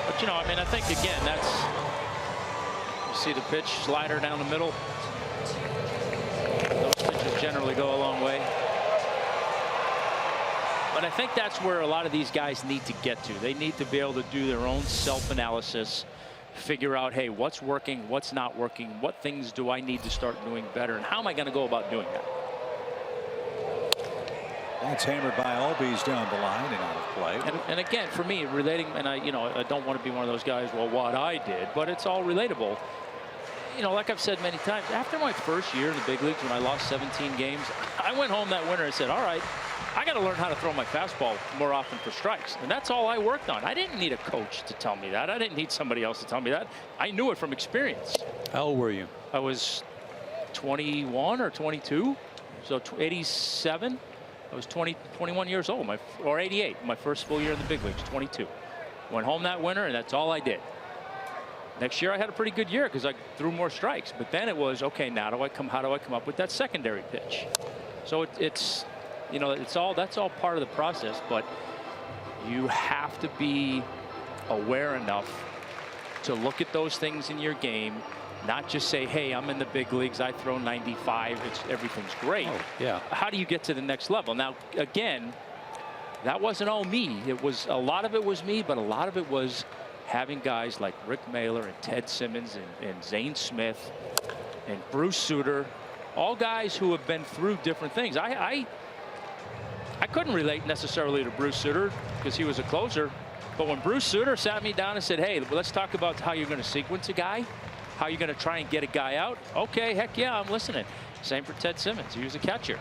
S4: But, you know, I mean, I think, again, that's, you see the pitch, slider down the middle. Those pitches generally go a long way. But I think that's where a lot of these guys need to get to. They need to be able to do their own self-analysis, figure out, hey, what's working, what's not working, what things do I need to start doing better, and how am I going to go about doing that?
S3: That's hammered by Albies down the line and out of play.
S4: And again, for me, relating, and I don't want to be one of those guys, well, what I did, but it's all relatable. You know, like I've said many times, after my first year in the big leagues when I lost 17 games, I went home that winter and said, all right, I got to learn how to throw my fastball more often for strikes. And that's all I worked on. I didn't need a coach to tell me that. I didn't need somebody else to tell me that. I knew it from experience.
S5: How old were you?
S4: I was 21 or 22, so 87. I was 21 years old, or 88, my first full year in the big leagues, 22. Went home that winter, and that's all I did. Next year, I had a pretty good year because I threw more strikes. But then it was, okay, now how do I come up with that secondary pitch? So it's, you know, that's all part of the process. But you have to be aware enough to look at those things in your game. Not just say, hey, I'm in the big leagues, I throw 95, everything's great.
S5: Oh, yeah.
S4: How do you get to the next level? Now, again, that wasn't all me. It was, a lot of it was me, but a lot of it was having guys like Rick Mailer and Ted Simmons and Zane Smith and Bruce Sutter, all guys who have been through different things. I couldn't relate necessarily to Bruce Sutter because he was a closer, but when Bruce Sutter sat me down and said, hey, let's talk about how you're going to sequence a guy, how you're going to try and get a guy out. Okay, heck yeah, I'm listening. Same for Ted Simmons. He was a catcher.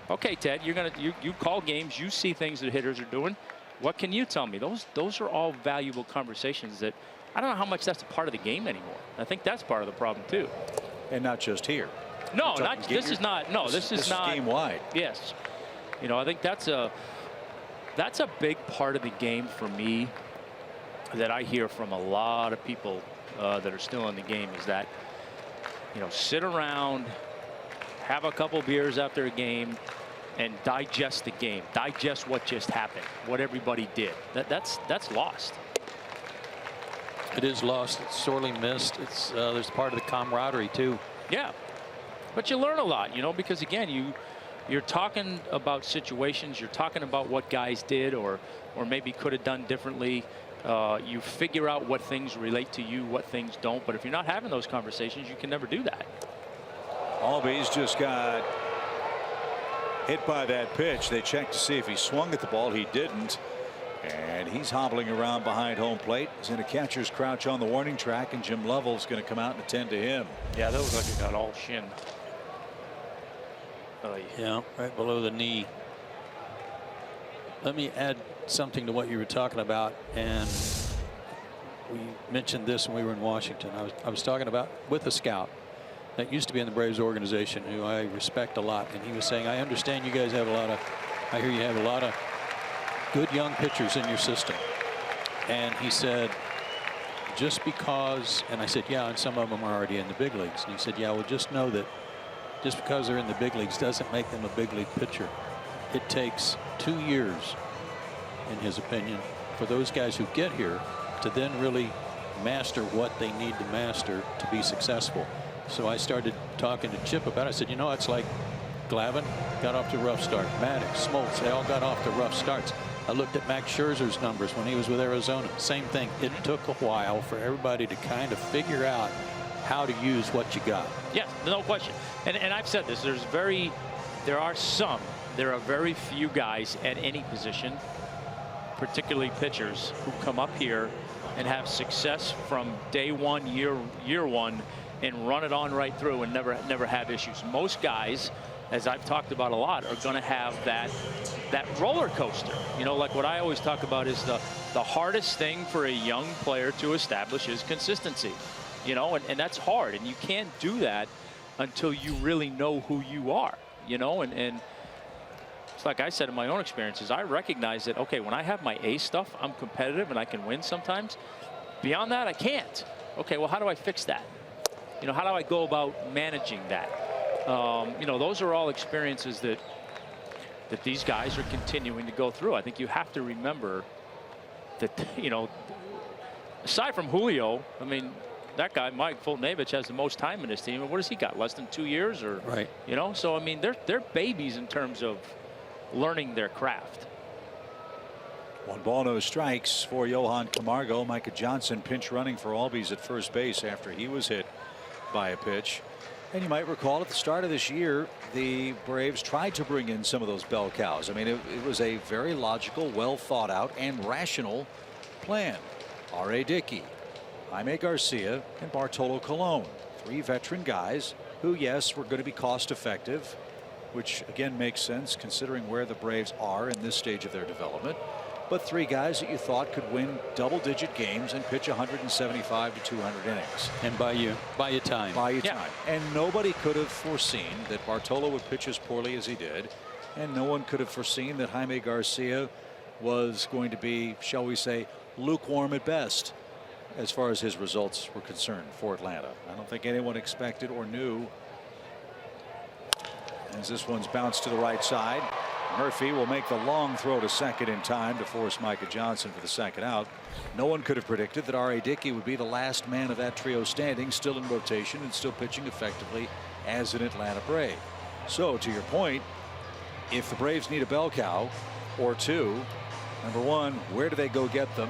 S4: Okay, Ted, you call games, you see things that hitters are doing. What can you tell me? Those are all valuable conversations that I don't know how much that's a part of the game anymore. I think that's part of the problem too.
S3: And not just here.
S4: No, this is not
S3: game wide.
S4: Yes. You know, I think that's a big part of the game for me that I hear from a lot of people that are still in the game is that, you know, sit around, have a couple beers after a game, and digest the game, digest what just happened, what everybody did. That's lost.
S5: It is lost. It's sorely missed. It's there's part of the camaraderie too.
S4: Yeah, but you learn a lot, you know, because again, you're talking about situations, you're talking about what guys did or maybe could have done differently. You figure out what things relate to you, what things don't. But if you're not having those conversations, you can never do that.
S3: Albies just got hit by that pitch. They checked to see if he swung at the ball. He didn't. And he's hobbling around behind home plate. He's in a catcher's crouch on the warning track, and Jim Lovell's going to come out and attend to him.
S4: Yeah, that was like it got all shin.
S5: Yeah, right below the knee. Let me add something to what you were talking about, and we mentioned this when we were in Washington. I was talking about with a scout that used to be in the Braves organization who I respect a lot, and he was saying, I understand you guys have I hear you have a lot of good young pitchers in your system. And he said, just because, and I said, yeah, and some of them are already in the big leagues. And he said, yeah, well, just know that just because they're in the big leagues doesn't make them a big league pitcher. It takes 2 years, in his opinion, for those guys who get here to then really master what they need to master to be successful. So I started talking to Chip about it. I said, you know, it's like Glavine got off to a rough start. Maddox, Smoltz, they all got off to rough starts. I looked at Max Scherzer's numbers when he was with Arizona. Same thing. It took a while for everybody to kind of figure out how to use what you got.
S4: Yes, no question. And I've said this. There are some there are very few guys at any position, particularly pitchers, who come up here and have success from day one, year one, and run it on right through and never have issues. Most guys, as I've talked about a lot, are going to have that roller coaster. You know, like what I always talk about is the hardest thing for a young player to establish is consistency. You know, and that's hard, and you can't do that until you really know who you are. You know, and it's like I said in my own experiences, I recognize that, okay, when I have my A stuff, I'm competitive and I can win sometimes. Beyond that, I can't. Okay, well, how do I fix that? You know, how do I go about managing that? You know, those are all experiences that these guys are continuing to go through. I think you have to remember that, you know, aside from Julio, I mean, that guy, Mike Fultonavich, has the most time in his team. And what has he got? Less than 2 years? Or,
S5: right.
S4: You know, so, I mean, they're babies in terms of learning their craft.
S3: 1 ball, no strikes for Johan Camargo. Micah Johnson pinch running for Albies at first base after he was hit by a pitch. And you might recall at the start of this year, the Braves tried to bring in some of those bell cows. I mean, it was a very logical, well thought out and rational plan. R.A. Dickey, Jaime Garcia, and Bartolo Colon, 3 veteran guys who, yes, were going to be cost effective, which again makes sense considering where the Braves are in this stage of their development. But 3 guys that you thought could win double-digit games and pitch 175 to 200 innings.
S5: And buy you time.
S3: Buy you time. And nobody could have foreseen that Bartolo would pitch as poorly as he did. And no one could have foreseen that Jaime Garcia was going to be, shall we say, lukewarm at best as far as his results were concerned for Atlanta. I don't think anyone expected or knew. As this one's bounced to the right side, Murphy will make the long throw to second in time to force Micah Johnson for the second out. No one could have predicted that R.A. Dickey would be the last man of that trio standing, still in rotation and still pitching effectively as an Atlanta Brave. So to your point, if the Braves need a bell cow or 2, number 1, where do they go get them?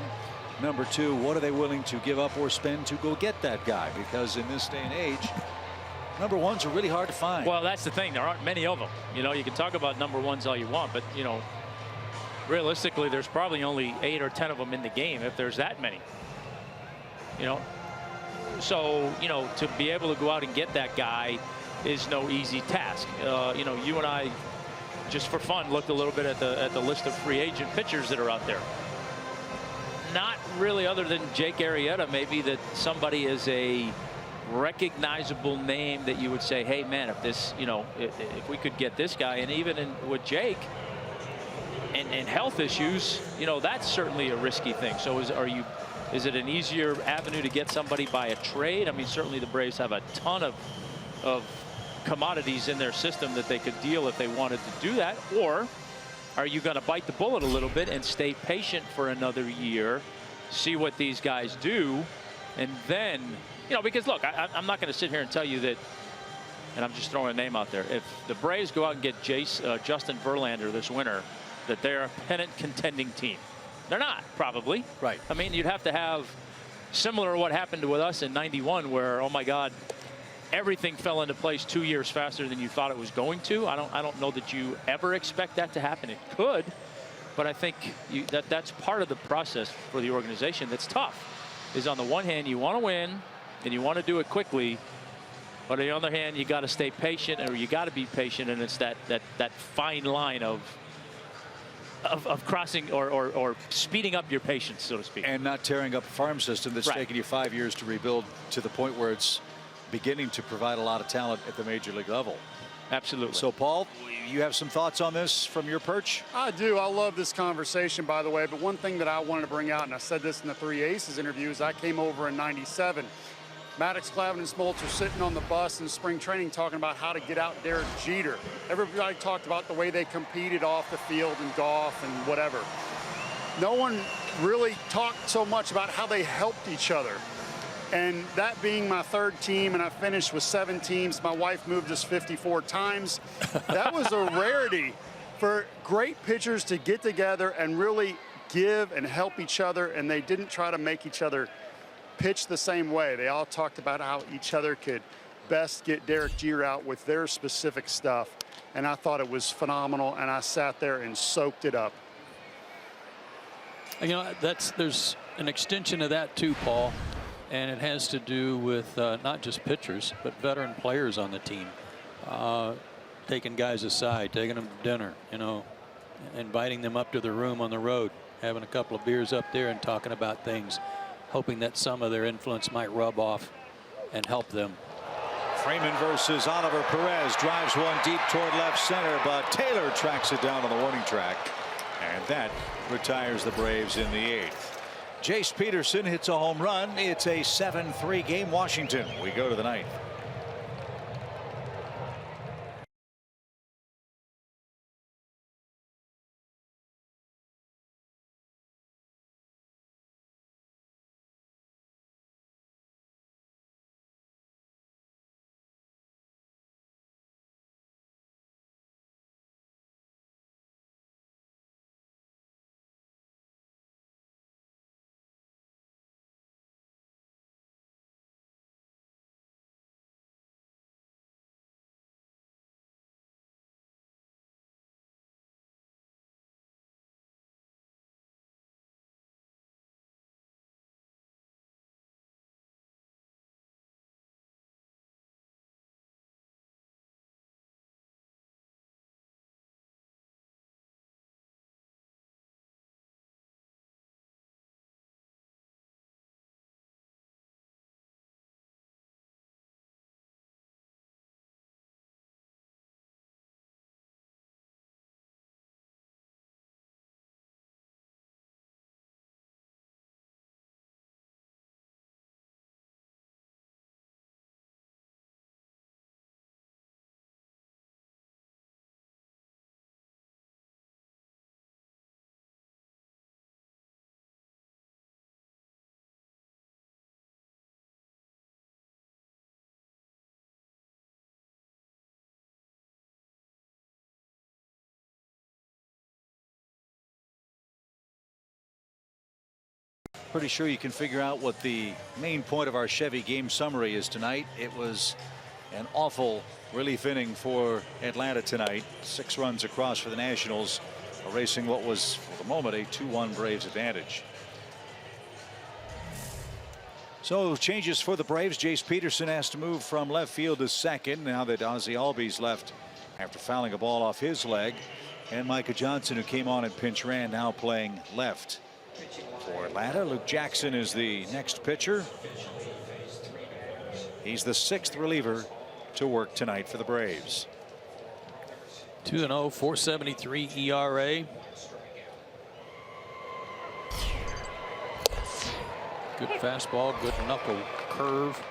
S3: Number 2, what are they willing to give up or spend to go get that guy? Because in this day and age, number 1s are really hard to find.
S4: Well, that's the thing. There aren't many of them. You know, you can talk about number 1s all you want, but, you know, realistically, there's probably only 8 or 10 of them in the game, if there's that many. You know, so, you know, to be able to go out and get that guy is no easy task. You know, you and I, just for fun, looked a little bit at the list of free agent pitchers that are out there. Not really, other than Jake Arrieta, maybe, that somebody is a recognizable name that you would say, hey man, if this, you know, if we could get this guy, and even with Jake and health issues, you know, that's certainly a risky thing. So is it an easier avenue to get somebody by a trade? I mean, certainly the Braves have a ton of commodities in their system that they could deal if they wanted to do that. Or are you going to bite the bullet a little bit and stay patient for another year, see what these guys do, and then, you know, because look, I'm not going to sit here and tell you that, and I'm just throwing a name out there, if the Braves go out and get Justin Verlander this winter, that they're a pennant contending team. They're not, probably.
S3: Right.
S4: I mean, you'd have to have similar to what happened with us in '91, where, oh my God, everything fell into place 2 years faster than you thought it was going to. I don't know that you ever expect that to happen. It could, but I think that's part of the process for the organization that's tough. Is on the one hand, you want to win and you want to do it quickly, but on the other hand, you got to stay patient, or you got to be patient, and it's that fine line of crossing or speeding up your patience, so to speak.
S3: And not tearing up a farm system that's taken you 5 years to rebuild to the point where it's beginning to provide a lot of talent at the major league level.
S4: Absolutely.
S3: So, Paul, you have some thoughts on this from your perch?
S1: I do. I love this conversation, by the way. But one thing that I wanted to bring out, and I said this in the Three Aces interviews, I came over in '97. Maddox, Clavin, and Smoltz are sitting on the bus in spring training talking about how to get out Derek Jeter. Everybody talked about the way they competed off the field in golf and whatever. No one really talked so much about how they helped each other. And that being my 3rd team, and I finished with 7 teams. My wife moved us 54 times. That was a rarity for great pitchers to get together and really give and help each other, and they didn't try to make each other pitch the same way. They all talked about how each other could best get Derek Jeter out with their specific stuff. and I thought it was phenomenal, and I sat there and soaked it up.
S5: You know, there's an extension of that too, Paul, and it has to do with not just pitchers but veteran players on the team, taking guys aside, taking them to dinner, you know, inviting them up to their room on the road, having a couple of beers up there and talking about things, hoping that some of their influence might rub off and help them.
S3: Freeman versus Oliver Perez, drives one deep toward left center, but Taylor tracks it down on the warning track, and that retires the Braves in the 8th. Jace Peterson hits a home run. It's a 7-3 game Washington. We go to the 9th. Pretty sure you can figure out what the main point of our Chevy game summary is tonight. It was an awful relief inning for Atlanta tonight. 6 runs across for the Nationals, erasing what was, for the moment, a 2-1 Braves advantage. So changes for the Braves. Jace Peterson has to move from left field to second now that Ozzie Albies left after fouling a ball off his leg. And Micah Johnson, who came on and pinch ran, now playing left. For Atlanta, Luke Jackson is the next pitcher. He's the 6th reliever to work tonight for the Braves.
S5: 2-0, 4.73 ERA. Good fastball, good knuckle curve.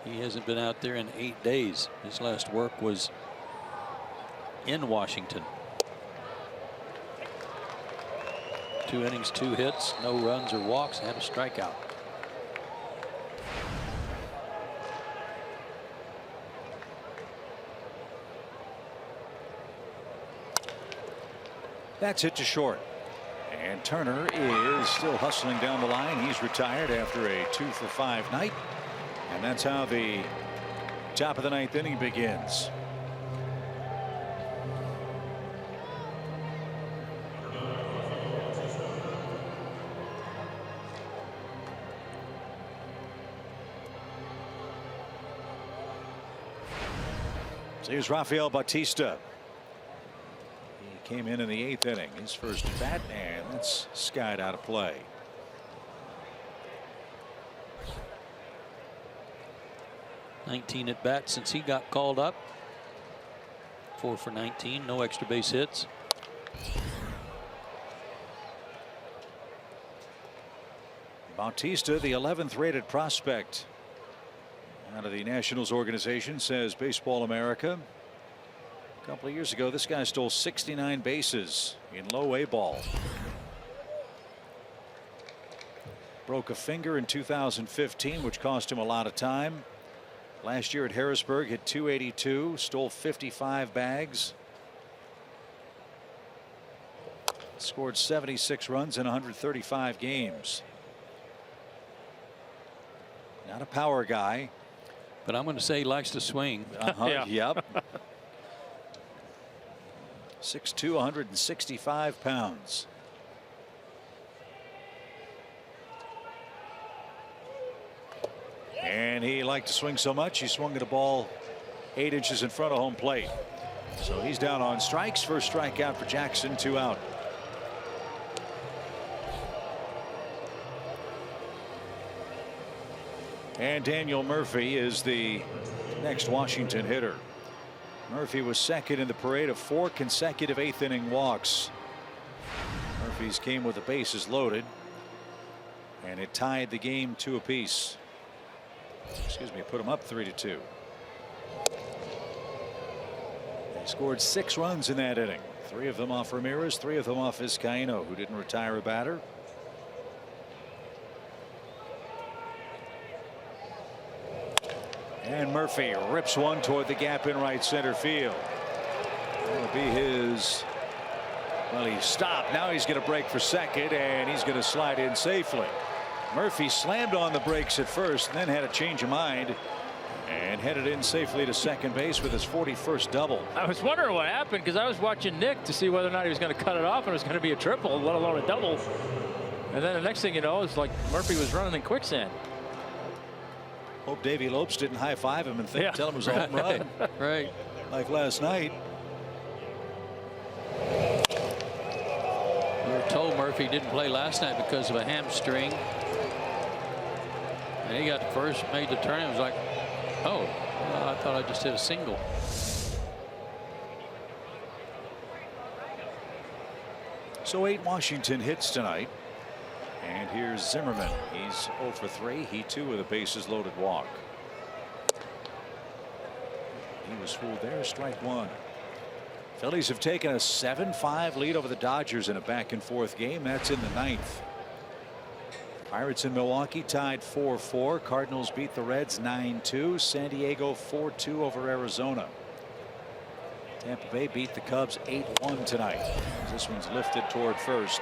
S5: He hasn't been out there in 8 days. His last work was in Washington. 2 innings, 2 hits, no runs or walks, and a strikeout.
S3: That's hit to short. And Turner is still hustling down the line. He's retired after a 2-for-5 night. And that's how the top of the 9th inning begins. So here's Rafael Bautista. He came in the 8th inning, his first at bat, and that's skied out of play.
S5: .19 at bat since he got called up. 4 for 19, no extra base hits.
S3: Bautista, the 11th rated prospect out of the Nationals organization, says Baseball America. A couple of years ago, this guy stole 69 bases in low A ball. Broke a finger in 2015, which cost him a lot of time. Last year at Harrisburg, hit .282, stole 55 bags. Scored 76 runs in 135 games. Not a power guy.
S5: but I'm going to say he likes to swing.
S3: Yeah. Yep. 6'2", 165 pounds. And he liked to swing so much, he swung at a ball 8 inches in front of home plate. So he's down on strikes. First strikeout for Jackson, 2 out. And Daniel Murphy is the next Washington hitter. Murphy was second in the parade of 4 consecutive 8th inning walks. Murphy's came with the bases loaded, and it tied the game 2 apiece. Excuse me, put him up 3-2. He scored 6 runs in that inning, 3 of them off Ramirez, 3 of them off Vizcaíno, who didn't retire a batter. And Murphy rips one toward the gap in right center field. That'll be his. Well, he stopped. Now he's going to break for second, and he's going to slide in safely. Murphy slammed on the brakes at first, and then had a change of mind and headed in safely to second base with his 41st double.
S4: I was wondering what happened because I was watching Nick to see whether or not he was going to cut it off and it was going to be a triple, let alone a double. And then the next thing you know, it's like Murphy was running in quicksand.
S3: Hope Davey Lopes didn't high-five him and tell him it was a home run.
S5: Right.
S3: Like last night.
S5: We were told Murphy didn't play last night because of a hamstring. And he got first, made the turn. It was like, oh, well, I thought I just hit a single.
S3: So 8 Washington hits tonight. And here's Zimmerman. He's 0 for 3. He too with a bases loaded walk. He was fooled there. Strike 1. Phillies have taken a 7-5 lead over the Dodgers in a back and forth game. That's in the 9th. Pirates in Milwaukee tied 4-4. Cardinals beat the Reds 9-2. San Diego 4-2 over Arizona. Tampa Bay beat the Cubs 8-1 tonight. This one's lifted toward first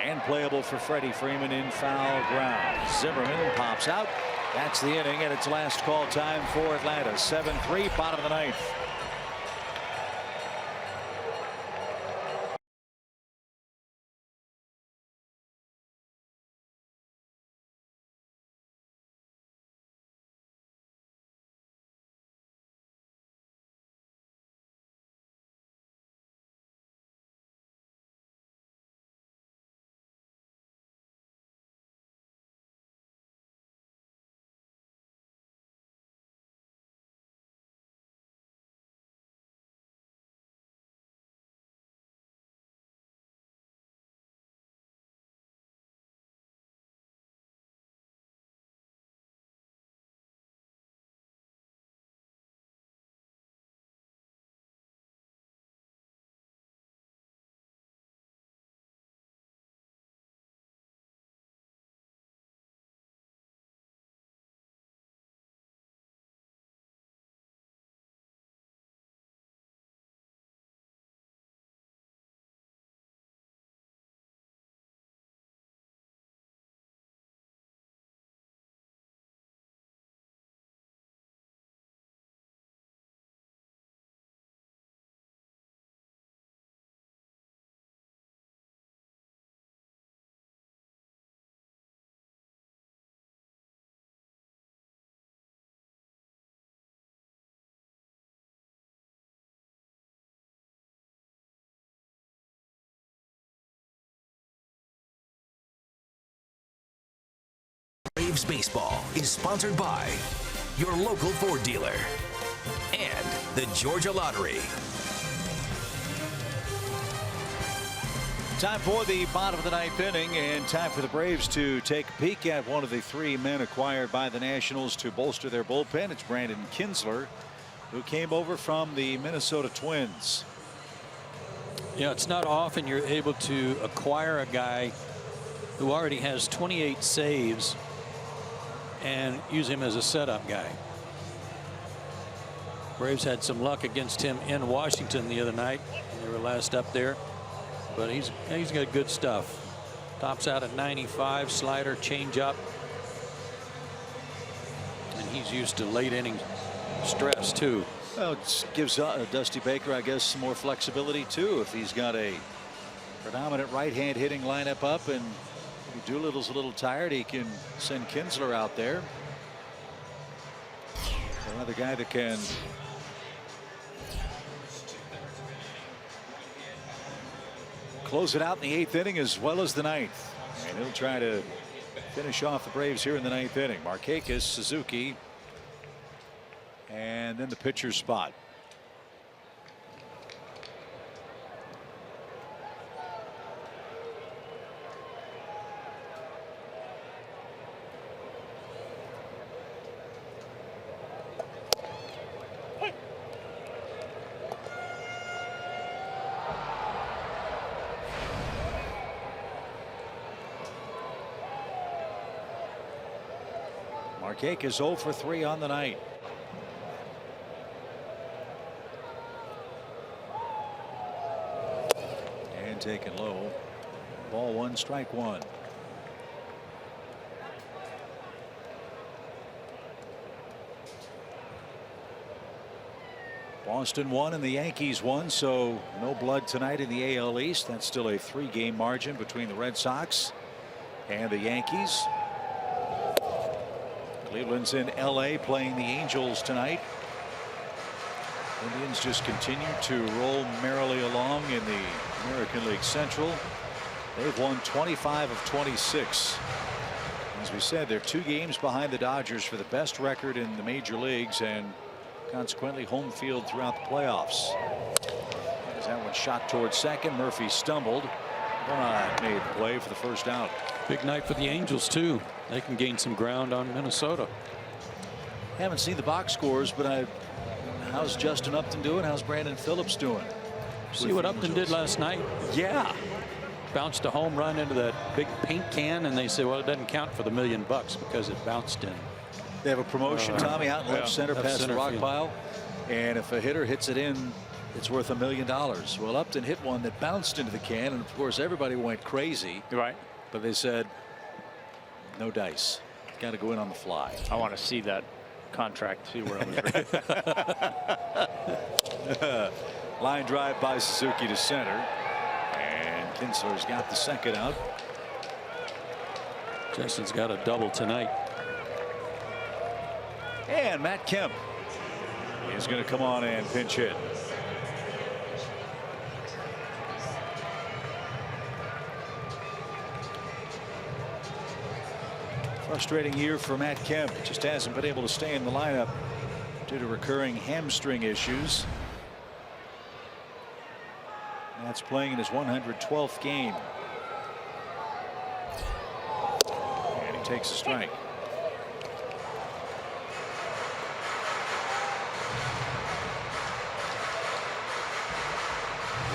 S3: and playable for Freddie Freeman in foul ground. Zimmerman pops out. That's the inning, and it's last call time for Atlanta. 7-3, bottom of the 9th.
S8: Braves Baseball is sponsored by your local Ford dealer and the Georgia Lottery.
S3: Time for the bottom of the 9th inning, and time for the Braves to take a peek at one of the 3 men acquired by the Nationals to bolster their bullpen. It's Brandon Kinsler, who came over from the Minnesota Twins.
S5: Yeah, it's not often you're able to acquire a guy who already has 28 saves and use him as a setup guy. Braves had some luck against him in Washington the other night. They were last up there, but he's got good stuff. Tops out at 95, slider, changeup, and he's used to late inning stress too.
S3: Well, it gives Dusty Baker, I guess, some more flexibility too. If he's got a predominant right-hand hitting lineup up and Doolittle's a little tired, he can send Kinsler out there. Another guy that can close it out in the 8th inning as well as the 9th. And he'll try to finish off the Braves here in the 9th inning. Markakis, Suzuki, and then the pitcher's spot. Markakis 0 for 3 on the night. And taken low. Ball 1, strike 1. Boston won and the Yankees won, so no blood tonight in the AL East. That's still a 3-game margin between the Red Sox and the Yankees. Cleveland's in LA playing the Angels tonight. Indians just continue to roll merrily along in the American League Central. They've won 25 of 26. As we said, they're 2 games behind the Dodgers for the best record in the major leagues and consequently home field throughout the playoffs. As that one shot towards second, Murphy stumbled. Made the play for the first out.
S5: Big night for the Angels too. They can gain some ground on Minnesota.
S3: Haven't seen the box scores, but how's Justin Upton doing? How's Brandon Phillips doing?
S5: See what Upton did last night?
S3: Yeah.
S5: Bounced a home run into that big paint can, and they say, well, it doesn't count for the $1 million because it bounced in.
S3: They have a promotion, Tommy, out in left center past the rock pile. And if a hitter hits it in, it's worth $1 million. Well, Upton hit one that bounced into the can, and of course everybody went crazy.
S4: Right.
S3: But they said no dice. Got to go in on the fly.
S4: I want to see that contract, see where it was.
S3: Line drive by Suzuki to center, and Kinsler's got the second out.
S5: Justin's got a double tonight.
S3: And Matt Kemp is going to come on and pinch hit. Frustrating year for Matt Kemp. Just hasn't been able to stay in the lineup due to recurring hamstring issues. That's playing in his 112th game. And he takes a strike.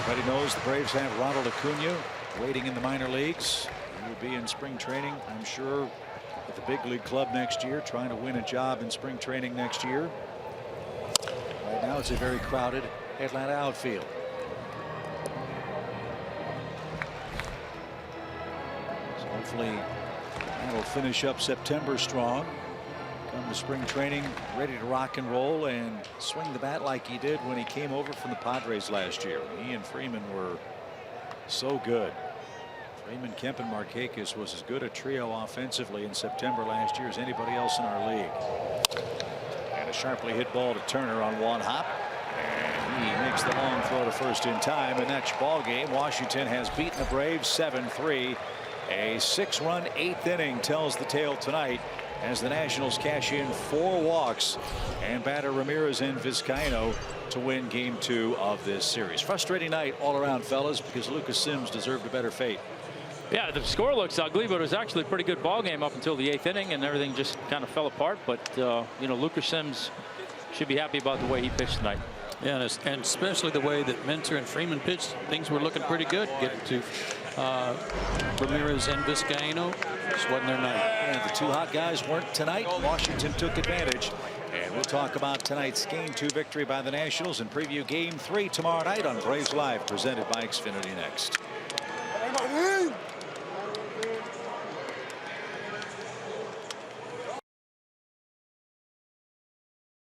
S3: Everybody knows the Braves have Ronald Acuna waiting in the minor leagues. He will be in spring training, I'm sure, at the big league club next year, trying to win a job in spring training next year. Right now it's a very crowded Atlanta outfield. So hopefully that'll finish up September strong. Come to spring training ready to rock and roll and swing the bat like he did when he came over from the Padres last year. He and Freeman were so good. Freeman, Kemp, and Markakis was as good a trio offensively in September last year as anybody else in our league. And a sharply hit ball to Turner on one hop. And he makes the long throw to first in time. And that's your ball game. Washington has beaten the Braves 7-3. A 6-run 8th inning tells the tale tonight as the Nationals cash in 4 walks and batter Ramirez and Vizcaino to win game 2 of this series. Frustrating night all around, fellas, because Lucas Sims deserved a better fate.
S4: Yeah, the score looks ugly, but it was actually a pretty good ball game up until the 8th inning, and everything just kind of fell apart. But you know, Lucas Sims should be happy about the way he pitched tonight.
S5: Yeah, and especially the way that Minter and Freeman pitched. Things were looking pretty good. Getting to Ramirez and Vizcaino, just wasn't their night.
S3: And the 2 hot guys weren't tonight. Washington took advantage. And we'll talk about tonight's game 2 victory by the Nationals and preview game 3 tomorrow night on Braves Live, presented by Xfinity next.